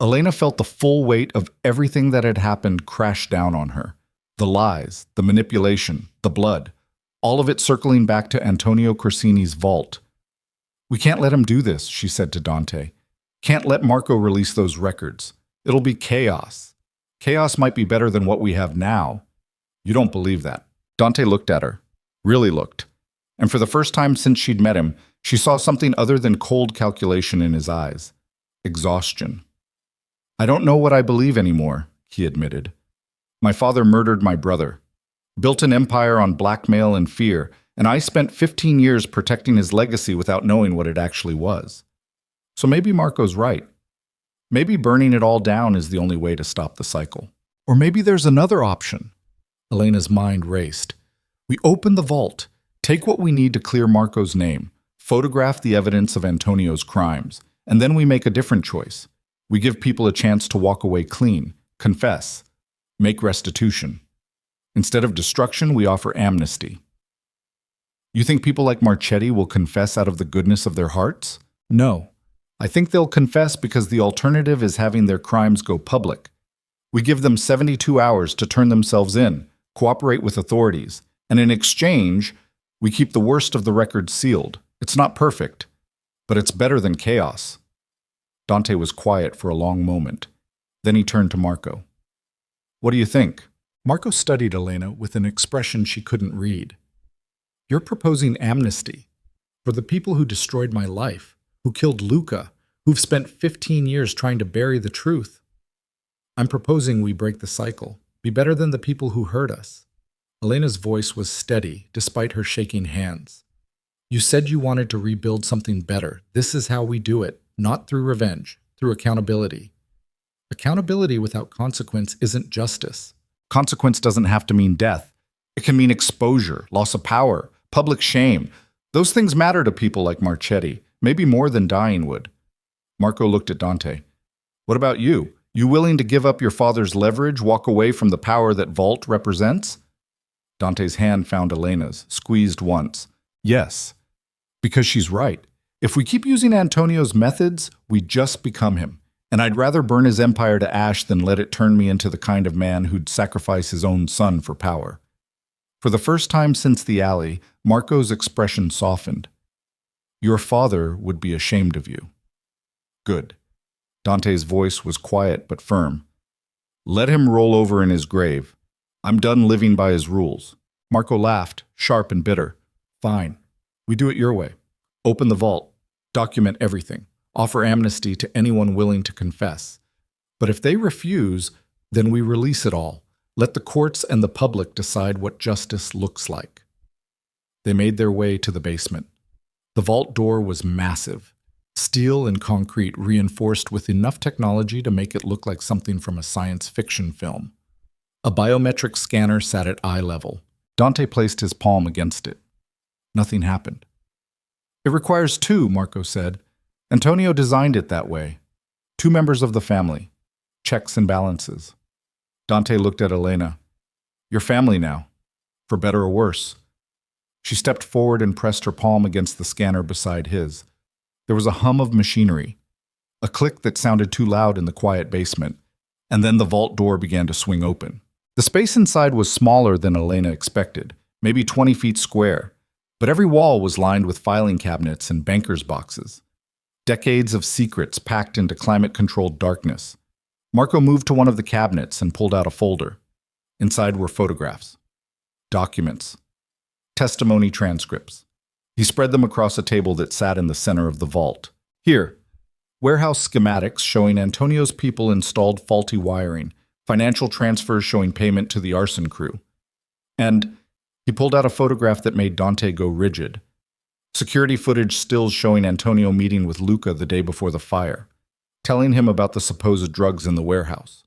Elena felt the full weight of everything that had happened crash down on her. The lies, the manipulation, the blood, all of it circling back to Antonio Corsini's vault. We can't let him do this, she said to Dante. Can't let Marco release those records. It'll be chaos. Chaos might be better than what we have now. You don't believe that. Dante looked at her, really looked. And for the first time since she'd met him, she saw something other than cold calculation in his eyes. Exhaustion. I don't know what I believe anymore, he admitted. My father murdered my brother. Built an empire on blackmail and fear, and I spent 15 years protecting his legacy without knowing what it actually was. So maybe Marco's right. Maybe burning it all down is the only way to stop the cycle. Or maybe there's another option. Elena's mind raced. We open the vault, take what we need to clear Marco's name, photograph the evidence of Antonio's crimes, and then we make a different choice. We give people a chance to walk away clean, confess, make restitution. Instead of destruction, we offer amnesty. You think people like Marchetti will confess out of the goodness of their hearts? No. I think they'll confess because the alternative is having their crimes go public. We give them 72 hours to turn themselves in, cooperate with authorities, and in exchange, we keep the worst of the records sealed. It's not perfect, but it's better than chaos. Dante was quiet for a long moment. Then he turned to Marco. What do you think? Marco studied Elena with an expression she couldn't read. You're proposing amnesty for the people who destroyed my life, who killed Luca, who've spent 15 years trying to bury the truth. I'm proposing we break the cycle, be better than the people who hurt us. Elena's voice was steady, despite her shaking hands. You said you wanted to rebuild something better. This is how we do it, not through revenge, through accountability. Accountability without consequence isn't justice. Consequence doesn't have to mean death. It can mean exposure, loss of power, public shame. Those things matter to people like Marchetti, maybe more than dying would. Marco looked at Dante. What about you? You willing to give up your father's leverage, walk away from the power that Vault represents? Dante's hand found Elena's, squeezed once. Yes, because she's right. If we keep using Antonio's methods, we just become him. And I'd rather burn his empire to ash than let it turn me into the kind of man who'd sacrifice his own son for power. For the first time since the alley, Marco's expression softened. Your father would be ashamed of you. Good. Dante's voice was quiet but firm. Let him roll over in his grave. I'm done living by his rules. Marco laughed, sharp and bitter. Fine. We do it your way. Open the vault. Document everything. Offer amnesty to anyone willing to confess. But if they refuse, then we release it all. Let the courts and the public decide what justice looks like. They made their way to the basement. The vault door was massive. Steel and concrete reinforced with enough technology to make it look like something from a science fiction film. A biometric scanner sat at eye level. Dante placed his palm against it. Nothing happened. It requires two, Marco said. Antonio designed it that way. Two members of the family. Checks and balances. Dante looked at Elena. Your family now, for better or worse. She stepped forward and pressed her palm against the scanner beside his. There was a hum of machinery, a click that sounded too loud in the quiet basement, and then the vault door began to swing open. The space inside was smaller than Elena expected, maybe 20 feet square, but every wall was lined with filing cabinets and banker's boxes. Decades of secrets packed into climate-controlled darkness. Marco moved to one of the cabinets and pulled out a folder. Inside were photographs, documents, testimony transcripts. He spread them across a table that sat in the center of the vault. Here, warehouse schematics showing Antonio's people installed faulty wiring, financial transfers showing payment to the arson crew. And he pulled out a photograph that made Dante go rigid. Security footage stills showing Antonio meeting with Luca the day before the fire, telling him about the supposed drugs in the warehouse.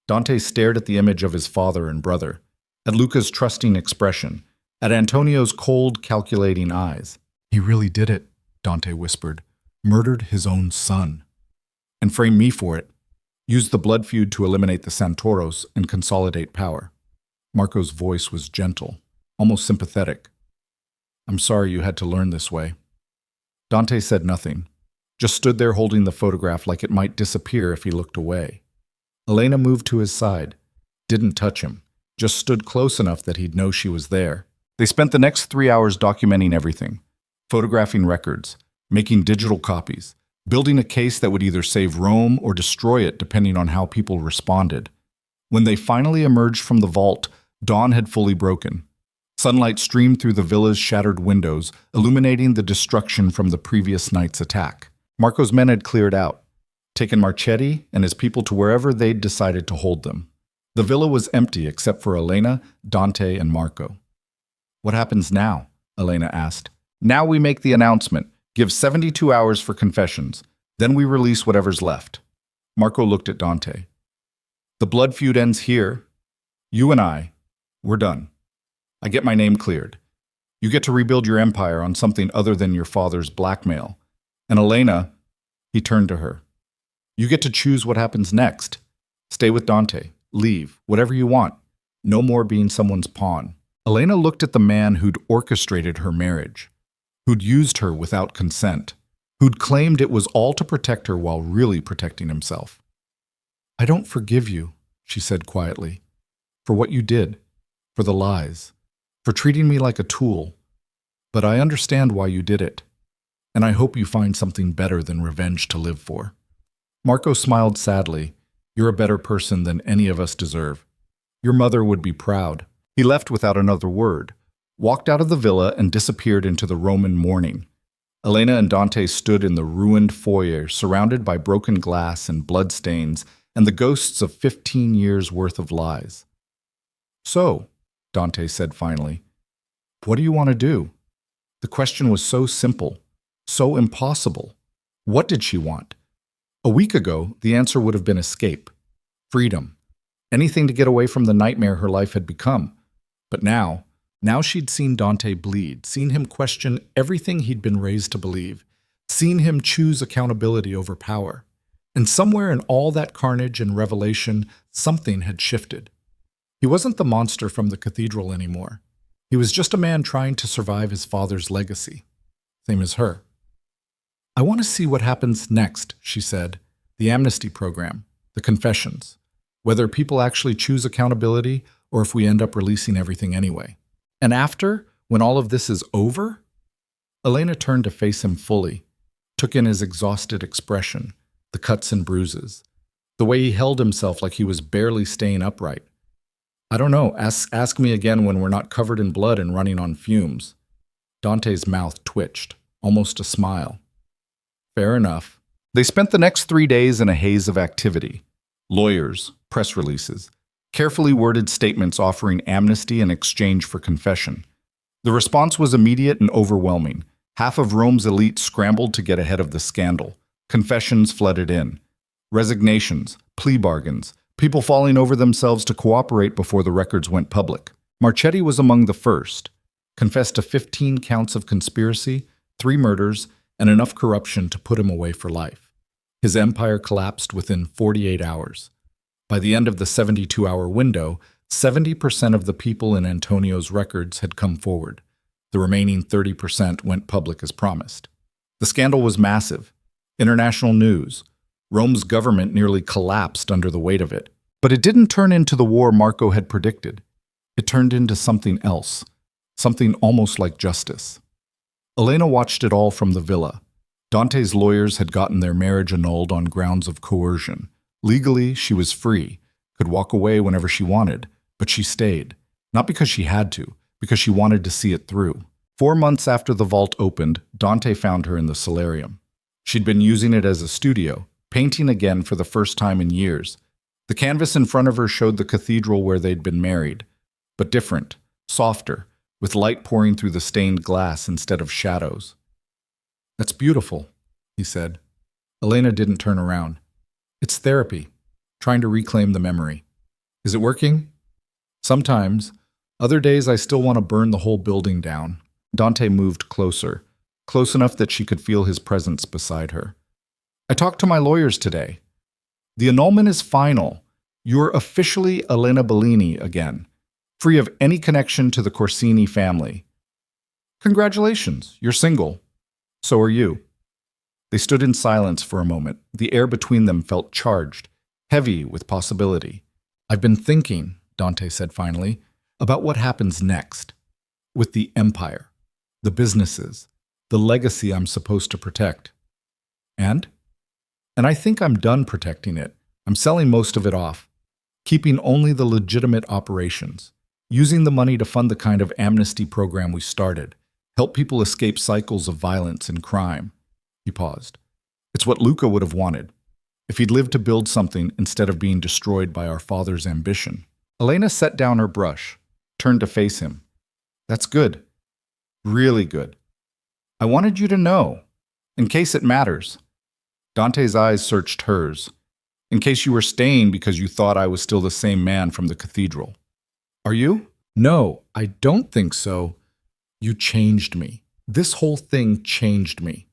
Dante stared at the image of his father and brother, at Luca's trusting expression, at Antonio's cold, calculating eyes. He really did it, Dante whispered. Murdered his own son. And framed me for it. Used the blood feud to eliminate the Santoros and consolidate power. Marco's voice was gentle, almost sympathetic. I'm sorry you had to learn this way. Dante said nothing, just stood there holding the photograph like it might disappear if he looked away. Elena moved to his side, didn't touch him, just stood close enough that he'd know she was there. They spent the next 3 hours documenting everything, photographing records, making digital copies, building a case that would either save Rome or destroy it depending on how people responded. When they finally emerged from the vault, dawn had fully broken. Sunlight streamed through the villa's shattered windows, illuminating the destruction from the previous night's attack. Marco's men had cleared out, taken Marchetti and his people to wherever they'd decided to hold them. The villa was empty except for Elena, Dante, and Marco. What happens now? Elena asked. Now we make the announcement. Give 72 hours for confessions. Then we release whatever's left. Marco looked at Dante. The blood feud ends here. You and I, we're done. I get my name cleared. You get to rebuild your empire on something other than your father's blackmail. And Elena, he turned to her. You get to choose what happens next. Stay with Dante. Leave. Whatever you want. No more being someone's pawn. Elena looked at the man who'd orchestrated her marriage, who'd used her without consent, who'd claimed it was all to protect her while really protecting himself. I don't forgive you, she said quietly, for what you did, for the lies, for treating me like a tool. But I understand why you did it, and I hope you find something better than revenge to live for. Marco smiled sadly. You're a better person than any of us deserve. Your mother would be proud. He left without another word, walked out of the villa and disappeared into the Roman morning. Elena and Dante stood in the ruined foyer, surrounded by broken glass and bloodstains and the ghosts of 15 years' worth of lies. So, Dante said finally, what do you want to do? The question was so simple, so impossible. What did she want? A week ago, the answer would have been escape, freedom, anything to get away from the nightmare her life had become. But now she'd seen Dante bleed, seen him question everything he'd been raised to believe, seen him choose accountability over power. And somewhere in all that carnage and revelation, something had shifted. He wasn't the monster from the cathedral anymore. He was just a man trying to survive his father's legacy. Same as her. I want to see what happens next, she said. The amnesty program, the confessions. Whether people actually choose accountability or if we end up releasing everything anyway. And after, when all of this is over? Elena turned to face him fully, took in his exhausted expression, the cuts and bruises, the way he held himself like he was barely staying upright. I don't know, ask me again when we're not covered in blood and running on fumes. Dante's mouth twitched, almost a smile. Fair enough. They spent the next 3 days in a haze of activity. Lawyers, press releases, carefully worded statements offering amnesty in exchange for confession. The response was immediate and overwhelming. Half of Rome's elite scrambled to get ahead of the scandal. Confessions flooded in. Resignations, plea bargains, people falling over themselves to cooperate before the records went public. Marchetti was among the first. Confessed to 15 counts of conspiracy, 3 murders, and enough corruption to put him away for life. His empire collapsed within 48 hours. By the end of the 72-hour window, 70% of the people in Antonio's records had come forward. The remaining 30% went public as promised. The scandal was massive. International news. Rome's government nearly collapsed under the weight of it. But it didn't turn into the war Marco had predicted. It turned into something else, something almost like justice. Elena watched it all from the villa. Dante's lawyers had gotten their marriage annulled on grounds of coercion. Legally, she was free, could walk away whenever she wanted, but she stayed. Not because she had to, because she wanted to see it through. 4 months after the vault opened, Dante found her in the solarium. She'd been using it as a studio, painting again for the first time in years. The canvas in front of her showed the cathedral where they'd been married, but different, softer, with light pouring through the stained glass instead of shadows. That's beautiful, he said. Elena didn't turn around. It's therapy, trying to reclaim the memory. Is it working? Sometimes. Other days I still want to burn the whole building down. Dante moved closer, close enough that she could feel his presence beside her. I talked to my lawyers today. The annulment is final. You're officially Elena Bellini again, free of any connection to the Corsini family. Congratulations, you're single. So are you. They stood in silence for a moment. The air between them felt charged, heavy with possibility. I've been thinking, Dante said finally, about what happens next. With the empire, the businesses, the legacy I'm supposed to protect. And I think I'm done protecting it. I'm selling most of it off, keeping only the legitimate operations, using the money to fund the kind of amnesty program we started, help people escape cycles of violence and crime. He paused. It's what Luca would have wanted, if he'd lived to build something instead of being destroyed by our father's ambition. Elena set down her brush, turned to face him. That's good. Really good. I wanted you to know, in case it matters. Dante's eyes searched hers. In case you were staying because you thought I was still the same man from the cathedral. Are you? No, I don't think so. You changed me. This whole thing changed me.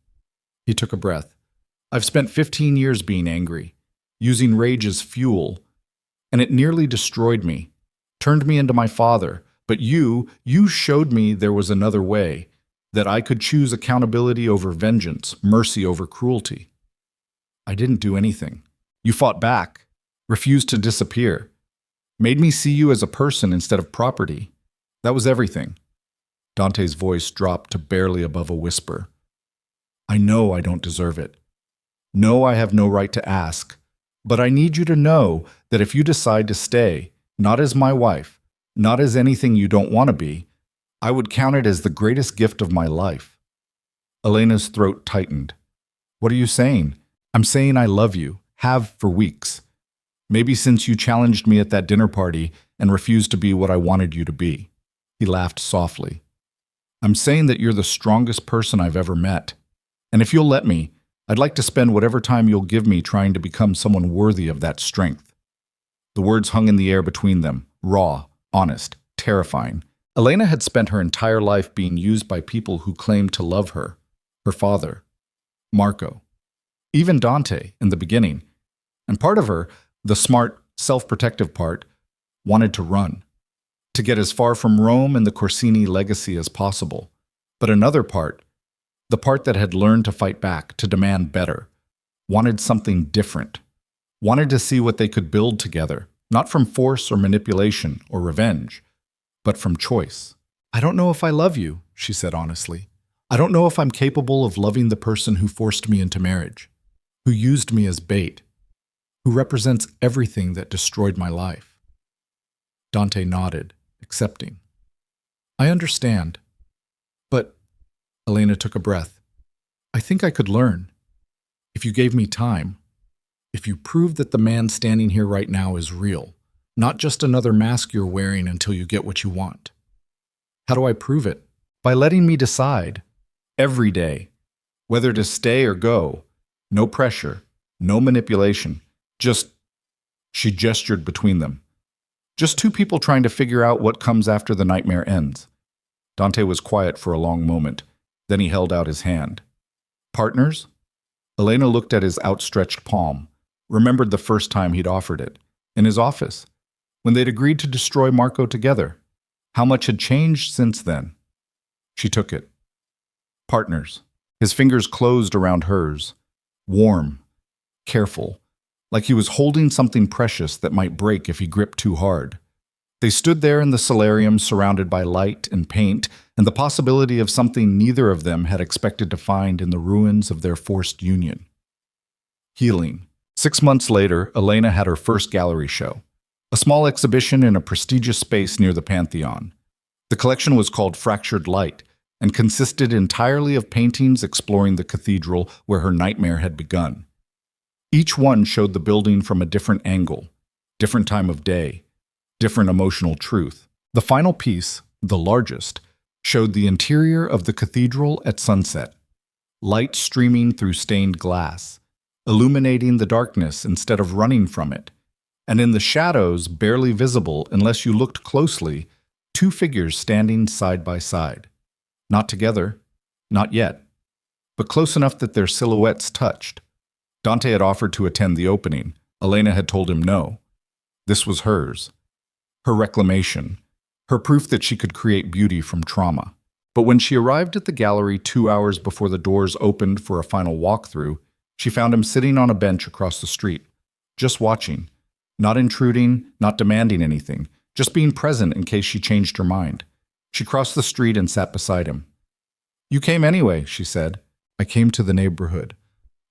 He took a breath. I've spent 15 years being angry, using rage as fuel, and it nearly destroyed me, turned me into my father. But you showed me there was another way, that I could choose accountability over vengeance, mercy over cruelty. I didn't do anything. You fought back, refused to disappear, made me see you as a person instead of property. That was everything. Dante's voice dropped to barely above a whisper. I know I don't deserve it. No, I have no right to ask. But I need you to know that if you decide to stay, not as my wife, not as anything you don't want to be, I would count it as the greatest gift of my life. Elena's throat tightened. What are you saying? I'm saying I love you, have for weeks. Maybe since you challenged me at that dinner party and refused to be what I wanted you to be. He laughed softly. I'm saying that you're the strongest person I've ever met. And if you'll let me, I'd like to spend whatever time you'll give me trying to become someone worthy of that strength. The words hung in the air between them, raw, honest, terrifying. Elena had spent her entire life being used by people who claimed to love her, her father, Marco, even Dante in the beginning. And part of her, the smart, self-protective part, wanted to run, to get as far from Rome and the Corsini legacy as possible. But another part, the part that had learned to fight back, to demand better, wanted something different, wanted to see what they could build together, not from force or manipulation or revenge, but from choice. I don't know if I love you, she said honestly. I don't know if I'm capable of loving the person who forced me into marriage, who used me as bait, who represents everything that destroyed my life. Dante nodded, accepting. I understand. But, Elena took a breath, I think I could learn. If you gave me time, if you proved that the man standing here right now is real, not just another mask you're wearing until you get what you want. How do I prove it? By letting me decide, every day, whether to stay or go. No pressure, no manipulation, just, she gestured between them. Just two people trying to figure out what comes after the nightmare ends. Dante was quiet for a long moment. Then he held out his hand. Partners? Elena looked at his outstretched palm, remembered the first time he'd offered it, in his office, when they'd agreed to destroy Marco together. How much had changed since then? She took it. Partners. His fingers closed around hers, warm, careful, like he was holding something precious that might break if he gripped too hard. They stood there in the solarium surrounded by light and paint and the possibility of something neither of them had expected to find in the ruins of their forced union. Healing. 6 months later, Elena had her first gallery show, a small exhibition in a prestigious space near the Pantheon. The collection was called Fractured Light and consisted entirely of paintings exploring the cathedral where her nightmare had begun. Each one showed the building from a different angle, different time of day, different emotional truth. The final piece, the largest, showed the interior of the cathedral at sunset, light streaming through stained glass, illuminating the darkness instead of running from it, and in the shadows, barely visible unless you looked closely, two figures standing side by side. Not together, not yet, but close enough that their silhouettes touched. Dante had offered to attend the opening. Elena had told him no. This was hers. Her reclamation. Her proof that she could create beauty from trauma. But when she arrived at the gallery 2 hours before the doors opened for a final walkthrough, she found him sitting on a bench across the street, just watching, not intruding, not demanding anything, just being present in case she changed her mind. She crossed the street and sat beside him. You came anyway, she said. I came to the neighborhood.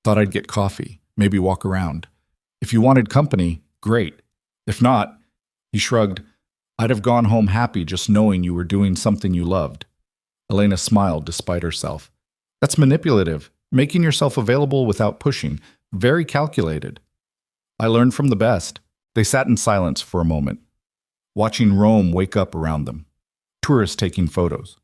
Thought I'd get coffee, maybe walk around. If you wanted company, great. If not, he shrugged, I'd have gone home happy just knowing you were doing something you loved. Elena smiled despite herself. That's manipulative, making yourself available without pushing, very calculated. I learned from the best. They sat in silence for a moment. watching Rome wake up around them, tourists taking photos,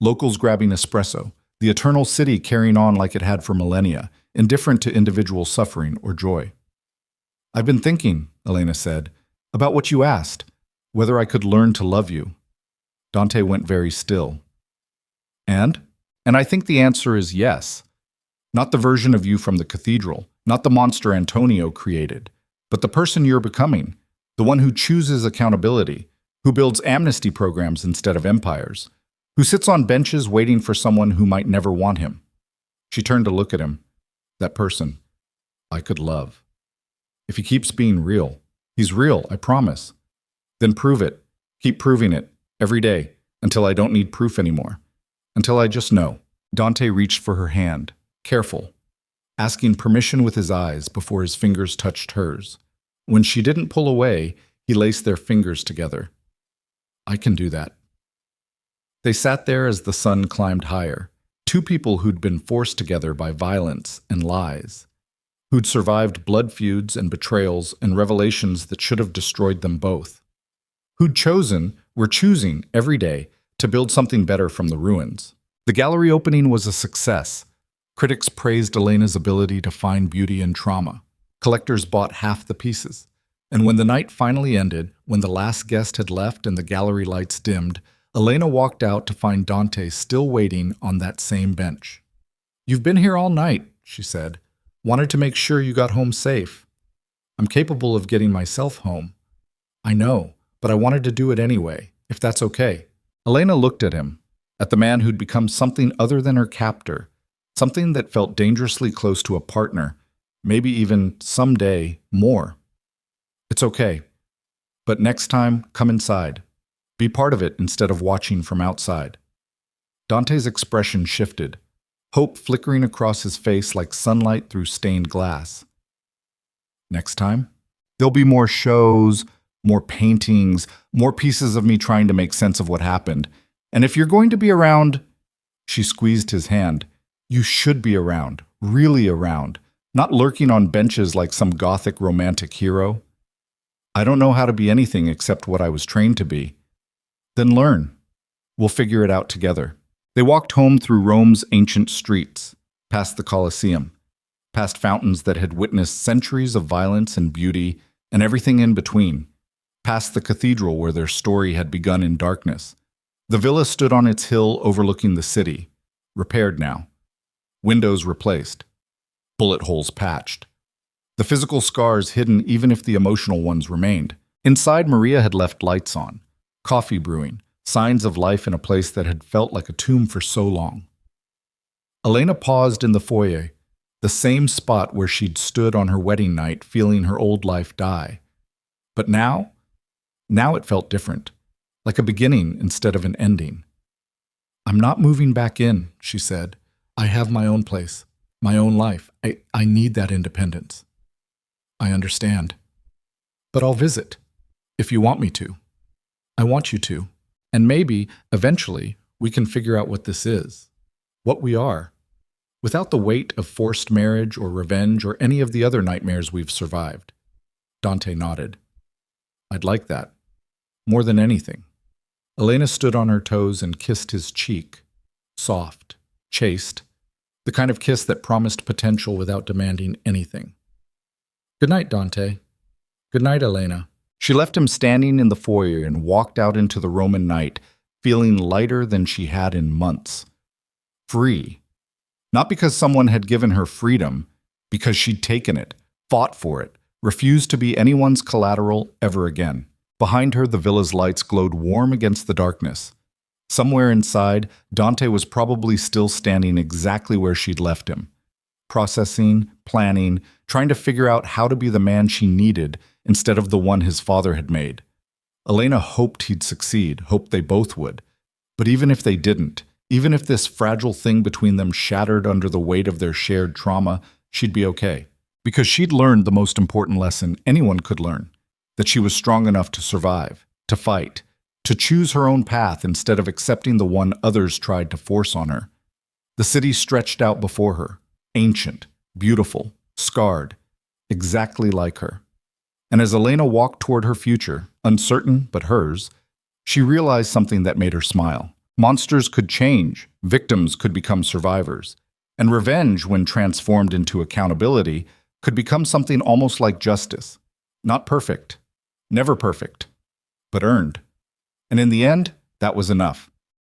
locals grabbing espresso, the eternal city carrying on like it had for millennia, indifferent to individual suffering or joy. "I've been thinking," Elena said, "about what you asked, whether I could learn to love you." Dante went very still. And? And I think the answer is yes. Not the version of you from the cathedral, not the monster Antonio created, but the person you're becoming, the one who chooses accountability, who builds amnesty programs instead of empires, who sits on benches waiting for someone who might never want him. She turned to look at him. That person I could love. If he keeps being real, he's real, I promise. Then prove it. Keep proving it, every day, until I don't need proof anymore. Until I just know. Dante reached for her hand, careful, asking permission with his eyes before his fingers touched hers. When she didn't pull away, he laced their fingers together. I can do that. They sat there as the sun climbed higher, two people who'd been forced together by violence and lies, who'd survived blood feuds and betrayals and revelations that should have destroyed them both, who'd were choosing every day to build something better from the ruins. The gallery opening was a success. Critics praised Elena's ability to find beauty in trauma. Collectors bought half the pieces. And when the night finally ended, when the last guest had left and the gallery lights dimmed, Elena walked out to find Dante still waiting on that same bench. "You've been here all night," she said. "Wanted to make sure you got home safe." "I'm capable of getting myself home." "I know, but I wanted to do it anyway, if that's okay." Elena looked at him, at the man who'd become something other than her captor, something that felt dangerously close to a partner, maybe even, someday, more. "It's okay. But next time, come inside. Be part of it instead of watching from outside." Dante's expression shifted, hope flickering across his face like sunlight through stained glass. "Next time? There'll be more shows, more paintings, more pieces of me trying to make sense of what happened. And if you're going to be around—" She squeezed his hand. "You should be around, really around, not lurking on benches like some gothic romantic hero." "I don't know how to be anything except what I was trained to be." "Then learn. We'll figure it out together." They walked home through Rome's ancient streets, past the Colosseum, past fountains that had witnessed centuries of violence and beauty and everything in between, past the cathedral where their story had begun in darkness. The villa stood on its hill overlooking the city, repaired now. Windows replaced. Bullet holes patched. The physical scars hidden even if the emotional ones remained. Inside, Maria had left lights on, coffee brewing, signs of life in a place that had felt like a tomb for so long. Elena paused in the foyer, the same spot where she'd stood on her wedding night feeling her old life die. But now it felt different, like a beginning instead of an ending. "I'm not moving back in," she said. "I have my own place, my own life. I need that independence." "I understand. But I'll visit, if you want me to. I want you to. And maybe, eventually, we can figure out what this is, what we are, without the weight of forced marriage or revenge or any of the other nightmares we've survived." Dante nodded. "I'd like that, more than anything." Elena stood on her toes and kissed his cheek, soft, chaste, the kind of kiss that promised potential without demanding anything. "Good night, Dante. Good night, Elena." She left him standing in the foyer and walked out into the Roman night, feeling lighter than she had in months. Free. Not because someone had given her freedom, because she'd taken it, fought for it, refused to be anyone's collateral ever again. Behind her, the villa's lights glowed warm against the darkness. Somewhere inside, Dante was probably still standing exactly where she'd left him, processing, planning, trying to figure out how to be the man she needed instead of the one his father had made. Elena hoped he'd succeed, hoped they both would. But even if they didn't, even if this fragile thing between them shattered under the weight of their shared trauma, she'd be okay. Because she'd learned the most important lesson anyone could learn, that she was strong enough to survive, to fight, to choose her own path instead of accepting the one others tried to force on her. The city stretched out before her, ancient, beautiful, scarred, exactly like her. And as Elena walked toward her future, uncertain but hers, she realized something that made her smile. Monsters could change, victims could become survivors, and revenge, when transformed into accountability, could become something almost like justice. Not perfect, never perfect, but earned. And in the end, that was enough.